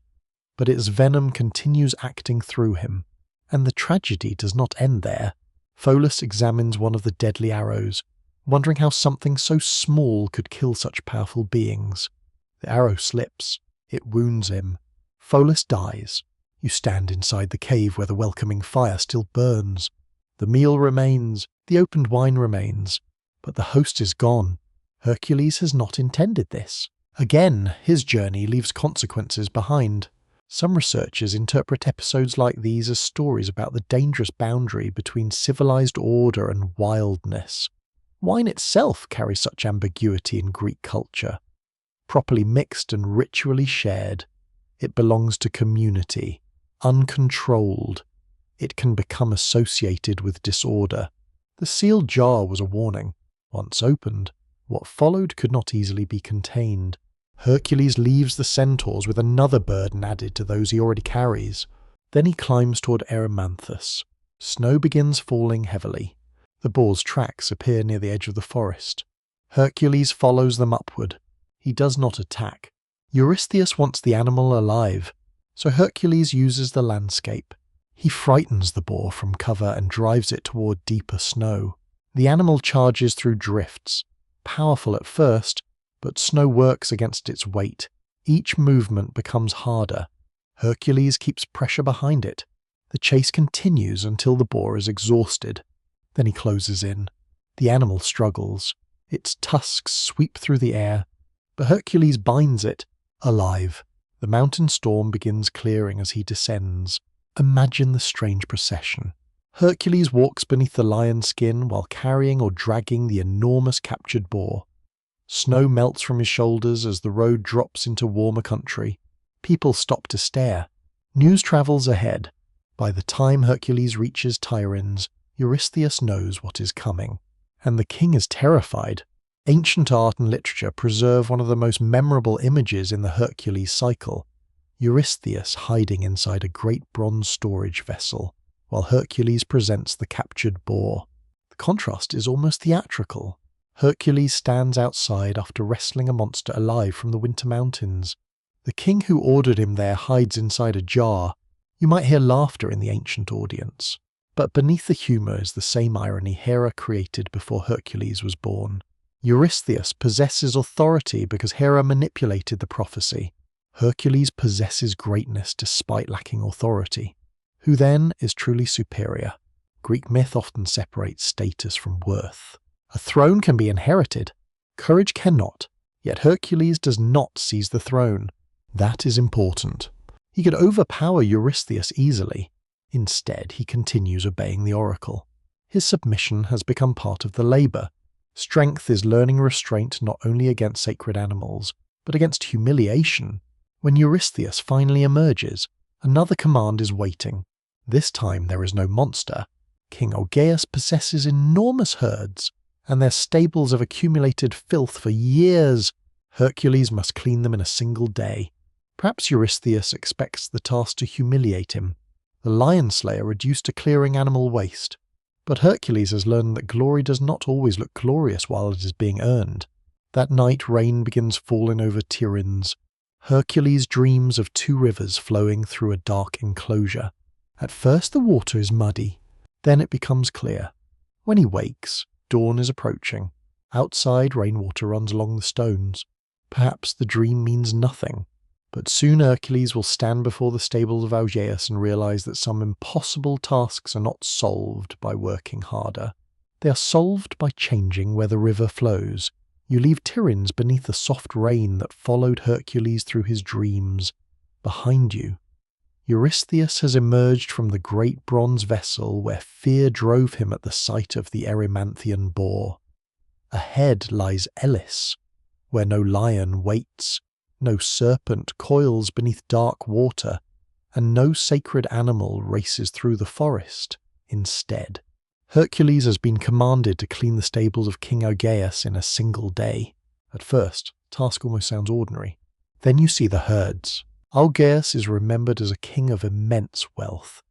but its venom continues acting through him. And the tragedy does not end there. Pholus examines one of the deadly arrows, wondering how something so small could kill such powerful beings. The arrow slips. It wounds him. Pholus dies. You stand inside the cave where the welcoming fire still burns. The meal remains, the opened wine remains, but the host is gone. Hercules has not intended this. Again, his journey leaves consequences behind. Some researchers interpret episodes like these as stories about the dangerous boundary between civilized order and wildness. Wine itself carries such ambiguity in Greek culture. Properly mixed and ritually shared, it belongs to community. Uncontrolled, it can become associated with disorder. The sealed jar was a warning. Once opened, what followed could not easily be contained. Hercules leaves the centaurs with another burden added to those he already carries. Then he climbs toward Erymanthus. Snow begins falling heavily. The boar's tracks appear near the edge of the forest. Hercules follows them upward. He does not attack. Eurystheus wants the animal alive, so Hercules uses the landscape. He frightens the boar from cover and drives it toward deeper snow. The animal charges through drifts, powerful at first, but snow works against its weight. Each movement becomes harder. Hercules keeps pressure behind it. The chase continues until the boar is exhausted. Then he closes in. The animal struggles. Its tusks sweep through the air, but Hercules binds it, alive. The mountain storm begins clearing as he descends. Imagine the strange procession. Hercules walks beneath the lion's skin while carrying or dragging the enormous captured boar. Snow melts from his shoulders as the road drops into warmer country. People stop to stare. News travels ahead. By the time Hercules reaches Tiryns, Eurystheus knows what is coming. And the king is terrified. Ancient art and literature preserve one of the most memorable images in the Hercules cycle. Eurystheus hiding inside a great bronze storage vessel, while Hercules presents the captured boar. The contrast is almost theatrical. Hercules stands outside after wrestling a monster alive from the winter mountains. The king who ordered him there hides inside a jar. You might hear laughter in the ancient audience. But beneath the humour is the same irony Hera created before Hercules was born. Eurystheus possesses authority because Hera manipulated the prophecy. Hercules possesses greatness despite lacking authority. Who then is truly superior? Greek myth often separates status from worth. A throne can be inherited. Courage cannot. Yet Hercules does not seize the throne. That is important. He could overpower Eurystheus easily. Instead, he continues obeying the oracle. His submission has become part of the labour. Strength is learning restraint not only against sacred animals, but against humiliation. When Eurystheus finally emerges, another command is waiting. This time there is no monster. King Augeas possesses enormous herds, and their stables have accumulated filth for years. Hercules must clean them in a single day. Perhaps Eurystheus expects the task to humiliate him. The lion slayer reduced to clearing animal waste. But Hercules has learned that glory does not always look glorious while it is being earned. That night rain begins falling over Tiryns. Hercules dreams of two rivers flowing through a dark enclosure. At first the water is muddy, then it becomes clear. When he wakes, dawn is approaching. Outside, rainwater runs along the stones. Perhaps the dream means nothing. But soon Hercules will stand before the stables of Augeas and realize that some impossible tasks are not solved by working harder. They are solved by changing where the river flows. You leave Tiryns beneath the soft rain that followed Hercules through his dreams. Behind you, Eurystheus has emerged from the great bronze vessel where fear drove him at the sight of the Erymanthian boar. Ahead lies Elis, where no lion waits. No serpent coils beneath dark water, and no sacred animal races through the forest. Instead, Hercules has been commanded to clean the stables of King Augeas in a single day. At first, the task almost sounds ordinary. Then you see the herds. Augeas is remembered as a king of immense wealth.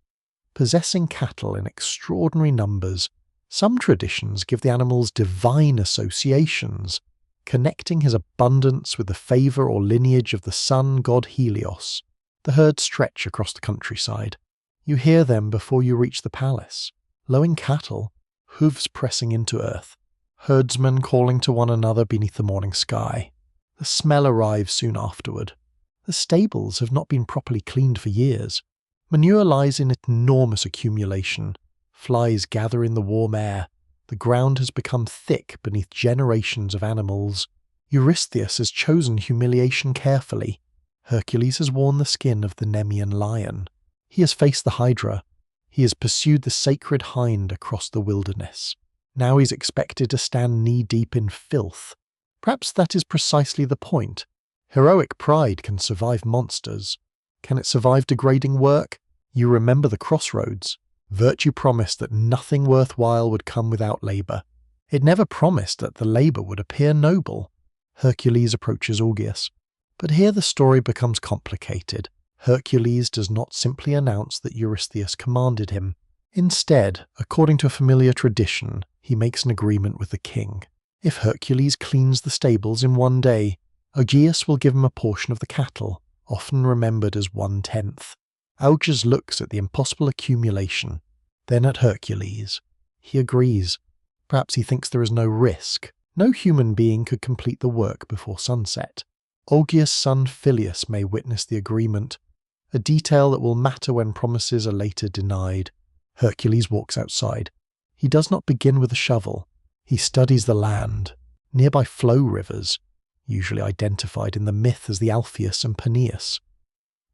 Possessing cattle in extraordinary numbers, some traditions give the animals divine associations, connecting his abundance with the favour or lineage of the sun god Helios. The herds stretch across the countryside. You hear them before you reach the palace. Lowing cattle, hooves pressing into earth, herdsmen calling to one another beneath the morning sky. The smell arrives soon afterward. The stables have not been properly cleaned for years. Manure lies in enormous accumulation. Flies gather in the warm air. The ground has become thick beneath generations of animals. Eurystheus has chosen humiliation carefully. Hercules has worn the skin of the Nemean lion. He has faced the Hydra. He has pursued the sacred hind across the wilderness. Now he's expected to stand knee-deep in filth. Perhaps that is precisely the point. Heroic pride can survive monsters. Can it survive degrading work? You remember the crossroads. Virtue promised that nothing worthwhile would come without labour. It never promised that the labour would appear noble. Hercules approaches Augeas. But here the story becomes complicated. Hercules does not simply announce that Eurystheus commanded him. Instead, according to a familiar tradition, he makes an agreement with the king. If Hercules cleans the stables in one day, Augeas will give him a portion of the cattle, often remembered as 1/10. Augeas looks at the impossible accumulation, then at Hercules. He agrees. Perhaps he thinks there is no risk, No human being could complete the work before sunset. Augeas' son Phileus may witness the agreement, a detail that will matter when promises are later denied. Hercules walks outside. He does not begin with a shovel. He studies the land. Nearby flow rivers, usually identified in the myth as the Alpheus and Peneus.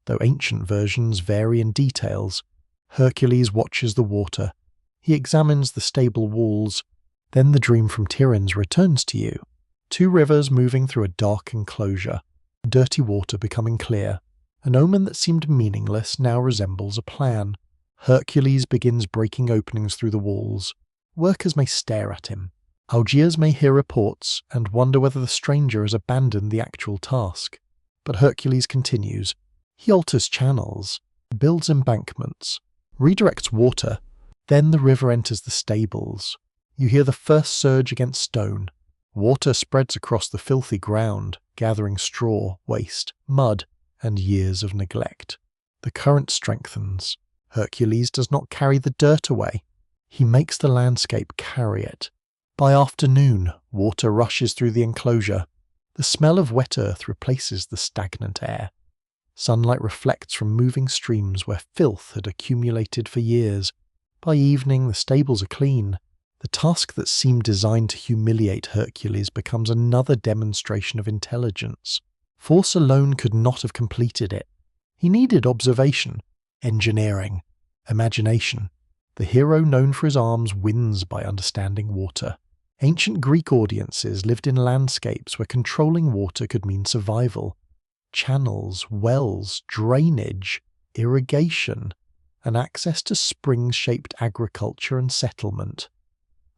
Though ancient versions vary in details, Hercules watches the water. He examines the stable walls. Then the dream from Tiryns returns to you. 2 rivers moving through a dark enclosure, dirty water becoming clear. An omen that seemed meaningless now resembles a plan. Hercules begins breaking openings through the walls. Workers may stare at him. Augeas may hear reports and wonder whether the stranger has abandoned the actual task. But Hercules continues. He alters channels, builds embankments, redirects water. Then the river enters the stables. You hear the first surge against stone. Water spreads across the filthy ground, gathering straw, waste, mud, and years of neglect. The current strengthens. Hercules does not carry the dirt away. He makes the landscape carry it. By afternoon, water rushes through the enclosure. The smell of wet earth replaces the stagnant air. Sunlight reflects from moving streams where filth had accumulated for years. By evening, the stables are clean. The task that seemed designed to humiliate Hercules becomes another demonstration of intelligence. Force alone could not have completed it. He needed observation, engineering, imagination. The hero known for his arms wins by understanding water. Ancient Greek audiences lived in landscapes where controlling water could mean survival. Channels, wells, drainage, irrigation, and access to spring-shaped agriculture and settlement.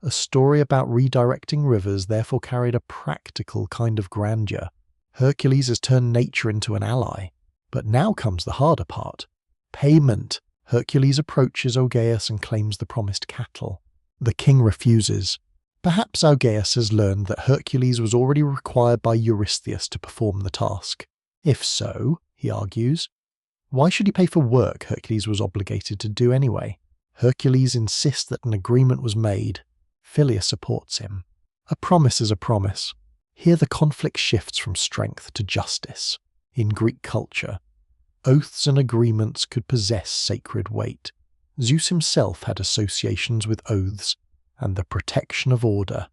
A story about redirecting rivers therefore carried a practical kind of grandeur. Hercules has turned nature into an ally. But now comes the harder part. Payment. Hercules approaches Augeas and claims the promised cattle. The king refuses. Perhaps Augeas has learned that Hercules was already required by Eurystheus to perform the task. If so, he argues, why should he pay for work Hercules was obligated to do anyway? Hercules insists that an agreement was made. Phileus supports him. A promise is a promise. Here the conflict shifts from strength to justice. In Greek culture, oaths and agreements could possess sacred weight. Zeus himself had associations with oaths and the protection of order.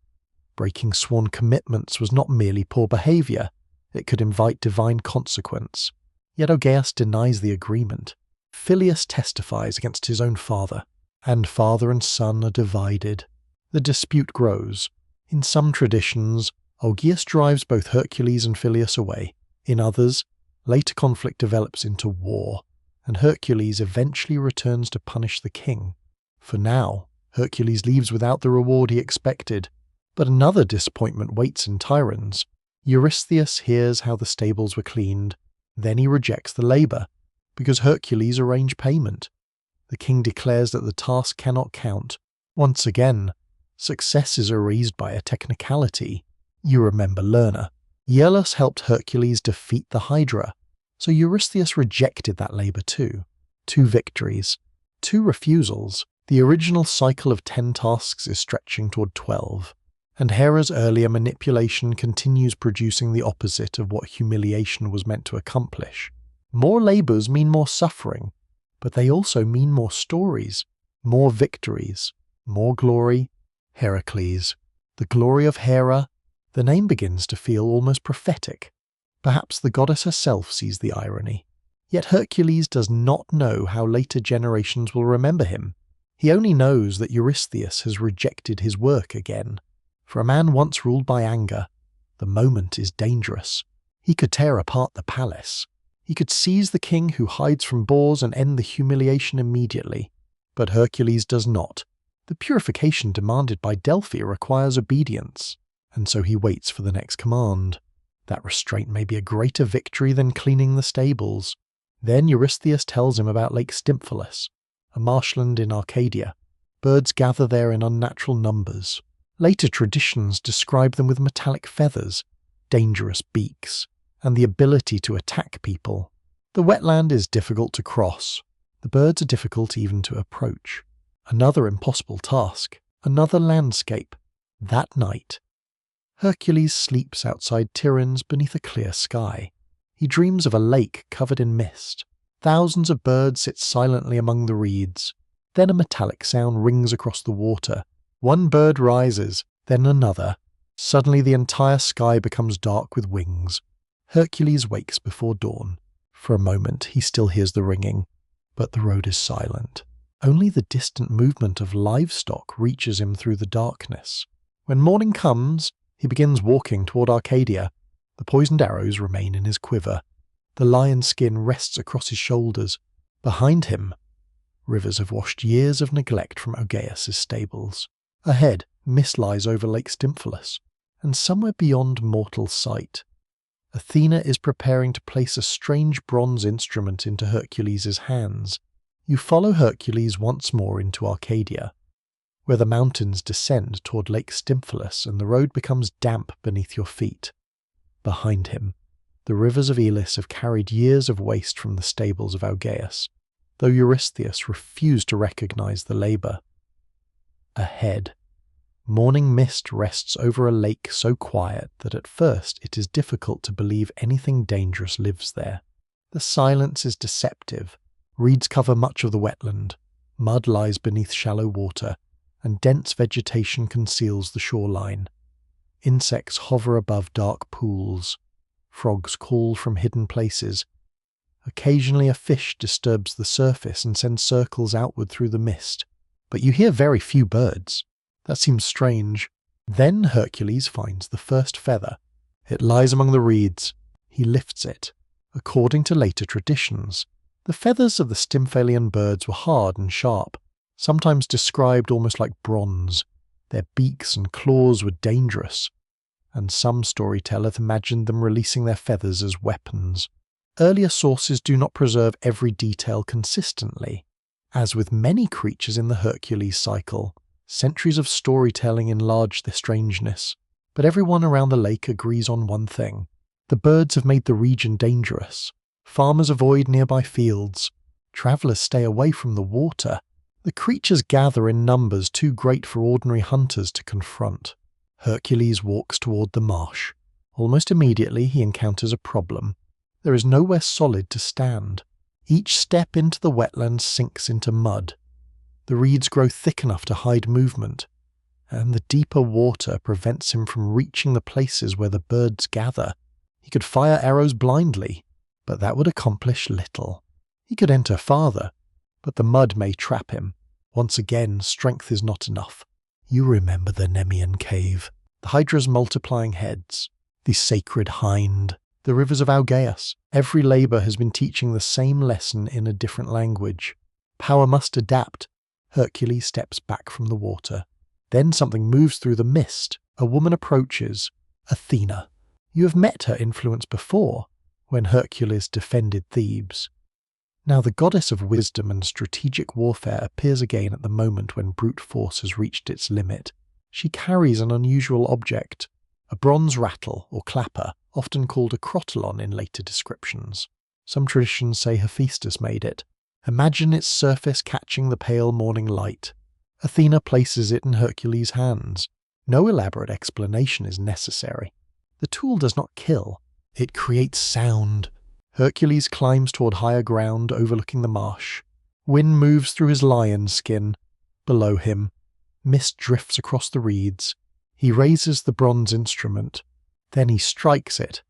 Breaking sworn commitments was not merely poor behavior, it could invite divine consequence. Yet Augeas denies the agreement. Phileus testifies against his own father, and father and son are divided. The dispute grows. In some traditions, Augeas drives both Hercules and Phileus away. In others, later conflict develops into war, and Hercules eventually returns to punish the king. For now, Hercules leaves without the reward he expected, but another disappointment waits in Tiryns. Eurystheus hears how the stables were cleaned, then he rejects the labour, because Hercules arranged payment. The king declares that the task cannot count. Once again, success is erased by a technicality. You remember Lerna. Iolaus helped Hercules defeat the Hydra, so Eurystheus rejected that labour too. 2 victories, 2 refusals. The original cycle of 10 tasks is stretching toward 12, and Hera's earlier manipulation continues producing the opposite of what humiliation was meant to accomplish. More labours mean more suffering, but they also mean more stories, more victories, more glory. Heracles, the glory of Hera. The name begins to feel almost prophetic. Perhaps the goddess herself sees the irony. Yet Hercules does not know how later generations will remember him. He only knows that Eurystheus has rejected his work again. For a man once ruled by anger, the moment is dangerous. He could tear apart the palace. He could seize the king who hides from boars and end the humiliation immediately. But Hercules does not. The purification demanded by Delphi requires obedience, and so he waits for the next command. That restraint may be a greater victory than cleaning the stables. Then Eurystheus tells him about Lake Stymphalus, a marshland in Arcadia. Birds gather there in unnatural numbers. Later traditions describe them with metallic feathers, dangerous beaks, and the ability to attack people. The wetland is difficult to cross. The birds are difficult even to approach. Another impossible task, another landscape. That night, Hercules sleeps outside Tiryns beneath a clear sky. He dreams of a lake covered in mist. Thousands of birds sit silently among the reeds. Then a metallic sound rings across the water. One bird rises, then another. Suddenly the entire sky becomes dark with wings. Hercules wakes before dawn. For a moment he still hears the ringing, but the road is silent. Only the distant movement of livestock reaches him through the darkness. When morning comes, he begins walking toward Arcadia. The poisoned arrows remain in his quiver. The lion's skin rests across his shoulders. Behind him, rivers have washed years of neglect from Augeas' stables. Ahead, mist lies over Lake Stymphalus, and somewhere beyond mortal sight, Athena is preparing to place a strange bronze instrument into Hercules' hands. You follow Hercules once more into Arcadia, where the mountains descend toward Lake Stymphalus and the road becomes damp beneath your feet. Behind him, the rivers of Elis have carried years of waste from the stables of Augeas, though Eurystheus refused to recognize the labor. Ahead, morning mist rests over a lake so quiet that at first it is difficult to believe anything dangerous lives there. The silence is deceptive. Reeds cover much of the wetland, mud lies beneath shallow water, and dense vegetation conceals the shoreline. Insects hover above dark pools. Frogs call from hidden places. Occasionally a fish disturbs the surface and sends circles outward through the mist, but you hear very few birds. That seems strange. Then Hercules finds the first feather. It lies among the reeds. He lifts it. According to later traditions, the feathers of the Stymphalian birds were hard and sharp, sometimes described almost like bronze. Their beaks and claws were dangerous, and some storytellers imagined them releasing their feathers as weapons. Earlier sources do not preserve every detail consistently. As with many creatures in the Hercules cycle, centuries of storytelling enlarge their strangeness, but everyone around the lake agrees on one thing. The birds have made the region dangerous. Farmers avoid nearby fields. Travelers stay away from the water. The creatures gather in numbers too great for ordinary hunters to confront. Hercules walks toward the marsh. Almost immediately he encounters a problem. There is nowhere solid to stand. Each step into the wetlands sinks into mud. The reeds grow thick enough to hide movement, and the deeper water prevents him from reaching the places where the birds gather. He could fire arrows blindly, but that would accomplish little. He could enter farther, but the mud may trap him. Once again, strength is not enough. You remember the Nemean cave, the Hydra's multiplying heads, the sacred hind, the rivers of Augeas. Every labor has been teaching the same lesson in a different language. Power must adapt. Hercules steps back from the water. Then something moves through the mist. A woman approaches. Athena. You have met her influence before, when Hercules defended Thebes. Now the goddess of wisdom and strategic warfare appears again at the moment when brute force has reached its limit. She carries an unusual object, a bronze rattle or clapper, often called a crotalon in later descriptions. Some traditions say Hephaestus made it. Imagine its surface catching the pale morning light. Athena places it in Hercules' hands. No elaborate explanation is necessary. The tool does not kill. It creates sound. Hercules climbs toward higher ground overlooking the marsh. Wind moves through his lion's skin. Below him, mist drifts across the reeds. He raises the bronze instrument. Then he strikes it.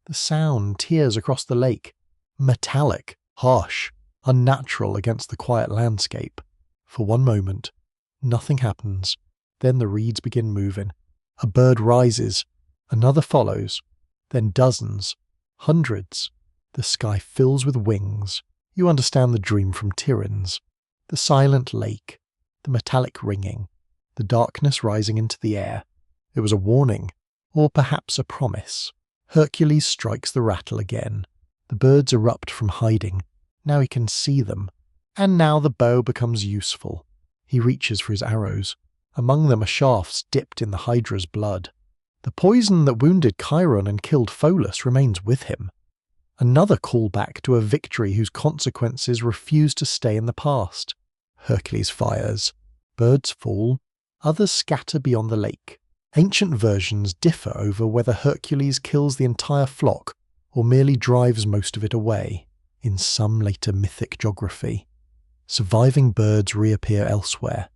The sound tears across the lake. Metallic, harsh, unnatural against the quiet landscape. For one moment, nothing happens. Then the reeds begin moving. A bird rises. Another follows. Then dozens. Hundreds. The sky fills with wings. You understand the dream from Tiryns. The silent lake. The metallic ringing. The darkness rising into the air. It was a warning, or perhaps a promise. Hercules strikes the rattle again. The birds erupt from hiding. Now he can see them. And now the bow becomes useful. He reaches for his arrows. Among them are shafts dipped in the Hydra's blood. The poison that wounded Chiron and killed Pholus remains with him. Another callback to a victory whose consequences refuse to stay in the past. Hercules fires. Birds fall. Others scatter beyond the lake. Ancient versions differ over whether Hercules kills the entire flock or merely drives most of it away. In some later mythic geography, surviving birds reappear elsewhere,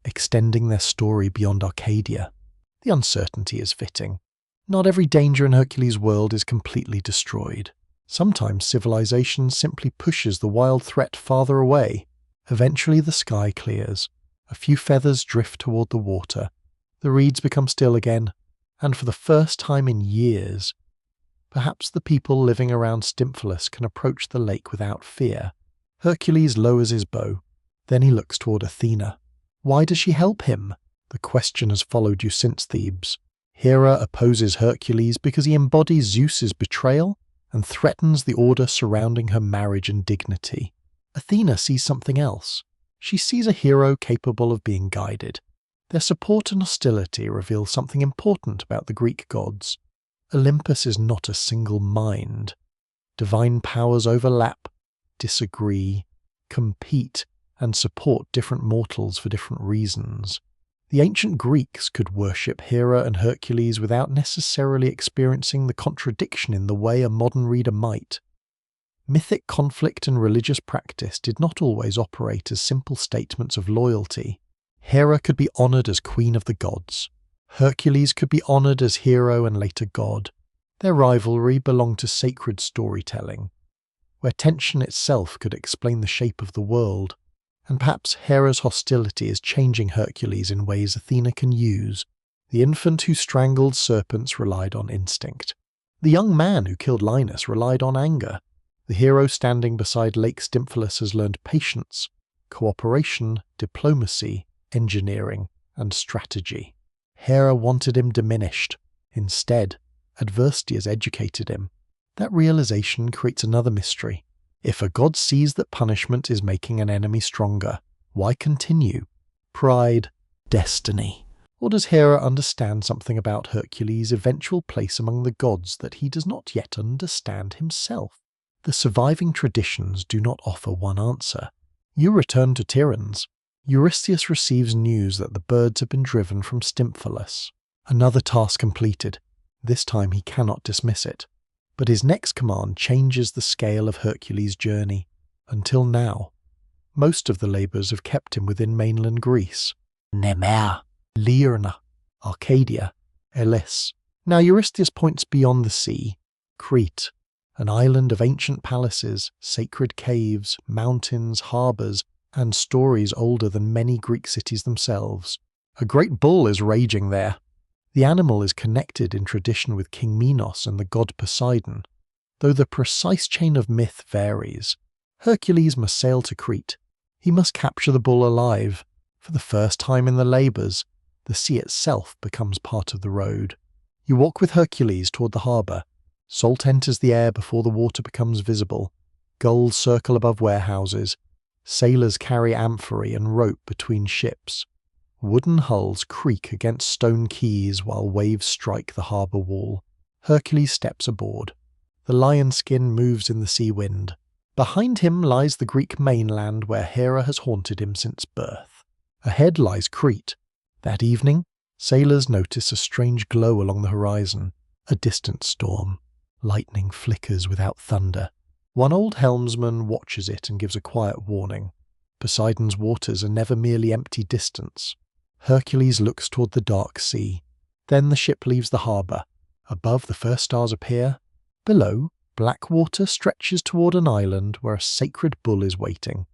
extending their story beyond Arcadia. The uncertainty is fitting. Not every danger in Hercules' world is completely destroyed. Sometimes civilization simply pushes the wild threat farther away. Eventually the sky clears, a few feathers drift toward the water, the reeds become still again, and for the first time in years, perhaps the people living around Stymphalus can approach the lake without fear. Hercules lowers his bow. Then he looks toward Athena. Why does she help him? The question has followed you since Thebes. Hera opposes Hercules because he embodies Zeus's betrayal and threatens the order surrounding her marriage and dignity. Athena sees something else. She sees a hero capable of being guided. Their support and hostility reveal something important about the Greek gods. Olympus is not a single mind. Divine powers overlap, disagree, compete, and support different mortals for different reasons. The ancient Greeks could worship Hera and Hercules without necessarily experiencing the contradiction in the way a modern reader might. Mythic conflict and religious practice did not always operate as simple statements of loyalty. Hera could be honored as queen of the gods. Hercules could be honored as hero and later god. Their rivalry belonged to sacred storytelling, where tension itself could explain the shape of the world. And perhaps Hera's hostility is changing Hercules in ways Athena can use. The infant who strangled serpents relied on instinct. The young man who killed Linus relied on anger. The hero standing beside Lake Stymphalus has learned patience, cooperation, diplomacy, engineering, and strategy. Hera wanted him diminished. Instead, adversity has educated him. That realization creates another mystery. If a god sees that punishment is making an enemy stronger, why continue? Pride, destiny. Or does Hera understand something about Hercules' eventual place among the gods that he does not yet understand himself? The surviving traditions do not offer one answer. You return to Tiryns. Eurystheus receives news that the birds have been driven from Stymphalus. Another task completed. This time he cannot dismiss it. But his next command changes the scale of Hercules' journey. Until now, most of the labours have kept him within mainland Greece. Nemea, Liurna, Arcadia, Elis. Now Eurystheus points beyond the sea. Crete, an island of ancient palaces, sacred caves, mountains, harbours, and stories older than many Greek cities themselves. A great bull is raging there. The animal is connected in tradition with King Minos and the god Poseidon, though the precise chain of myth varies. Hercules must sail to Crete. He must capture the bull alive. For the first time in the labours, the sea itself becomes part of the road. You walk with Hercules toward the harbour. Salt enters the air before the water becomes visible. Gulls circle above warehouses. Sailors carry amphorae and rope between ships. Wooden hulls creak against stone quays while waves strike the harbour wall. Hercules steps aboard. The lion skin moves in the sea wind. Behind him lies the Greek mainland where Hera has haunted him since birth. Ahead lies Crete. That evening, sailors notice a strange glow along the horizon, a distant storm. Lightning flickers without thunder. One old helmsman watches it and gives a quiet warning. Poseidon's waters are never merely empty distance. Hercules looks toward the dark sea. Then the ship leaves the harbour. Above, the first stars appear. Below, black water stretches toward an island where a sacred bull is waiting.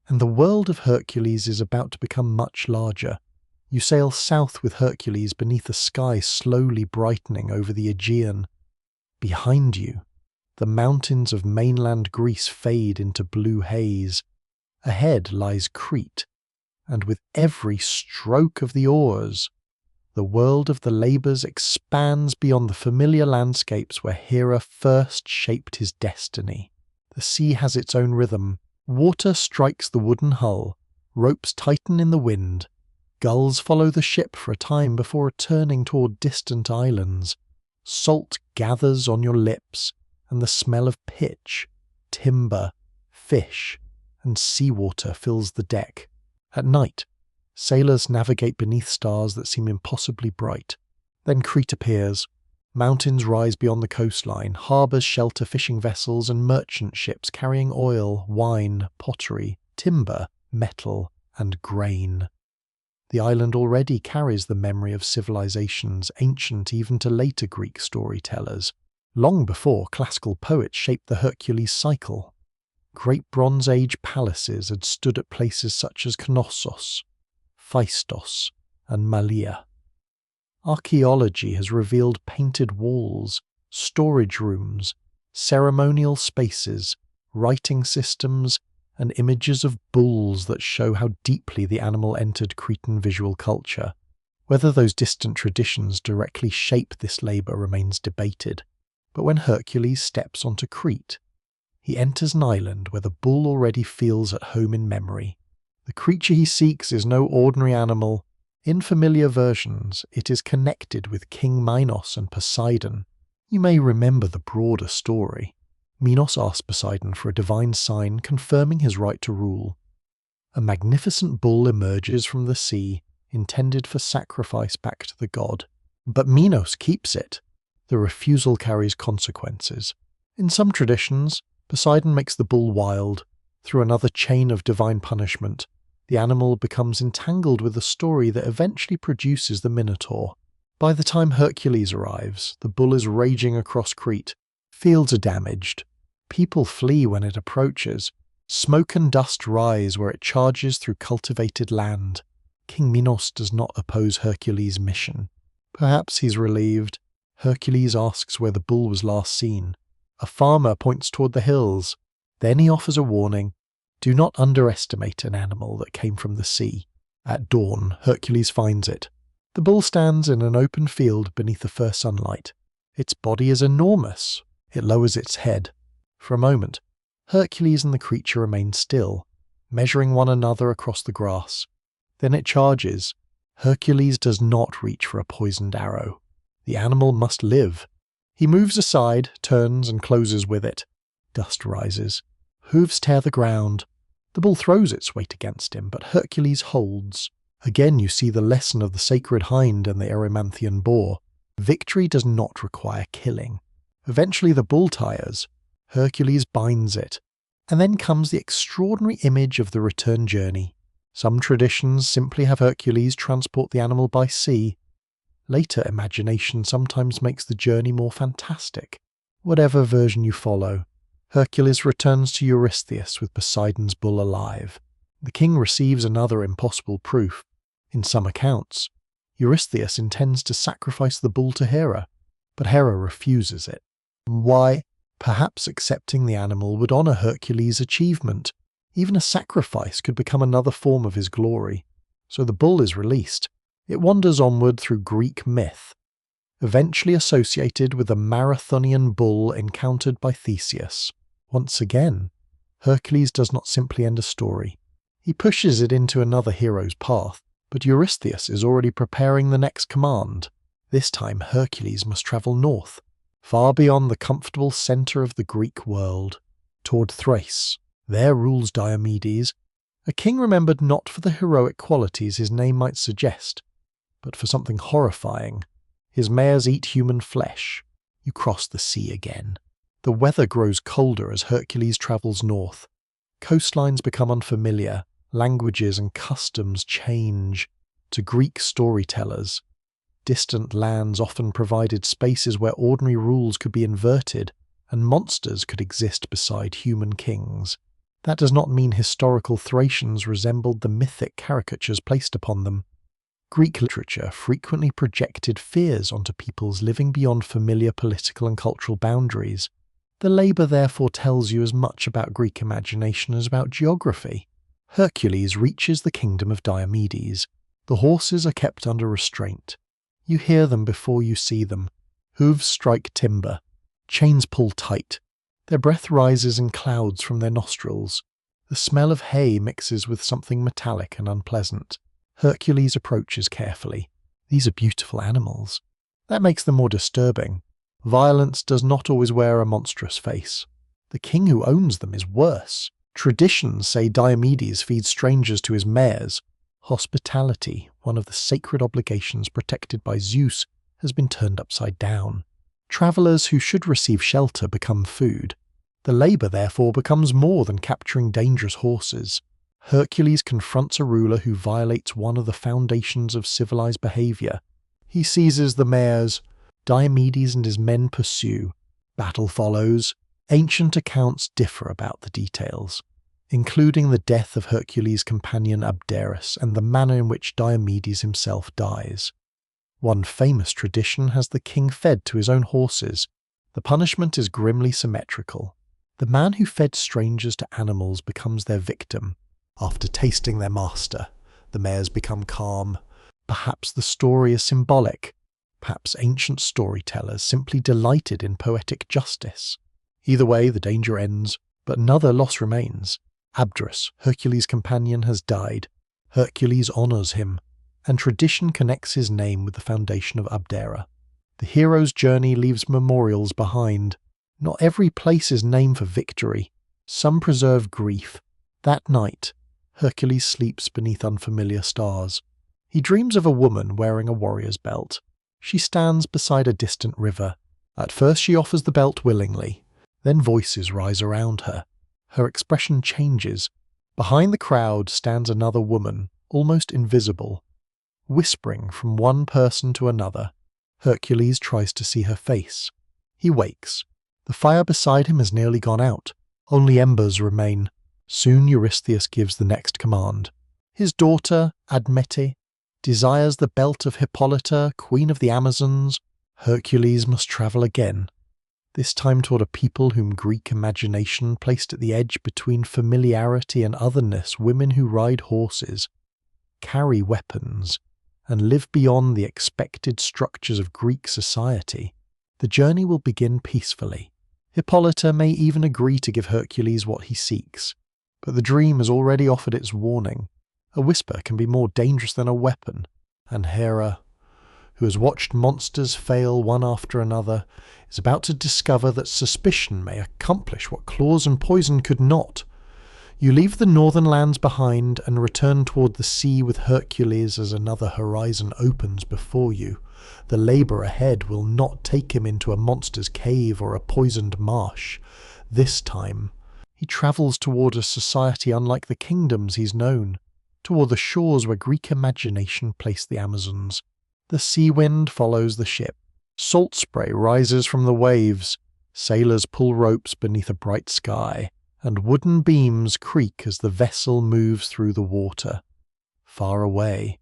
And the world of Hercules is about to become much larger. You sail south with Hercules beneath a sky slowly brightening over the Aegean. Behind you, the mountains of mainland Greece fade into blue haze. Ahead lies Crete, and with every stroke of the oars, the world of the labours expands beyond the familiar landscapes where Hera first shaped his destiny. The sea has its own rhythm. Water strikes the wooden hull, ropes tighten in the wind. Gulls follow the ship for a time before returning toward distant islands. Salt gathers on your lips, and the smell of pitch, timber, fish, and seawater fills the deck. At night, sailors navigate beneath stars that seem impossibly bright. Then Crete appears. Mountains rise beyond the coastline, harbours shelter fishing vessels and merchant ships carrying oil, wine, pottery, timber, metal, and grain. The island already carries the memory of civilizations ancient even to later Greek storytellers, long before classical poets shaped the Hercules cycle. Great Bronze Age palaces had stood at places such as Knossos, Phaistos, and Malea. Archaeology has revealed painted walls, storage rooms, ceremonial spaces, writing systems, and images of bulls that show how deeply the animal entered Cretan visual culture. Whether those distant traditions directly shape this labour remains debated, but when Hercules steps onto Crete, he enters an island where the bull already feels at home in memory. The creature he seeks is no ordinary animal. In familiar versions, it is connected with King Minos and Poseidon. You may remember the broader story. Minos asks Poseidon for a divine sign confirming his right to rule. A magnificent bull emerges from the sea, intended for sacrifice back to the god. But Minos keeps it. The refusal carries consequences. In some traditions, Poseidon makes the bull wild. Through another chain of divine punishment, the animal becomes entangled with a story that eventually produces the Minotaur. By the time Hercules arrives, the bull is raging across Crete. Fields are damaged. People flee when it approaches. Smoke and dust rise where it charges through cultivated land. King Minos does not oppose Hercules' mission. Perhaps he's relieved. Hercules asks where the bull was last seen. A farmer points toward the hills. Then he offers a warning. Do not underestimate an animal that came from the sea. At dawn, Hercules finds it. The bull stands in an open field beneath the first sunlight. Its body is enormous. It lowers its head. For a moment, Hercules and the creature remain still, measuring one another across the grass. Then it charges. Hercules does not reach for a poisoned arrow. The animal must live. He moves aside, turns, and closes with it. Dust rises. Hooves tear the ground. The bull throws its weight against him, but Hercules holds. Again you see the lesson of the sacred hind and the Erymanthian boar. Victory does not require killing. Eventually the bull tires. Hercules binds it. And then comes the extraordinary image of the return journey. Some traditions simply have Hercules transport the animal by sea. Later imagination sometimes makes the journey more fantastic. Whatever version you follow, Hercules returns to Eurystheus with Poseidon's bull alive. The king receives another impossible proof. In some accounts, Eurystheus intends to sacrifice the bull to Hera, but Hera refuses it. Why? Perhaps accepting the animal would honour Hercules' achievement. Even a sacrifice could become another form of his glory. So the bull is released. It wanders onward through Greek myth, eventually associated with the Marathonian bull encountered by Theseus. Once again, Hercules does not simply end a story. He pushes it into another hero's path, but Eurystheus is already preparing the next command. This time Hercules must travel north, far beyond the comfortable centre of the Greek world, toward Thrace. There rules Diomedes, a king remembered not for the heroic qualities his name might suggest, but for something horrifying. His mares eat human flesh. You cross the sea again. The weather grows colder as Hercules travels north. Coastlines become unfamiliar. Languages and customs change. To Greek storytellers, distant lands often provided spaces where ordinary rules could be inverted, and monsters could exist beside human kings. That does not mean historical Thracians resembled the mythic caricatures placed upon them. Greek literature frequently projected fears onto peoples living beyond familiar political and cultural boundaries. The labour therefore tells you as much about Greek imagination as about geography. Hercules reaches the kingdom of Diomedes. The horses are kept under restraint. You hear them before you see them. Hooves strike timber. Chains pull tight. Their breath rises in clouds from their nostrils. The smell of hay mixes with something metallic and unpleasant. Hercules approaches carefully. These are beautiful animals. That makes them more disturbing. Violence does not always wear a monstrous face. The king who owns them is worse. Traditions say Diomedes feeds strangers to his mares. Hospitality, one of the sacred obligations protected by Zeus, has been turned upside down. Travelers who should receive shelter become food. The labor therefore becomes more than capturing dangerous horses. Hercules confronts a ruler who violates one of the foundations of civilized behavior. He seizes the mares. Diomedes and his men pursue. Battle follows. Ancient accounts differ about the details, including the death of Hercules' companion Abderus and the manner in which Diomedes himself dies. One famous tradition has the king fed to his own horses. The punishment is grimly symmetrical. The man who fed strangers to animals becomes their victim. After tasting their master, the mares become calm. Perhaps the story is symbolic. Perhaps ancient storytellers simply delighted in poetic justice. Either way, the danger ends, but another loss remains. Abderus, Hercules' companion, has died. Hercules honors him, and tradition connects his name with the foundation of Abdera. The hero's journey leaves memorials behind. Not every place is named for victory. Some preserve grief. That night, Hercules sleeps beneath unfamiliar stars. He dreams of a woman wearing a warrior's belt. She stands beside a distant river. At first she offers the belt willingly. Then voices rise around her. Her expression changes. Behind the crowd stands another woman, almost invisible. Whispering from one person to another, Hercules tries to see her face. He wakes. The fire beside him has nearly gone out. Only embers remain. Soon Eurystheus gives the next command. His daughter, Admete, desires the belt of Hippolyta, queen of the Amazons. Hercules must travel again, this time toward a people whom Greek imagination placed at the edge between familiarity and otherness. Women who ride horses, carry weapons, and live beyond the expected structures of Greek society. The journey will begin peacefully. Hippolyta may even agree to give Hercules what he seeks, but the dream has already offered its warning. A whisper can be more dangerous than a weapon, and Hera, who has watched monsters fail one after another, is about to discover that suspicion may accomplish what claws and poison could not. You leave the northern lands behind and return toward the sea with Hercules as another horizon opens before you. The labor ahead will not take him into a monster's cave or a poisoned marsh. This time, he travels toward a society unlike the kingdoms he's known, toward the shores where Greek imagination placed the Amazons. The sea wind follows the ship. Salt spray rises from the waves. Sailors pull ropes beneath a bright sky, and wooden beams creak as the vessel moves through the water. Far away,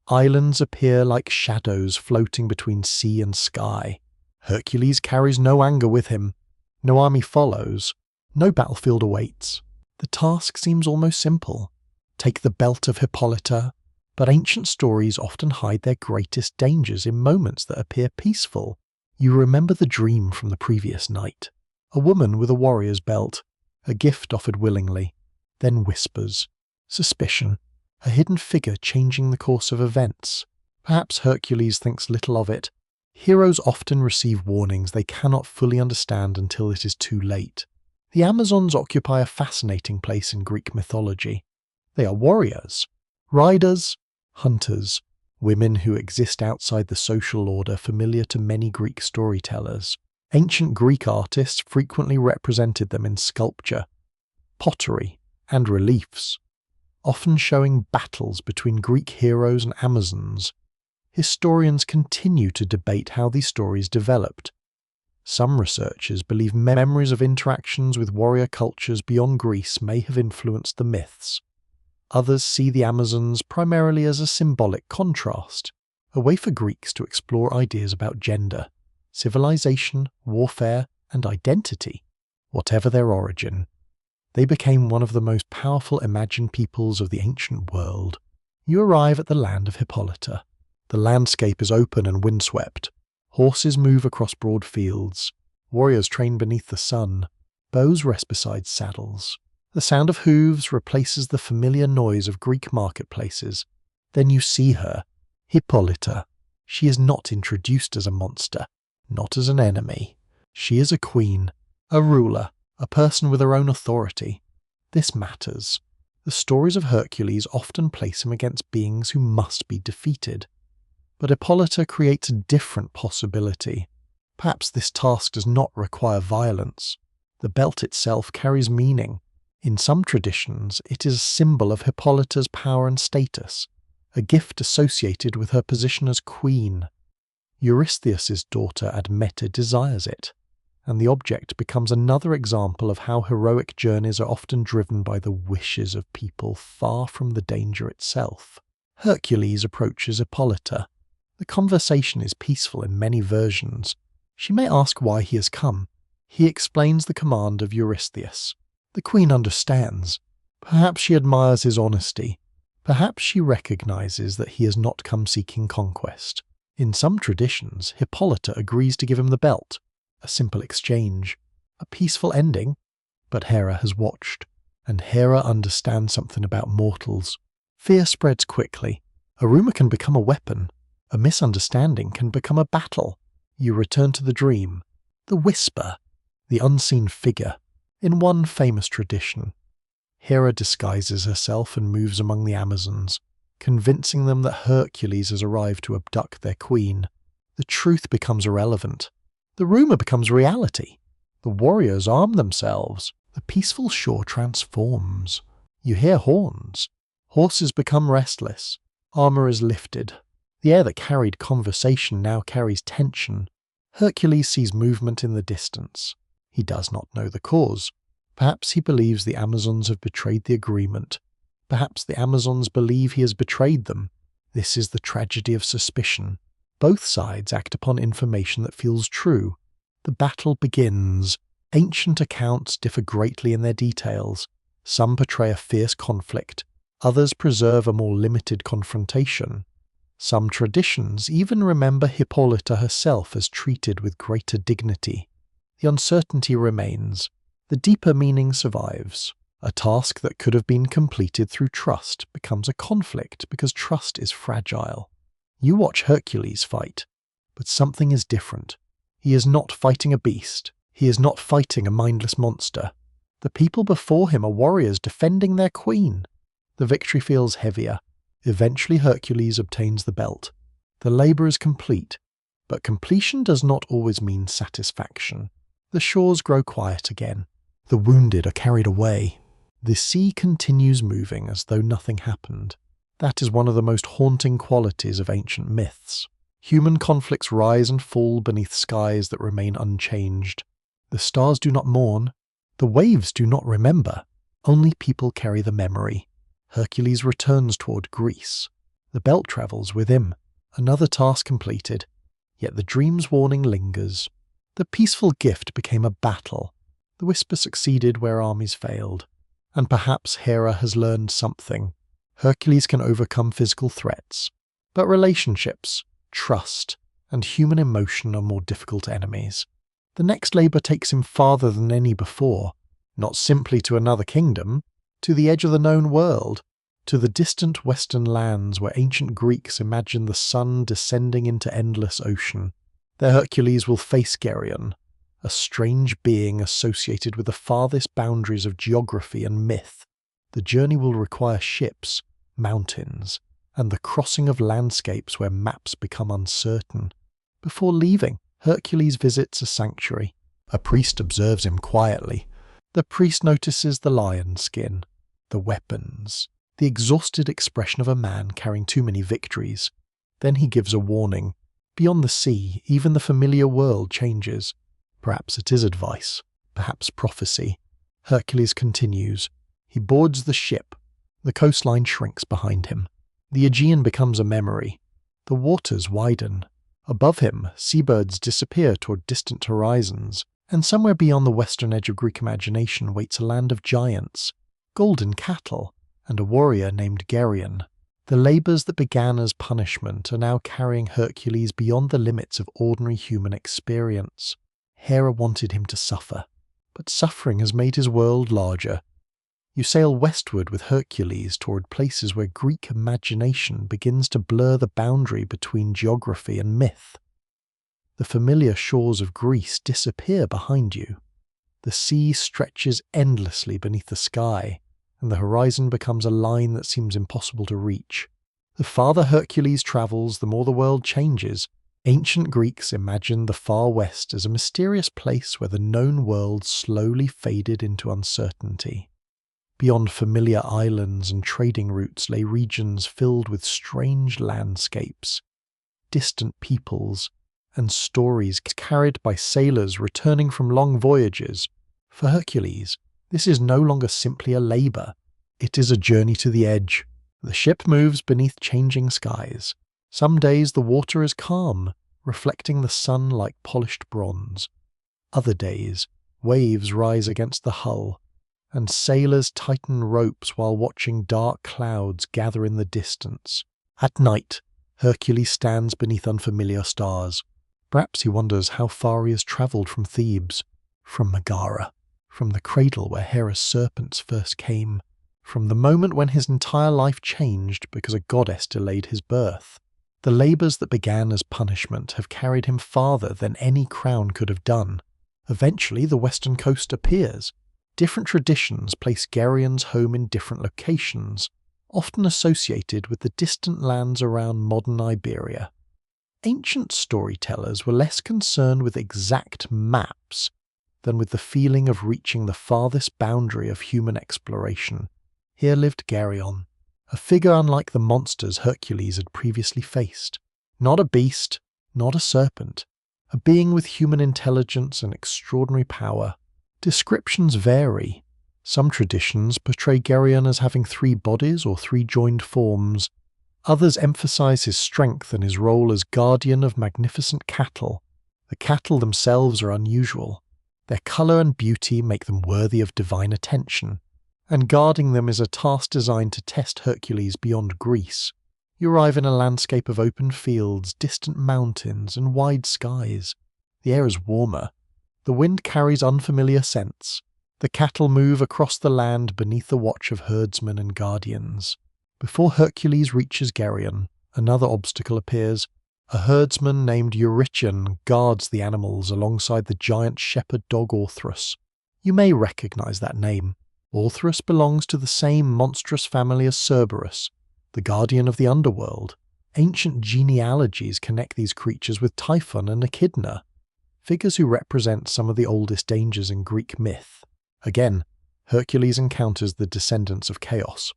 islands appear like shadows floating between sea and sky. Hercules carries no anger with him. No army follows. No battlefield awaits. The task seems almost simple. Take the belt of Hippolyta, but ancient stories often hide their greatest dangers in moments that appear peaceful. You remember the dream from the previous night. A woman with a warrior's belt, a gift offered willingly, then whispers. Suspicion, a hidden figure changing the course of events. Perhaps Hercules thinks little of it. Heroes often receive warnings they cannot fully understand until it is too late. The Amazons occupy a fascinating place in Greek mythology. They are warriors, riders, hunters, women who exist outside the social order familiar to many Greek storytellers. Ancient Greek artists frequently represented them in sculpture, pottery, and reliefs, often showing battles between Greek heroes and Amazons. Historians continue to debate how these stories developed. Some researchers believe memories of interactions with warrior cultures beyond Greece may have influenced the myths. Others see the Amazons primarily as a symbolic contrast, a way for Greeks to explore ideas about gender, civilization, warfare, and identity. Whatever their origin, they became one of the most powerful imagined peoples of the ancient world. You arrive at the land of Hippolyta. The landscape is open and windswept. Horses move across broad fields. Warriors train beneath the sun. Bows rest beside saddles. The sound of hooves replaces the familiar noise of Greek marketplaces. Then you see her, Hippolyta. She is not introduced as a monster, not as an enemy. She is a queen, a ruler, a person with her own authority. This matters. The stories of Hercules often place him against beings who must be defeated. But Hippolyta creates a different possibility. Perhaps this task does not require violence. The belt itself carries meaning. In some traditions, it is a symbol of Hippolyta's power and status, a gift associated with her position as queen. Eurystheus' daughter Admete desires it, and the object becomes another example of how heroic journeys are often driven by the wishes of people far from the danger itself. Hercules approaches Hippolyta. The conversation is peaceful in many versions. She may ask why he has come. He explains the command of Eurystheus. The queen understands. Perhaps she admires his honesty. Perhaps she recognizes that he has not come seeking conquest. In some traditions, Hippolyta agrees to give him the belt. A simple exchange. A peaceful ending. But Hera has watched, and Hera understands something about mortals. Fear spreads quickly. A rumor can become a weapon. A misunderstanding can become a battle. You return to the dream, the whisper, the unseen figure. In one famous tradition, Hera disguises herself and moves among the Amazons, convincing them that Hercules has arrived to abduct their queen. The truth becomes irrelevant. The rumor becomes reality. The warriors arm themselves. The peaceful shore transforms. You hear horns. Horses become restless. Armor is lifted. The air that carried conversation now carries tension. Hercules sees movement in the distance. He does not know the cause. Perhaps he believes the Amazons have betrayed the agreement. Perhaps the Amazons believe he has betrayed them. This is the tragedy of suspicion. Both sides act upon information that feels true. The battle begins. Ancient accounts differ greatly in their details. Some portray a fierce conflict. Others preserve a more limited confrontation. Some traditions even remember Hippolyta herself as treated with greater dignity. The uncertainty remains. The deeper meaning survives. A task that could have been completed through trust becomes a conflict because trust is fragile. You watch Hercules fight, but something is different. He is not fighting a beast. He is not fighting a mindless monster. The people before him are warriors defending their queen. The victory feels heavier. Eventually Hercules obtains the belt. The labor is complete, but completion does not always mean satisfaction. The shores grow quiet again. The wounded are carried away. The sea continues moving as though nothing happened. That is one of the most haunting qualities of ancient myths. Human conflicts rise and fall beneath skies that remain unchanged. The stars do not mourn. The waves do not remember. Only people carry the memory. Hercules returns toward Greece. The belt travels with him. Another task completed. Yet the dream's warning lingers. The peaceful gift became a battle. The whisper succeeded where armies failed. And perhaps Hera has learned something. Hercules can overcome physical threats. But relationships, trust, and human emotion are more difficult enemies. The next labor takes him farther than any before. Not simply to another kingdom, to the edge of the known world, to the distant western lands where ancient Greeks imagined the sun descending into endless ocean. There Hercules will face Geryon, a strange being associated with the farthest boundaries of geography and myth. The journey will require ships, mountains, and the crossing of landscapes where maps become uncertain. Before leaving, Hercules visits a sanctuary. A priest observes him quietly. The priest notices the lion skin, the weapons, the exhausted expression of a man carrying too many victories. Then he gives a warning. Beyond the sea, even the familiar world changes. Perhaps it is advice, perhaps prophecy. Hercules continues. He boards the ship. The coastline shrinks behind him. The Aegean becomes a memory. The waters widen. Above him, seabirds disappear toward distant horizons, and somewhere beyond the western edge of Greek imagination waits a land of giants, golden cattle, and a warrior named Geryon. The labors that began as punishment are now carrying Hercules beyond the limits of ordinary human experience. Hera wanted him to suffer, but suffering has made his world larger. You sail westward with Hercules toward places where Greek imagination begins to blur the boundary between geography and myth. The familiar shores of Greece disappear behind you. The sea stretches endlessly beneath the sky, and the horizon becomes a line that seems impossible to reach. The farther Hercules travels, the more the world changes. Ancient Greeks imagined the far west as a mysterious place where the known world slowly faded into uncertainty. Beyond familiar islands and trading routes lay regions filled with strange landscapes, distant peoples, and stories carried by sailors returning from long voyages. For Hercules, this is no longer simply a labor. It is a journey to the edge. The ship moves beneath changing skies. Some days the water is calm, reflecting the sun like polished bronze. Other days, waves rise against the hull, and sailors tighten ropes while watching dark clouds gather in the distance. At night, Hercules stands beneath unfamiliar stars. Perhaps he wonders how far he has travelled from Thebes, from Megara, from the cradle where Hera's serpents first came, from the moment when his entire life changed because a goddess delayed his birth. The labours that began as punishment have carried him farther than any crown could have done. Eventually the western coast appears. Different traditions place Geryon's home in different locations, often associated with the distant lands around modern Iberia. Ancient storytellers were less concerned with exact maps than with the feeling of reaching the farthest boundary of human exploration. Here lived Geryon, a figure unlike the monsters Hercules had previously faced. Not a beast, not a serpent, a being with human intelligence and extraordinary power. Descriptions vary. Some traditions portray Geryon as having 3 bodies or 3 joined forms. Others emphasize his strength and his role as guardian of magnificent cattle. The cattle themselves are unusual. Their color and beauty make them worthy of divine attention, and guarding them is a task designed to test Hercules beyond Greece. You arrive in a landscape of open fields, distant mountains, and wide skies. The air is warmer. The wind carries unfamiliar scents. The cattle move across the land beneath the watch of herdsmen and guardians. Before Hercules reaches Geryon, another obstacle appears. A herdsman named Eurytion guards the animals alongside the giant shepherd dog Orthrus. You may recognize that name. Orthrus belongs to the same monstrous family as Cerberus, the guardian of the underworld. Ancient genealogies connect these creatures with Typhon and Echidna, figures who represent some of the oldest dangers in Greek myth. Again, Hercules encounters the descendants of chaos.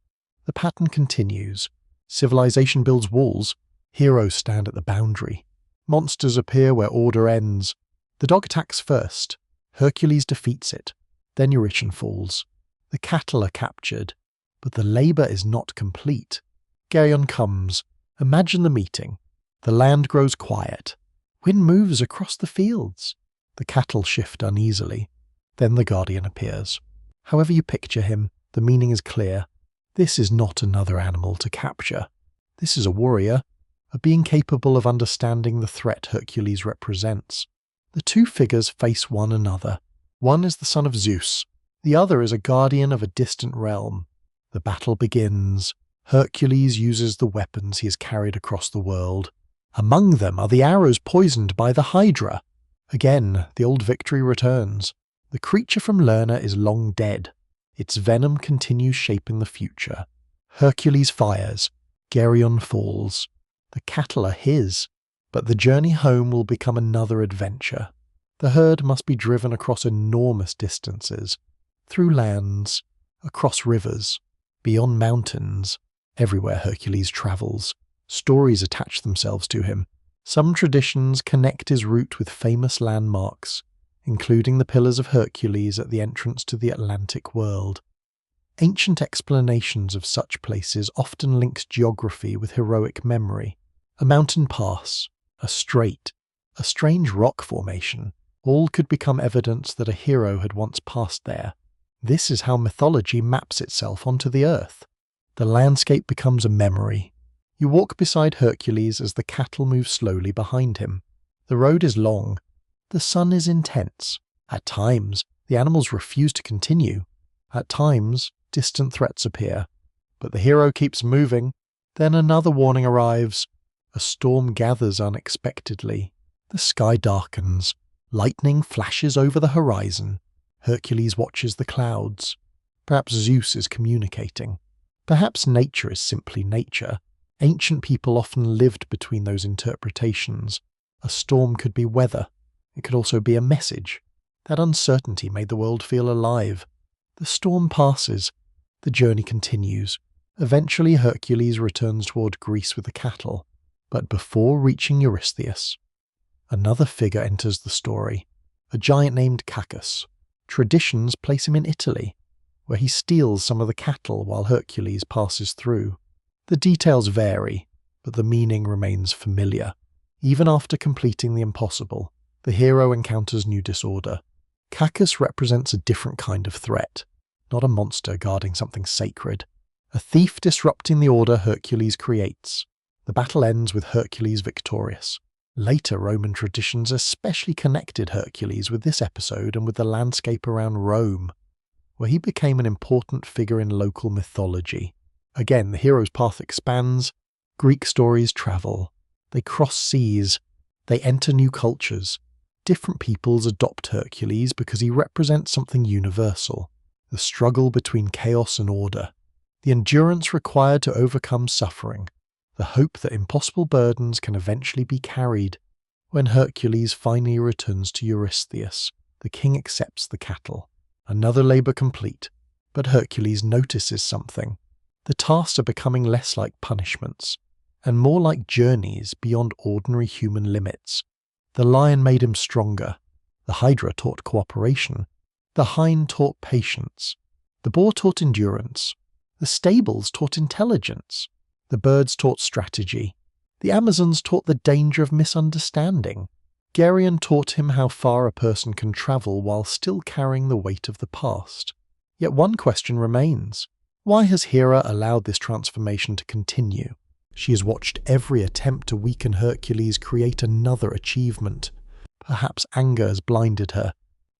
The pattern continues. Civilization builds walls. Heroes stand at the boundary. Monsters appear where order ends. The dog attacks first. Hercules defeats it. Then Eurytion falls. The cattle are captured, but the labour is not complete. Geryon comes. Imagine the meeting. The land grows quiet. Wind moves across the fields. The cattle shift uneasily. Then the guardian appears. However you picture him, the meaning is clear. This is not another animal to capture. This is a warrior, a being capable of understanding the threat Hercules represents. The 2 figures face one another. One is the son of Zeus. The other is a guardian of a distant realm. The battle begins. Hercules uses the weapons he has carried across the world. Among them are the arrows poisoned by the Hydra. Again, the old victory returns. The creature from Lerna is long dead. Its venom continues shaping the future. Hercules fires. Geryon falls. The cattle are his, but the journey home will become another adventure. The herd must be driven across enormous distances, through lands, across rivers, beyond mountains. Everywhere Hercules travels, stories attach themselves to him. Some traditions connect his route with famous landmarks, including the Pillars of Hercules at the entrance to the Atlantic world. Ancient explanations of such places often links geography with heroic memory. A mountain pass, a strait, a strange rock formation, all could become evidence that a hero had once passed there. This is how mythology maps itself onto the earth. The landscape becomes a memory. You walk beside Hercules as the cattle move slowly behind him. The road is long. The sun is intense. At times, the animals refuse to continue. At times, distant threats appear. But the hero keeps moving. Then another warning arrives. A storm gathers unexpectedly. The sky darkens. Lightning flashes over the horizon. Hercules watches the clouds. Perhaps Zeus is communicating. Perhaps nature is simply nature. Ancient people often lived between those interpretations. A storm could be weather. It could also be a message. That uncertainty made the world feel alive. The storm passes. The journey continues. Eventually Hercules returns toward Greece with the cattle. But before reaching Eurystheus, another figure enters the story. A giant named Cacus. Traditions place him in Italy, where he steals some of the cattle while Hercules passes through. The details vary, but the meaning remains familiar. Even after completing the impossible, the hero encounters new disorder. Cacus represents a different kind of threat, not a monster guarding something sacred. A thief disrupting the order Hercules creates. The battle ends with Hercules victorious. Later Roman traditions especially connected Hercules with this episode and with the landscape around Rome, where he became an important figure in local mythology. Again, the hero's path expands. Greek stories travel. They cross seas. They enter new cultures. Different peoples adopt Hercules because he represents something universal. The struggle between chaos and order. The endurance required to overcome suffering. The hope that impossible burdens can eventually be carried. When Hercules finally returns to Eurystheus, the king accepts the cattle. Another labor complete, but Hercules notices something. The tasks are becoming less like punishments, and more like journeys beyond ordinary human limits. The lion made him stronger. The hydra taught cooperation. The hind taught patience. The boar taught endurance. The stables taught intelligence. The birds taught strategy. The Amazons taught the danger of misunderstanding. Geryon taught him how far a person can travel while still carrying the weight of the past. Yet one question remains. Why has Hera allowed this transformation to continue? She has watched every attempt to weaken Hercules create another achievement. Perhaps anger has blinded her.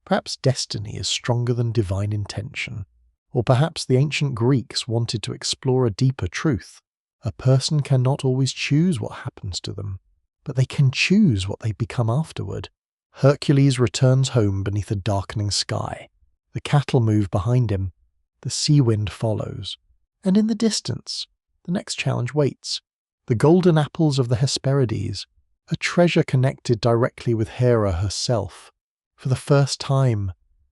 Perhaps destiny is stronger than divine intention. Or perhaps the ancient Greeks wanted to explore a deeper truth. A person cannot always choose what happens to them, but they can choose what they become afterward. Hercules returns home beneath a darkening sky. The cattle move behind him. The sea wind follows. And in the distance, the next challenge waits. The golden apples of the Hesperides, a treasure connected directly with Hera herself. For the first time,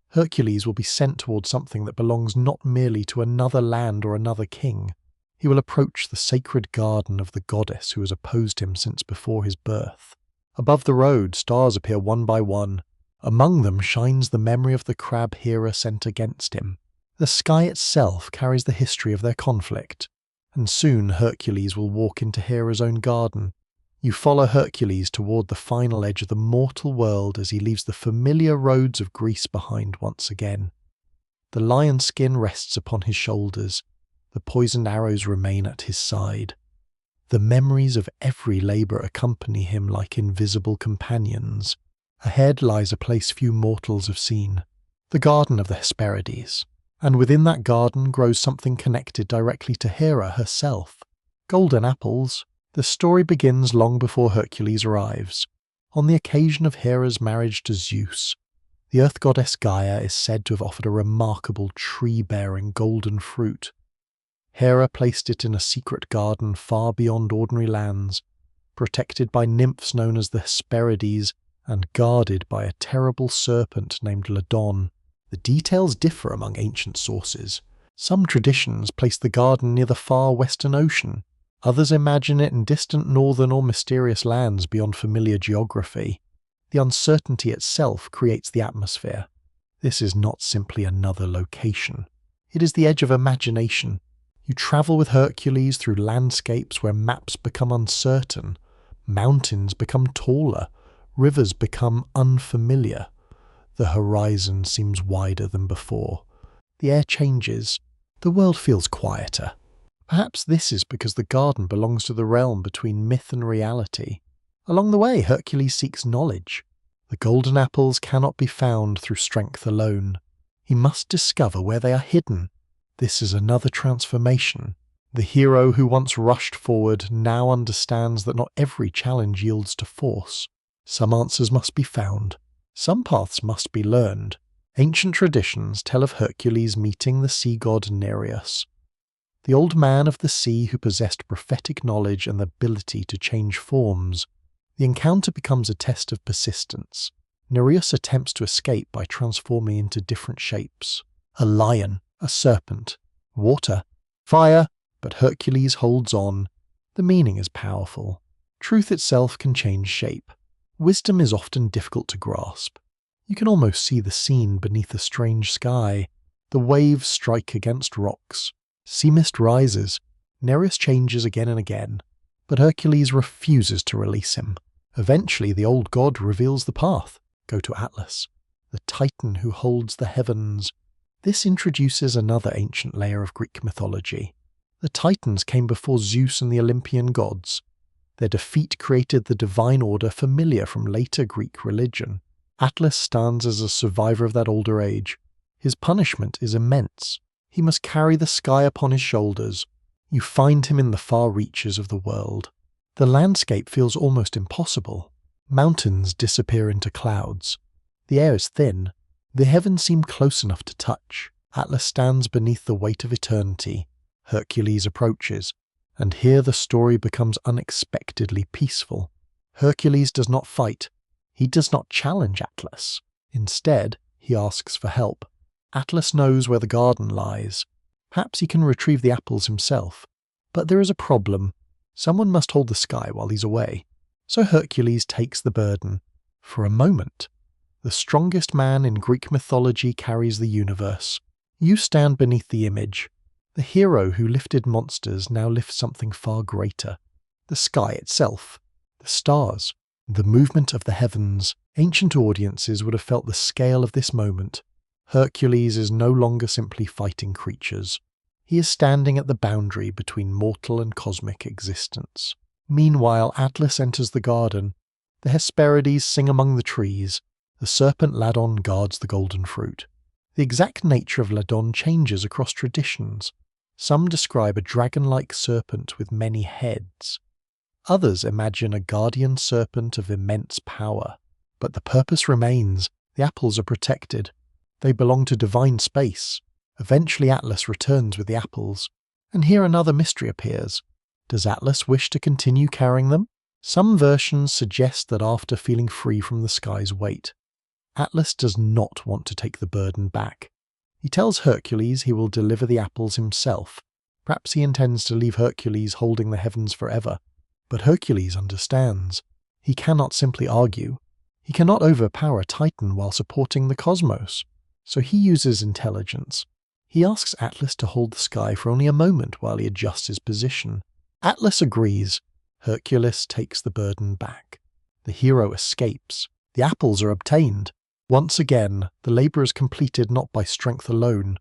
Hercules will be sent towards something that belongs not merely to another land or another king. He will approach the sacred garden of the goddess who has opposed him since before his birth. Above the road, stars appear one by one. Among them shines the memory of the crab Hera sent against him. The sky itself carries the history of their conflict. And soon Hercules will walk into Hera's own garden. You follow Hercules toward the final edge of the mortal world as he leaves the familiar roads of Greece behind once again. The lion skin rests upon his shoulders. The poisoned arrows remain at his side. The memories of every labor accompany him like invisible companions. Ahead lies a place few mortals have seen, the garden of the Hesperides, and within that garden grows something connected directly to Hera herself. Golden apples. The story begins long before Hercules arrives. On the occasion of Hera's marriage to Zeus, the earth goddess Gaia is said to have offered a remarkable tree-bearing golden fruit. Hera placed it in a secret garden far beyond ordinary lands, protected by nymphs known as the Hesperides and guarded by a terrible serpent named Ladon. The details differ among ancient sources. Some traditions place the garden near the far western ocean. Others imagine it in distant northern or mysterious lands beyond familiar geography. The uncertainty itself creates the atmosphere. This is not simply another location. It is the edge of imagination. You travel with Hercules through landscapes where maps become uncertain, mountains become taller, rivers become unfamiliar. The horizon seems wider than before. The air changes. The world feels quieter. Perhaps this is because the garden belongs to the realm between myth and reality. Along the way, Hercules seeks knowledge. The golden apples cannot be found through strength alone. He must discover where they are hidden. This is another transformation. The hero who once rushed forward now understands that not every challenge yields to force. Some answers must be found. Some paths must be learned. Ancient traditions tell of Hercules meeting the sea god Nereus. the old man of the sea who possessed prophetic knowledge and the ability to change forms. The encounter becomes a test of persistence. Nereus attempts to escape by transforming into different shapes. A lion, a serpent, water, fire, but Hercules holds on. The meaning is powerful. Truth itself can change shape. Wisdom is often difficult to grasp. You can almost see the scene beneath a strange sky. The waves strike against rocks. Sea mist rises. Nereus changes again and again, but Hercules refuses to release him. Eventually, the old god reveals the path. Go to Atlas, the titan who holds the heavens. This introduces another ancient layer of Greek mythology. The Titans came before Zeus and the Olympian gods. Their defeat created the divine order familiar from later Greek religion. Atlas stands as a survivor of that older age. His punishment is immense. He must carry the sky upon his shoulders. You find him in the far reaches of the world. The landscape feels almost impossible. Mountains disappear into clouds. The air is thin. The heavens seem close enough to touch. Atlas stands beneath the weight of eternity. Hercules approaches, and here the story becomes unexpectedly peaceful. Hercules does not fight. He does not challenge Atlas. Instead, he asks for help. Atlas knows where the garden lies. Perhaps he can retrieve the apples himself. But there is a problem. Someone must hold the sky while he's away. So Hercules takes the burden. For a moment, the strongest man in Greek mythology carries the universe. You stand beneath the image. The hero who lifted monsters now lifts something far greater. The sky itself, the stars, the movement of the heavens. Ancient audiences would have felt the scale of this moment. Hercules is no longer simply fighting creatures. He is standing at the boundary between mortal and cosmic existence. Meanwhile, Atlas enters the garden. The Hesperides sing among the trees. The serpent Ladon guards the golden fruit. The exact nature of Ladon changes across traditions. Some describe a dragon-like serpent with many heads. Others imagine a guardian serpent of immense power. But the purpose remains. The apples are protected. They belong to divine space. Eventually Atlas returns with the apples. And here another mystery appears. Does Atlas wish to continue carrying them? Some versions suggest that after feeling free from the sky's weight, Atlas does not want to take the burden back. He tells Hercules he will deliver the apples himself. Perhaps he intends to leave Hercules holding the heavens forever. But Hercules understands. He cannot simply argue. He cannot overpower a Titan while supporting the cosmos. So he uses intelligence. He asks Atlas to hold the sky for only a moment while he adjusts his position. Atlas agrees. Hercules takes the burden back. The hero escapes. The apples are obtained. Once again, the labour is completed not by strength alone,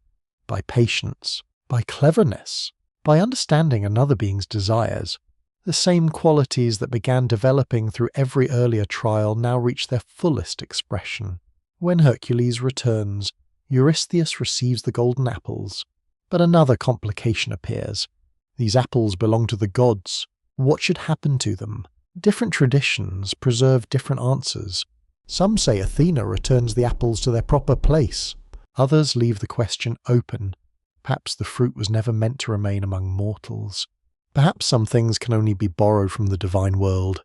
by patience, by cleverness, by understanding another being's desires. The same qualities that began developing through every earlier trial now reach their fullest expression. When Hercules returns, Eurystheus receives the golden apples. But another complication appears. These apples belong to the gods. What should happen to them? Different traditions preserve different answers. Some say Athena returns the apples to their proper place. Others leave the question open. Perhaps the fruit was never meant to remain among mortals. Perhaps some things can only be borrowed from the divine world,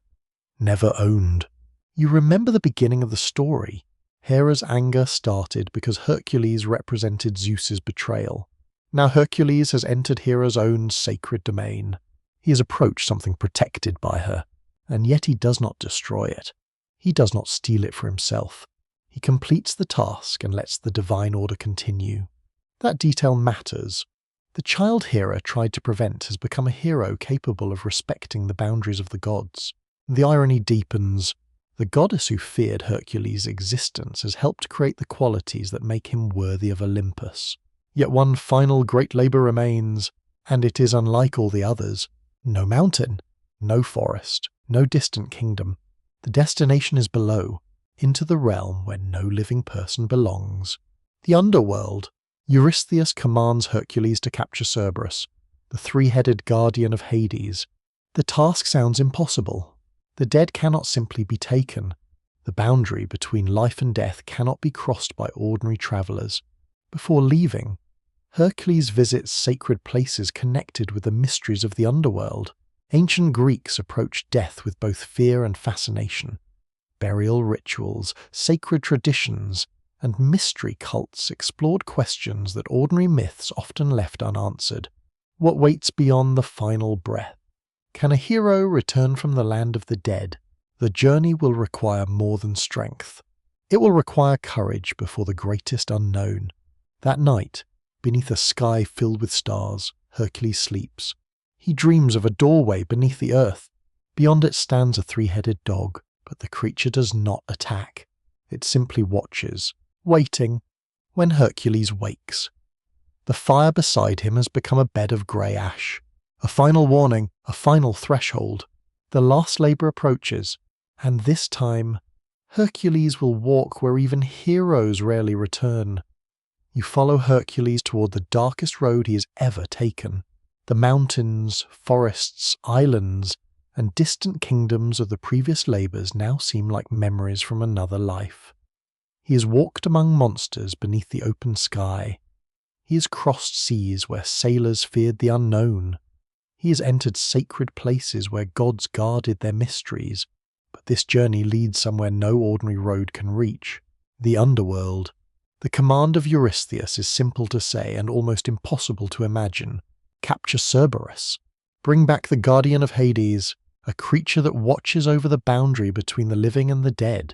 never owned. You remember the beginning of the story. Hera's anger started because Hercules represented Zeus's betrayal. Now Hercules has entered Hera's own sacred domain. He has approached something protected by her, and yet he does not destroy it. He does not steal it for himself. He completes the task and lets the divine order continue. That detail matters. The child Hera tried to prevent has become a hero capable of respecting the boundaries of the gods. The irony deepens. The goddess who feared Hercules' existence has helped create the qualities that make him worthy of Olympus. Yet one final great labour remains, and it is unlike all the others. No mountain, no forest, no distant kingdom. The destination is below, into the realm where no living person belongs. The underworld. Eurystheus commands Hercules to capture Cerberus, the three-headed guardian of Hades. The task sounds impossible. The dead cannot simply be taken. The boundary between life and death cannot be crossed by ordinary travellers. Before leaving, Hercules visits sacred places connected with the mysteries of the underworld. Ancient Greeks approached death with both fear and fascination. Burial rituals, sacred traditions, and mystery cults explored questions that ordinary myths often left unanswered. What waits beyond the final breath? Can a hero return from the land of the dead? The journey will require more than strength. It will require courage before the greatest unknown. That night, beneath a sky filled with stars, Hercules sleeps. He dreams of a doorway beneath the earth. Beyond it stands a three-headed dog, but the creature does not attack. It simply watches, waiting. When Hercules wakes, the fire beside him has become a bed of grey ash. A final warning, a final threshold. The last labour approaches, and this time, Hercules will walk where even heroes rarely return. You follow Hercules toward the darkest road he has ever taken. The mountains, forests, islands, and distant kingdoms of the previous labours now seem like memories from another life. He has walked among monsters beneath the open sky. He has crossed seas where sailors feared the unknown. He has entered sacred places where gods guarded their mysteries. But this journey leads somewhere no ordinary road can reach. The underworld. The command of Eurystheus is simple to say and almost impossible to imagine. Capture Cerberus. Bring back the guardian of Hades, a creature that watches over the boundary between the living and the dead.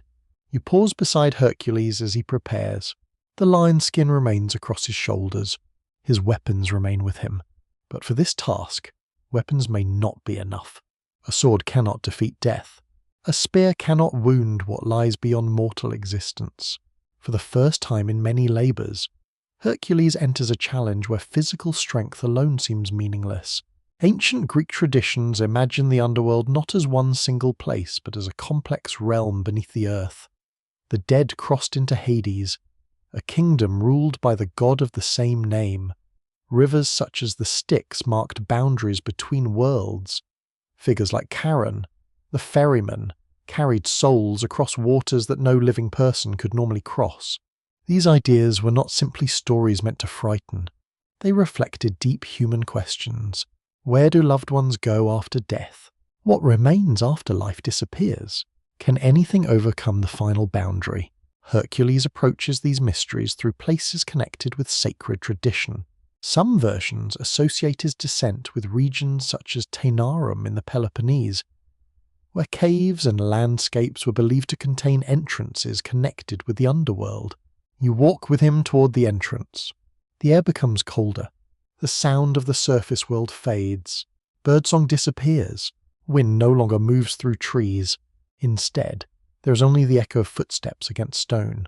You pause beside Hercules as he prepares. The lion skin remains across his shoulders. His weapons remain with him. But for this task, weapons may not be enough. A sword cannot defeat death. A spear cannot wound what lies beyond mortal existence. For the first time in many labours, Hercules enters a challenge where physical strength alone seems meaningless. Ancient Greek traditions imagine the underworld not as one single place, but as a complex realm beneath the earth. The dead crossed into Hades, a kingdom ruled by the god of the same name. Rivers such as the Styx marked boundaries between worlds. Figures like Charon, the ferryman, carried souls across waters that no living person could normally cross. These ideas were not simply stories meant to frighten. They reflected deep human questions. Where do loved ones go after death? What remains after life disappears? Can anything overcome the final boundary? Hercules approaches these mysteries through places connected with sacred tradition. Some versions associate his descent with regions such as Taenarum in the Peloponnese, where caves and landscapes were believed to contain entrances connected with the underworld. You walk with him toward the entrance. The air becomes colder. The sound of the surface world fades. Birdsong disappears. Wind no longer moves through trees. Instead, there is only the echo of footsteps against stone.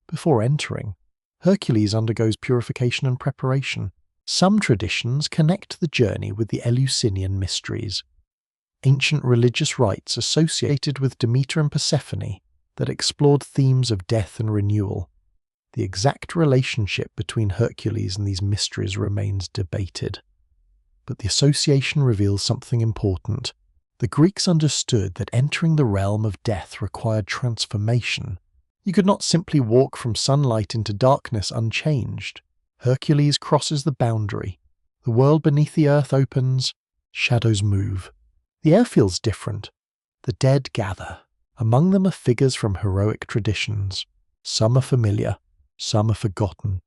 Before entering, Hercules undergoes purification and preparation. Some traditions connect the journey with the Eleusinian mysteries, ancient religious rites associated with Demeter and Persephone that explored themes of death and renewal. The exact relationship between Hercules and these mysteries remains debated. But the association reveals something important. The Greeks understood that entering the realm of death required transformation. You could not simply walk from sunlight into darkness unchanged. Hercules crosses the boundary. The world beneath the earth opens. Shadows move. The air feels different. The dead gather. Among them are figures from heroic traditions. Some are familiar. Some are forgotten.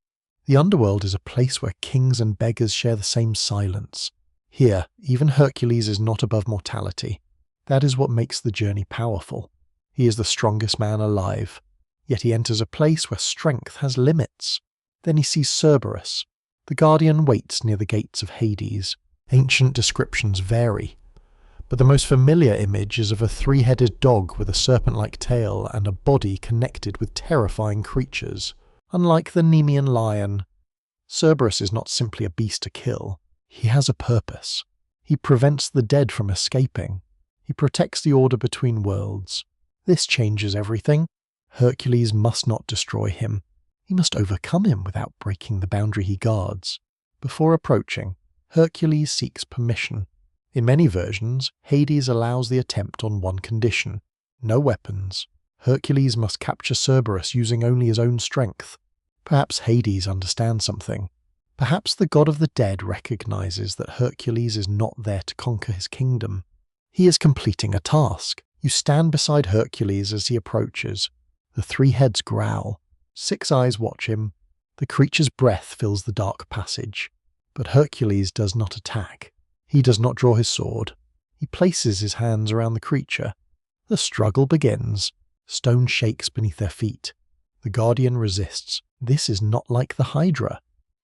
The underworld is a place where kings and beggars share the same silence. Here, even Hercules is not above mortality. That is what makes the journey powerful. He is the strongest man alive. Yet he enters a place where strength has limits. Then he sees Cerberus. The guardian waits near the gates of Hades. Ancient descriptions vary, but the most familiar image is of a three-headed dog with a serpent-like tail and a body connected with terrifying creatures. Unlike the Nemean lion, Cerberus is not simply a beast to kill. He has a purpose. He prevents the dead from escaping. He protects the order between worlds. This changes everything. Hercules must not destroy him. He must overcome him without breaking the boundary he guards. Before approaching, Hercules seeks permission. In many versions, Hades allows the attempt on one condition: no weapons. Hercules must capture Cerberus using only his own strength. Perhaps Hades understands something. Perhaps the god of the dead recognizes that Hercules is not there to conquer his kingdom. He is completing a task. You stand beside Hercules as he approaches. The three heads growl. 6 eyes watch him. The creature's breath fills the dark passage. But Hercules does not attack. He does not draw his sword. He places his hands around the creature. The struggle begins. Stone shakes beneath their feet. The guardian resists. This is not like the Hydra.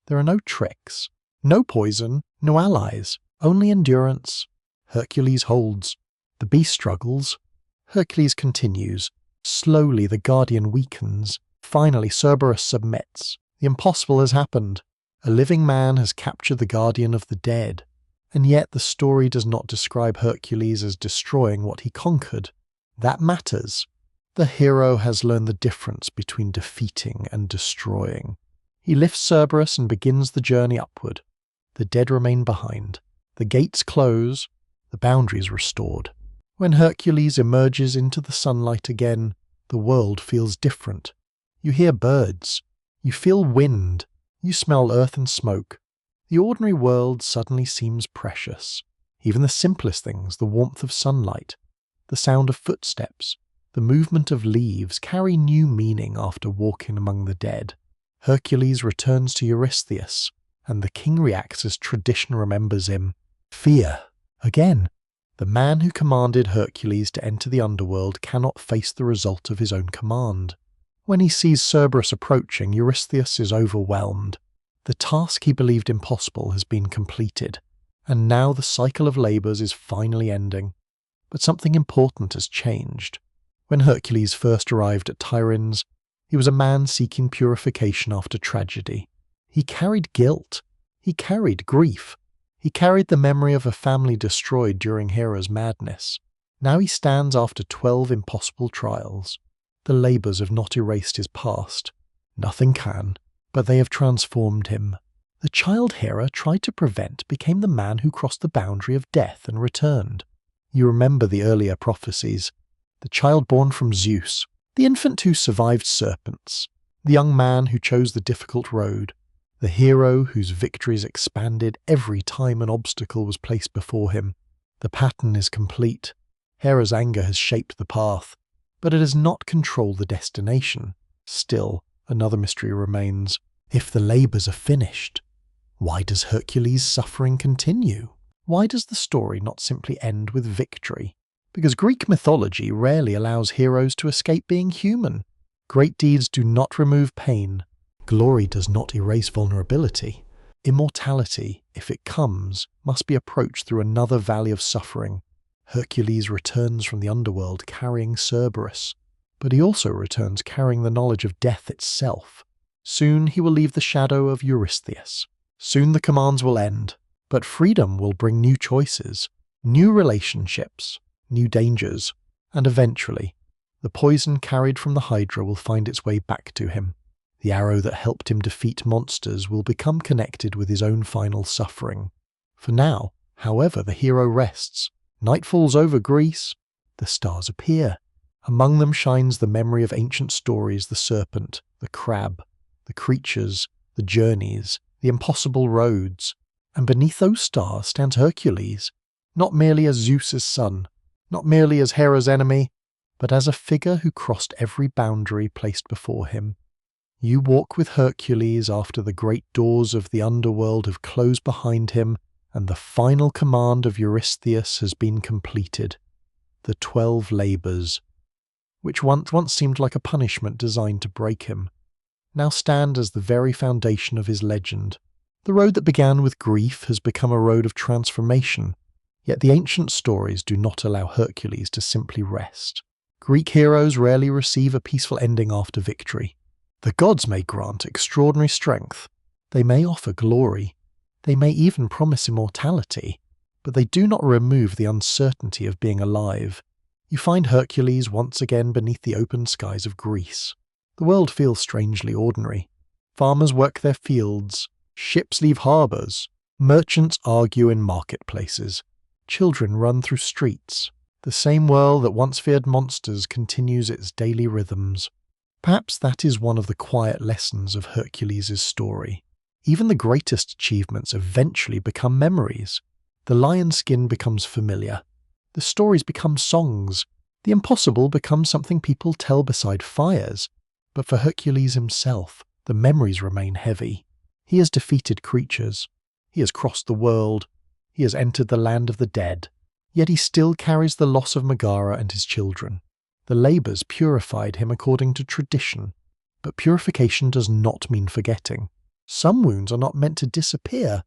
There are no tricks, no poison, no allies, only endurance. Hercules holds. The beast struggles. Hercules continues. Slowly the guardian weakens. Finally Cerberus submits. The impossible has happened. A living man has captured the guardian of the dead. And yet the story does not describe Hercules as destroying what he conquered. That matters. The hero has learned the difference between defeating and destroying. He lifts Cerberus and begins the journey upward. The dead remain behind. The gates close. The boundaries restored. When Hercules emerges into the sunlight again, the world feels different. You hear birds. You feel wind. You smell earth and smoke. The ordinary world suddenly seems precious. Even the simplest things, the warmth of sunlight, the sound of footsteps, the movement of leaves, carry new meaning after walking among the dead. Hercules returns to Eurystheus, and the king reacts as tradition remembers him. Fear. Again. The man who commanded Hercules to enter the underworld cannot face the result of his own command. When he sees Cerberus approaching, Eurystheus is overwhelmed. The task he believed impossible has been completed, and now the cycle of labours is finally ending. But something important has changed. When Hercules first arrived at Tiryns, he was a man seeking purification after tragedy. He carried guilt. He carried grief. He carried the memory of a family destroyed during Hera's madness. Now he stands after 12 impossible trials. The labours have not erased his past. Nothing can, but they have transformed him. The child Hera tried to prevent became the man who crossed the boundary of death and returned. You remember the earlier prophecies. The child born from Zeus. The infant who survived serpents, the young man who chose the difficult road, the hero whose victories expanded every time an obstacle was placed before him. The pattern is complete. Hera's anger has shaped the path, but it has not controlled the destination. Still, another mystery remains. If the labours are finished, why does Hercules' suffering continue? Why does the story not simply end with victory? Because Greek mythology rarely allows heroes to escape being human. Great deeds do not remove pain. Glory does not erase vulnerability. Immortality, if it comes, must be approached through another valley of suffering. Hercules returns from the underworld carrying Cerberus, but he also returns carrying the knowledge of death itself. Soon he will leave the shadow of Eurystheus. Soon the commands will end, but freedom will bring new choices, new relationships, new dangers, and eventually, the poison carried from the Hydra will find its way back to him. The arrow that helped him defeat monsters will become connected with his own final suffering. For now, however, the hero rests. Night falls over Greece. The stars appear. Among them shines the memory of ancient stories, the serpent, the crab, the creatures, the journeys, the impossible roads. And beneath those stars stands Hercules, not merely as Zeus's son, not merely as Hera's enemy, but as a figure who crossed every boundary placed before him. You walk with Hercules after the great doors of the underworld have closed behind him, and the final command of Eurystheus has been completed. The 12 labours, which once seemed like a punishment designed to break him, now stand as the very foundation of his legend. The road that began with grief has become a road of transformation. Yet the ancient stories do not allow Hercules to simply rest. Greek heroes rarely receive a peaceful ending after victory. The gods may grant extraordinary strength. They may offer glory. They may even promise immortality. But they do not remove the uncertainty of being alive. You find Hercules once again beneath the open skies of Greece. The world feels strangely ordinary. Farmers work their fields. Ships leave harbours. Merchants argue in marketplaces. Children run through streets. The same world that once feared monsters continues its daily rhythms. Perhaps that is one of the quiet lessons of Hercules' story. Even the greatest achievements eventually become memories. The lion's skin becomes familiar. The stories become songs. The impossible becomes something people tell beside fires. But for Hercules himself, the memories remain heavy. He has defeated creatures. He has crossed the world. He has entered the land of the dead. Yet he still carries the loss of Megara and his children. The labours purified him according to tradition. But purification does not mean forgetting. Some wounds are not meant to disappear.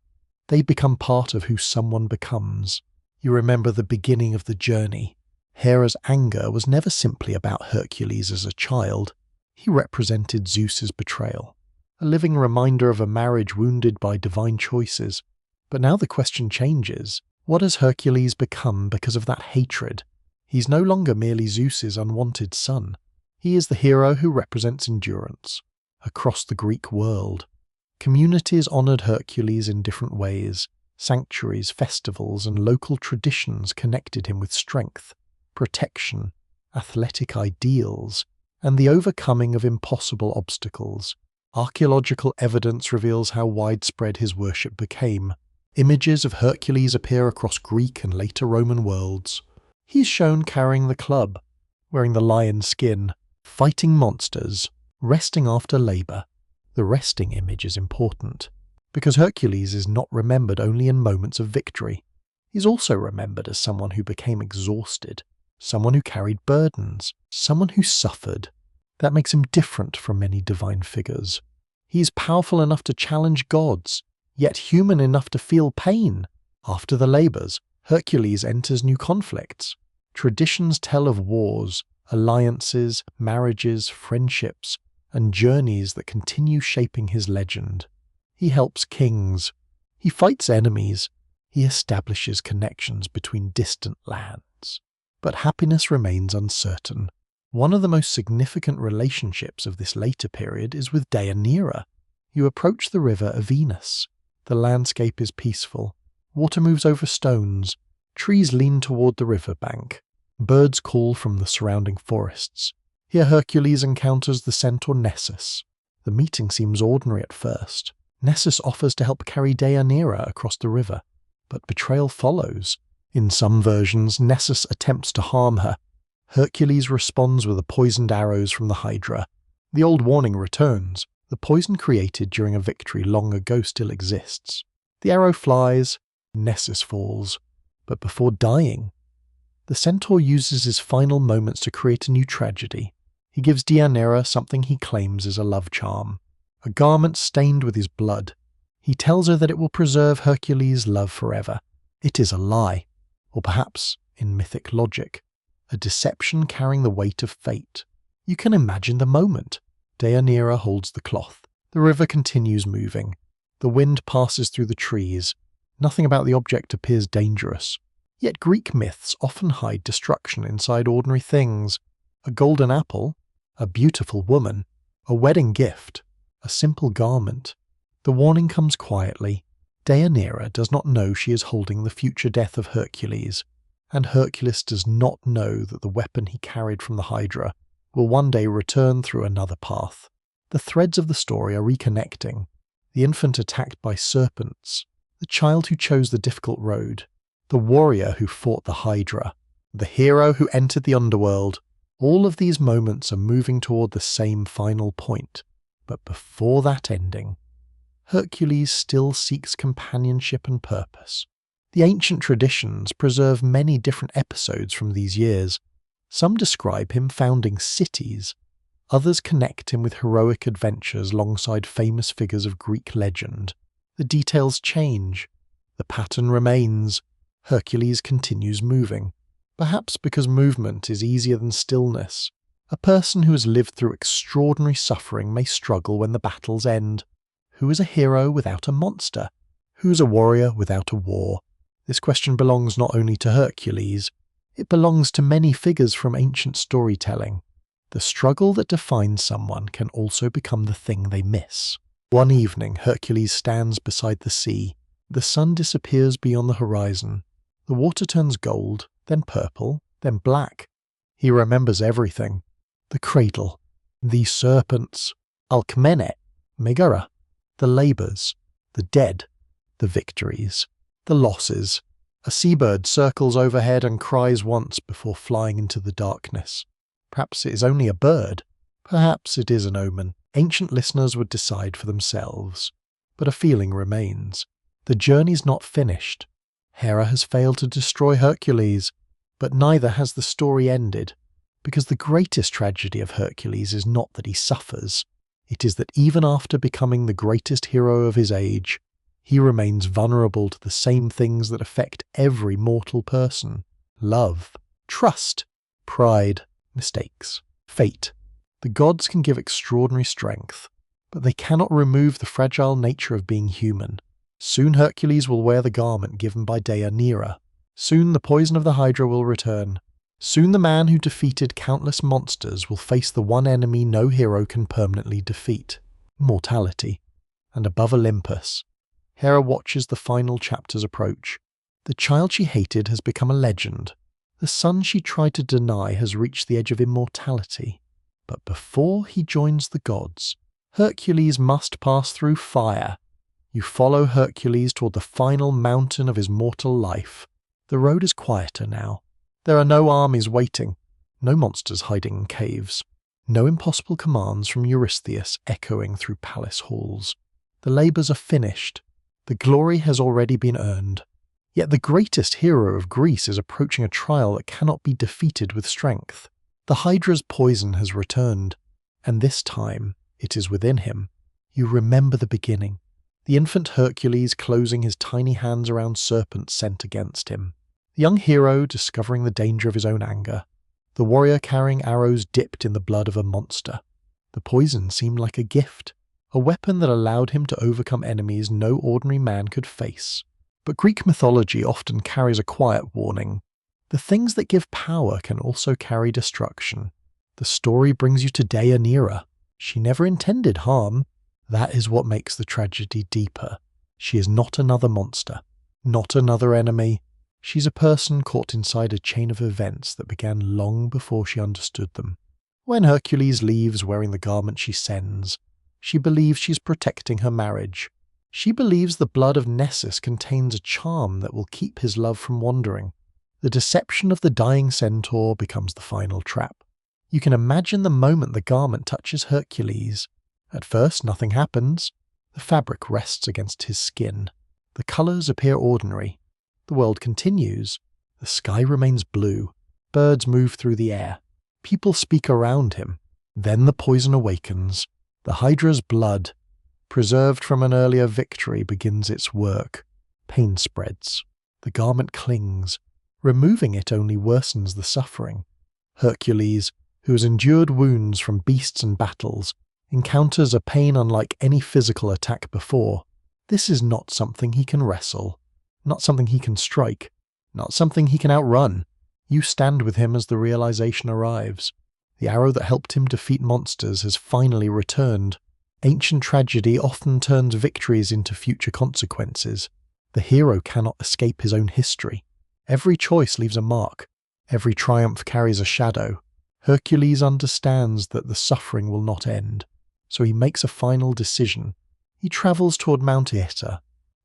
They become part of who someone becomes. You remember the beginning of the journey. Hera's anger was never simply about Hercules as a child. He represented Zeus's betrayal, a living reminder of a marriage wounded by divine choices. But now the question changes. What has Hercules become because of that hatred? He's no longer merely Zeus's unwanted son. He is the hero who represents endurance. Across the Greek world, communities honoured Hercules in different ways. Sanctuaries, festivals, and local traditions connected him with strength, protection, athletic ideals, and the overcoming of impossible obstacles. Archaeological evidence reveals how widespread his worship became. Images of Hercules appear across Greek and later Roman worlds. He's shown carrying the club, wearing the lion's skin, fighting monsters, resting after labour. The resting image is important, because Hercules is not remembered only in moments of victory. He's also remembered as someone who became exhausted, someone who carried burdens, someone who suffered. That makes him different from many divine figures. He's powerful enough to challenge gods, yet human enough to feel pain. After the labours, Hercules enters new conflicts. Traditions tell of wars, alliances, marriages, friendships, and journeys that continue shaping his legend. He helps kings. He fights enemies. He establishes connections between distant lands. But happiness remains uncertain. One of the most significant relationships of this later period is with Deianira. You approach the river Venus. The landscape is peaceful. Water moves over stones. Trees lean toward the riverbank. Birds call from the surrounding forests. Here Hercules encounters the centaur Nessus. The meeting seems ordinary at first. Nessus offers to help carry Deianira across the river, but betrayal follows. In some versions, Nessus attempts to harm her. Hercules responds with poisoned arrows from the Hydra. The old warning returns. The poison created during a victory long ago still exists. The arrow flies, Nessus falls. But before dying, the centaur uses his final moments to create a new tragedy. He gives Deianira something he claims is a love charm, a garment stained with his blood. He tells her that it will preserve Hercules' love forever. It is a lie, or perhaps, in mythic logic, a deception carrying the weight of fate. You can imagine the moment. Deianira holds the cloth. The river continues moving. The wind passes through the trees. Nothing about the object appears dangerous. Yet Greek myths often hide destruction inside ordinary things. A golden apple, a beautiful woman, a wedding gift, a simple garment. The warning comes quietly. Deianira does not know she is holding the future death of Hercules, and Hercules does not know that the weapon he carried from the Hydra will one day return through another path. The threads of the story are reconnecting. The infant attacked by serpents, the child who chose the difficult road, the warrior who fought the Hydra, the hero who entered the underworld. All of these moments are moving toward the same final point. But before that ending, Hercules still seeks companionship and purpose. The ancient traditions preserve many different episodes from these years. Some describe him founding cities. Others connect him with heroic adventures alongside famous figures of Greek legend. The details change. The pattern remains. Hercules continues moving. Perhaps because movement is easier than stillness. A person who has lived through extraordinary suffering may struggle when the battles end. Who is a hero without a monster? Who is a warrior without a war? This question belongs not only to Hercules, it belongs to many figures from ancient storytelling. The struggle that defines someone can also become the thing they miss. One evening, Hercules stands beside the sea. The sun disappears beyond the horizon. The water turns gold, then purple, then black. He remembers everything. The cradle, the serpents, Alcmene, Megara, the labours, the dead, the victories, the losses. A seabird circles overhead and cries once before flying into the darkness. Perhaps it is only a bird. Perhaps it is an omen. Ancient listeners would decide for themselves. But a feeling remains. The journey's not finished. Hera has failed to destroy Hercules, but neither has the story ended. Because the greatest tragedy of Hercules is not that he suffers. It is that even after becoming the greatest hero of his age, he remains vulnerable to the same things that affect every mortal person. Love, trust, pride, mistakes, fate. The gods can give extraordinary strength, but they cannot remove the fragile nature of being human. Soon Hercules will wear the garment given by Deianira. Soon the poison of the Hydra will return. Soon the man who defeated countless monsters will face the one enemy no hero can permanently defeat, mortality. And above Olympus, Hera watches the final chapters approach. The child she hated has become a legend. The son she tried to deny has reached the edge of immortality. But before he joins the gods, Hercules must pass through fire. You follow Hercules toward the final mountain of his mortal life. The road is quieter now. There are no armies waiting, no monsters hiding in caves, no impossible commands from Eurystheus echoing through palace halls. The labours are finished. The glory has already been earned. Yet the greatest hero of Greece is approaching a trial that cannot be defeated with strength. The Hydra's poison has returned, and this time it is within him. You remember the beginning. The infant Hercules closing his tiny hands around serpents sent against him. The young hero discovering the danger of his own anger. The warrior carrying arrows dipped in the blood of a monster. The poison seemed like a gift, a weapon that allowed him to overcome enemies no ordinary man could face. But Greek mythology often carries a quiet warning. The things that give power can also carry destruction. The story brings you to Deianira. She never intended harm. That is what makes the tragedy deeper. She is not another monster, not another enemy. She's a person caught inside a chain of events that began long before she understood them. When Hercules leaves wearing the garment she sends, she believes she's protecting her marriage. She believes the blood of Nessus contains a charm that will keep his love from wandering. The deception of the dying centaur becomes the final trap. You can imagine the moment the garment touches Hercules. At first, nothing happens. The fabric rests against his skin. The colours appear ordinary. The world continues. The sky remains blue. Birds move through the air. People speak around him. Then the poison awakens. The Hydra's blood, preserved from an earlier victory, begins its work. Pain spreads. The garment clings. Removing it only worsens the suffering. Hercules, who has endured wounds from beasts and battles, encounters a pain unlike any physical attack before. This is not something he can wrestle. Not something he can strike, not something he can outrun. You stand with him as the realization arrives. The arrow that helped him defeat monsters has finally returned. Ancient tragedy often turns victories into future consequences. The hero cannot escape his own history. Every choice leaves a mark. Every triumph carries a shadow. Hercules understands that the suffering will not end, so he makes a final decision. He travels toward Mount Ita.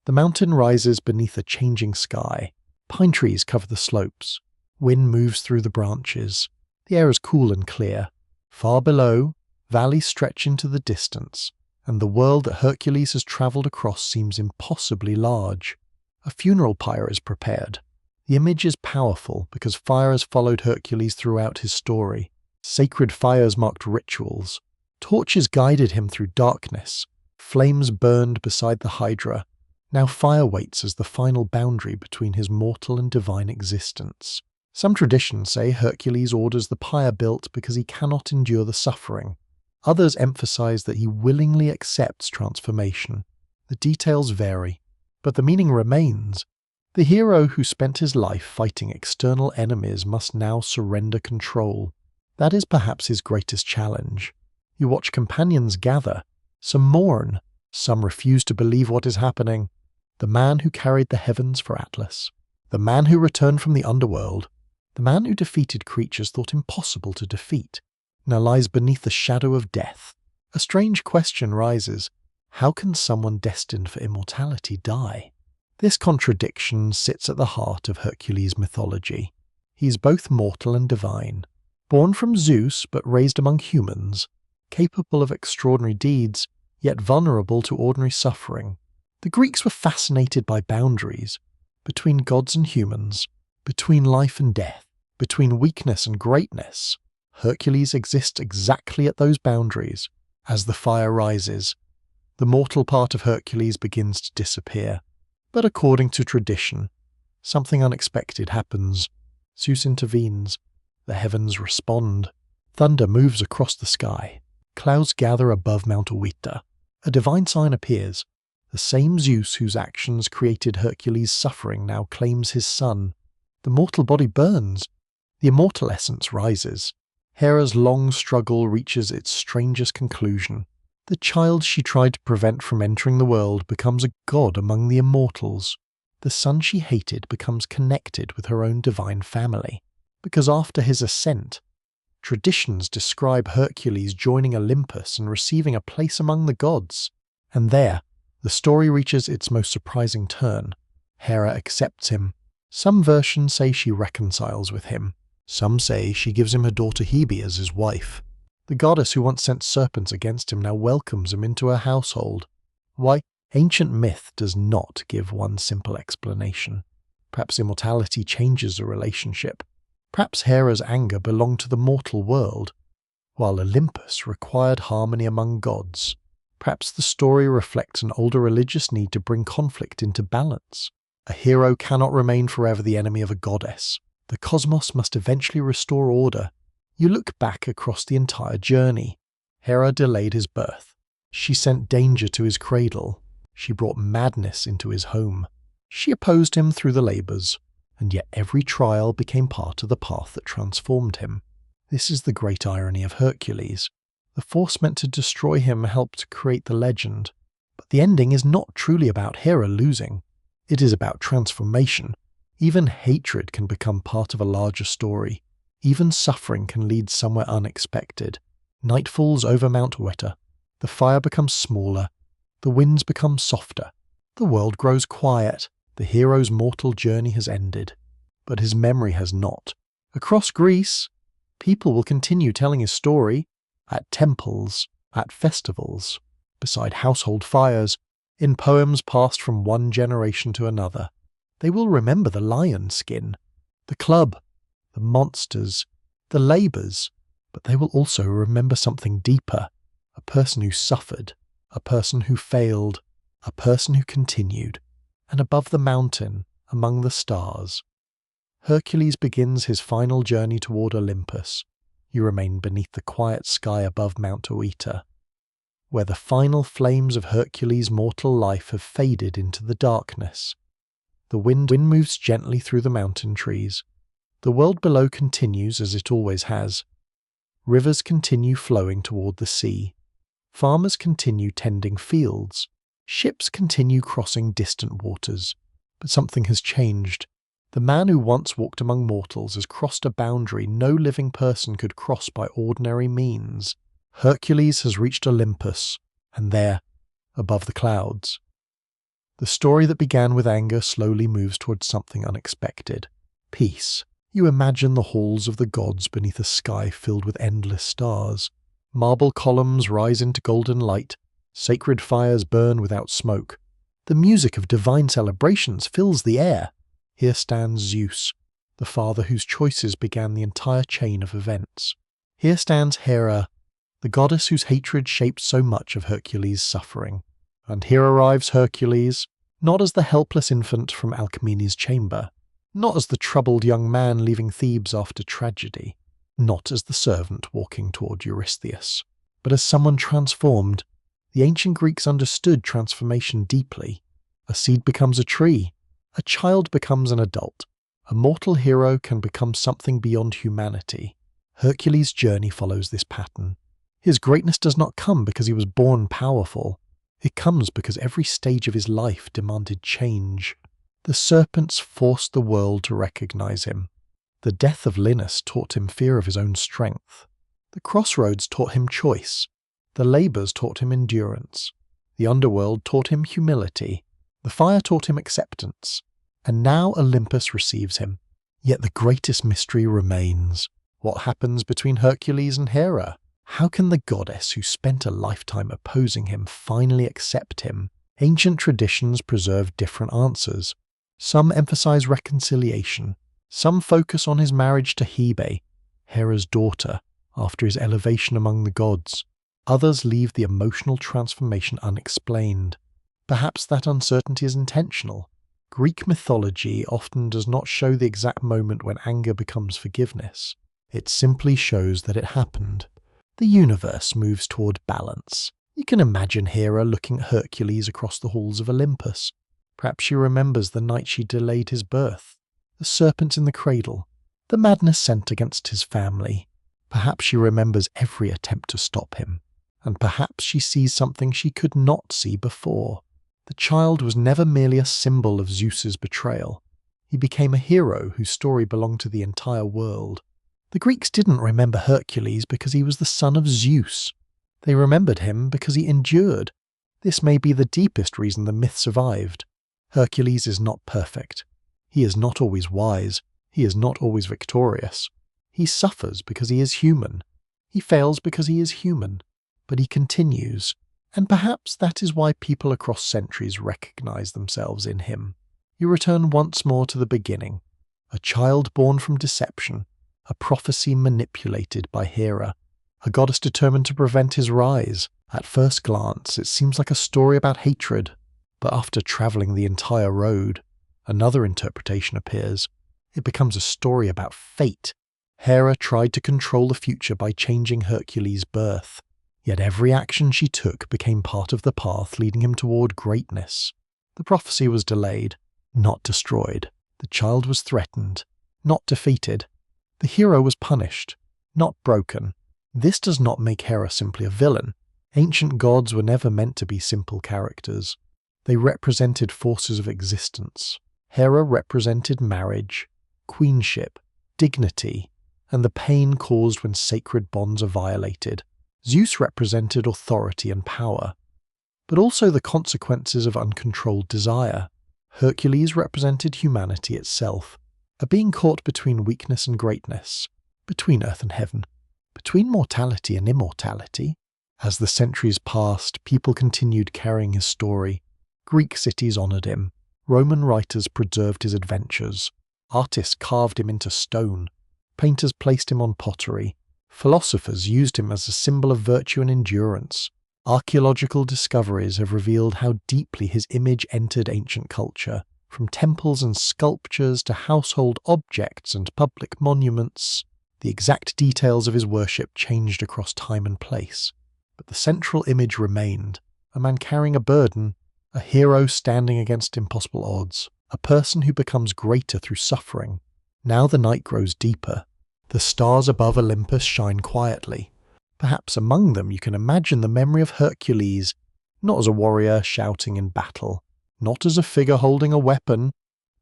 The mountain rises beneath a changing sky. Pine trees cover the slopes. Wind moves through the branches. The air is cool and clear. Far below, valleys stretch into the distance, and the world that Hercules has travelled across seems impossibly large. A funeral pyre is prepared. The image is powerful because fire has followed Hercules throughout his story. Sacred fires marked rituals. Torches guided him through darkness. Flames burned beside the Hydra. Now fire waits as the final boundary between his mortal and divine existence. Some traditions say Hercules orders the pyre built because he cannot endure the suffering. Others emphasize that he willingly accepts transformation. The details vary, but the meaning remains. The hero who spent his life fighting external enemies must now surrender control. That is perhaps his greatest challenge. You watch companions gather. Some mourn. Some refuse to believe what is happening. The man who carried the heavens for Atlas. The man who returned from the underworld. The man who defeated creatures thought impossible to defeat. Now lies beneath the shadow of death. A strange question rises. How can someone destined for immortality die? This contradiction sits at the heart of Hercules' mythology. He is both mortal and divine, born from Zeus but raised among humans, capable of extraordinary deeds, yet vulnerable to ordinary suffering. The Greeks were fascinated by boundaries, between gods and humans, between life and death, between weakness and greatness. Hercules exists exactly at those boundaries. As the fire rises, the mortal part of Hercules begins to disappear. But according to tradition, something unexpected happens. Zeus intervenes. The heavens respond. Thunder moves across the sky. Clouds gather above Mount Oeta. A divine sign appears. The same Zeus whose actions created Hercules' suffering now claims his son. The mortal body burns. The immortal essence rises. Hera's long struggle reaches its strangest conclusion. The child she tried to prevent from entering the world becomes a god among the immortals. The son she hated becomes connected with her own divine family. Because after his ascent, traditions describe Hercules joining Olympus and receiving a place among the gods. And there, the story reaches its most surprising turn. Hera accepts him. Some versions say she reconciles with him. Some say she gives him her daughter Hebe as his wife. The goddess who once sent serpents against him now welcomes him into her household. Why? Ancient myth does not give one simple explanation. Perhaps immortality changes the relationship. Perhaps Hera's anger belonged to the mortal world, while Olympus required harmony among gods. Perhaps the story reflects an older religious need to bring conflict into balance. A hero cannot remain forever the enemy of a goddess. The cosmos must eventually restore order. You look back across the entire journey. Hera delayed his birth. She sent danger to his cradle. She brought madness into his home. She opposed him through the labors, and yet every trial became part of the path that transformed him. This is the great irony of Hercules. The force meant to destroy him helped create the legend, but the ending is not truly about Hera losing. It is about transformation. Even hatred can become part of a larger story. Even suffering can lead somewhere unexpected. Night falls over Mount Oeta. The fire becomes smaller. The winds become softer. The world grows quiet. The hero's mortal journey has ended. But his memory has not. Across Greece, people will continue telling his story, at temples, at festivals, beside household fires, in poems passed from one generation to another. They will remember the lion skin, the club, the monsters, the labors, but they will also remember something deeper, a person who suffered, a person who failed, a person who continued. And above the mountain, among the stars, Hercules begins his final journey toward Olympus. You remain beneath the quiet sky above Mount Oeta, where the final flames of Hercules' mortal life have faded into the darkness. The wind moves gently through the mountain trees. The world below continues as it always has. Rivers continue flowing toward the sea. Farmers continue tending fields. Ships continue crossing distant waters. But something has changed. The man who once walked among mortals has crossed a boundary no living person could cross by ordinary means. Hercules has reached Olympus, and there, above the clouds, the story that began with anger slowly moves towards something unexpected. Peace. You imagine the halls of the gods beneath a sky filled with endless stars. Marble columns rise into golden light. Sacred fires burn without smoke. The music of divine celebrations fills the air. Here stands Zeus, the father whose choices began the entire chain of events. Here stands Hera, the goddess whose hatred shaped so much of Hercules' suffering. And here arrives Hercules, not as the helpless infant from Alcmene's chamber, not as the troubled young man leaving Thebes after tragedy, not as the servant walking toward Eurystheus, but as someone transformed. The ancient Greeks understood transformation deeply. A seed becomes a tree. A child becomes an adult. A mortal hero can become something beyond humanity. Hercules' journey follows this pattern. His greatness does not come because he was born powerful. It comes because every stage of his life demanded change. The serpents forced the world to recognize him. The death of Linus taught him fear of his own strength. The crossroads taught him choice. The labors taught him endurance. The underworld taught him humility. The fire taught him acceptance. And now Olympus receives him. Yet the greatest mystery remains. What happens between Hercules and Hera? How can the goddess who spent a lifetime opposing him finally accept him? Ancient traditions preserve different answers. Some emphasize reconciliation. Some focus on his marriage to Hebe, Hera's daughter, after his elevation among the gods. Others leave the emotional transformation unexplained. Perhaps that uncertainty is intentional. Greek mythology often does not show the exact moment when anger becomes forgiveness. It simply shows that it happened. The universe moves toward balance. You can imagine Hera looking at Hercules across the halls of Olympus. Perhaps she remembers the night she delayed his birth, the serpents in the cradle, the madness sent against his family. Perhaps she remembers every attempt to stop him. And perhaps she sees something she could not see before. The child was never merely a symbol of Zeus's betrayal. He became a hero whose story belonged to the entire world. The Greeks didn't remember Hercules because he was the son of Zeus. They remembered him because he endured. This may be the deepest reason the myth survived. Hercules is not perfect. He is not always wise. He is not always victorious. He suffers because he is human. He fails because he is human. But he continues. And perhaps that is why people across centuries recognize themselves in him. You return once more to the beginning. A child born from deception. A prophecy manipulated by Hera. A goddess determined to prevent his rise. At first glance, it seems like a story about hatred. But after traveling the entire road, another interpretation appears. It becomes a story about fate. Hera tried to control the future by changing Hercules' birth. Yet every action she took became part of the path leading him toward greatness. The prophecy was delayed, not destroyed. The child was threatened, not defeated. The hero was punished, not broken. This does not make Hera simply a villain. Ancient gods were never meant to be simple characters. They represented forces of existence. Hera represented marriage, queenship, dignity, and the pain caused when sacred bonds are violated. Zeus represented authority and power, but also the consequences of uncontrolled desire. Hercules represented humanity itself, a being caught between weakness and greatness, between earth and heaven, between mortality and immortality. As the centuries passed, people continued carrying his story. Greek cities honored him. Roman writers preserved his adventures. Artists carved him into stone. Painters placed him on pottery. Philosophers used him as a symbol of virtue and endurance. Archaeological discoveries have revealed how deeply his image entered ancient culture. From temples and sculptures to household objects and public monuments, the exact details of his worship changed across time and place. But the central image remained: a man carrying a burden, a hero standing against impossible odds, a person who becomes greater through suffering. Now the night grows deeper. The stars above Olympus shine quietly. Perhaps among them you can imagine the memory of Hercules, not as a warrior shouting in battle, not as a figure holding a weapon,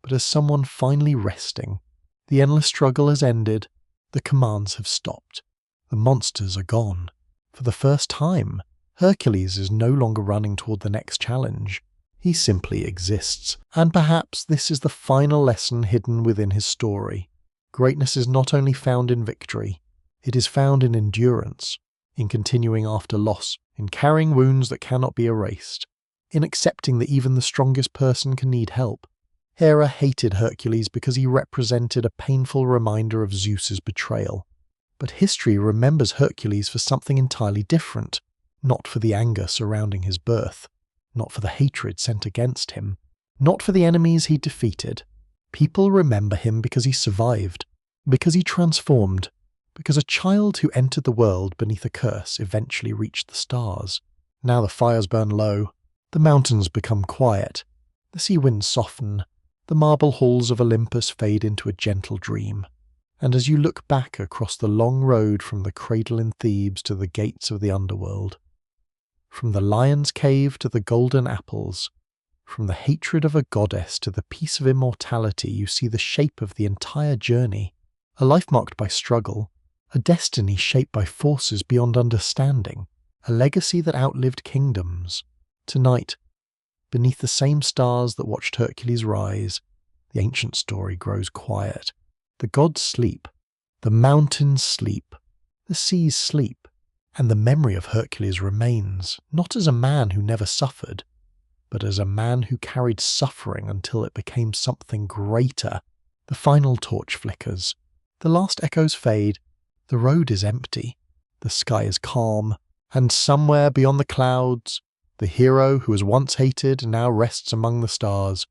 but as someone finally resting. The endless struggle has ended. The commands have stopped. The monsters are gone. For the first time, Hercules is no longer running toward the next challenge. He simply exists. And perhaps this is the final lesson hidden within his story. Greatness is not only found in victory, it is found in endurance, in continuing after loss, in carrying wounds that cannot be erased, in accepting that even the strongest person can need help. Hera hated Hercules because he represented a painful reminder of Zeus's betrayal. But history remembers Hercules for something entirely different, not for the anger surrounding his birth, not for the hatred sent against him, not for the enemies he defeated. People remember him because he survived, because he transformed, because a child who entered the world beneath a curse eventually reached the stars. Now the fires burn low, the mountains become quiet, the sea winds soften, the marble halls of Olympus fade into a gentle dream. And as you look back across the long road from the cradle in Thebes to the gates of the underworld, from the lion's cave to the golden apples, from the hatred of a goddess to the peace of immortality, you see the shape of the entire journey. A life marked by struggle, a destiny shaped by forces beyond understanding, a legacy that outlived kingdoms. Tonight, beneath the same stars that watched Hercules rise, the ancient story grows quiet. The gods sleep, the mountains sleep, the seas sleep, and the memory of Hercules remains, not as a man who never suffered, but as a man who carried suffering until it became something greater. The final torch flickers. The last echoes fade. The road is empty. The sky is calm. And somewhere beyond the clouds, the hero who was once hated now rests among the stars.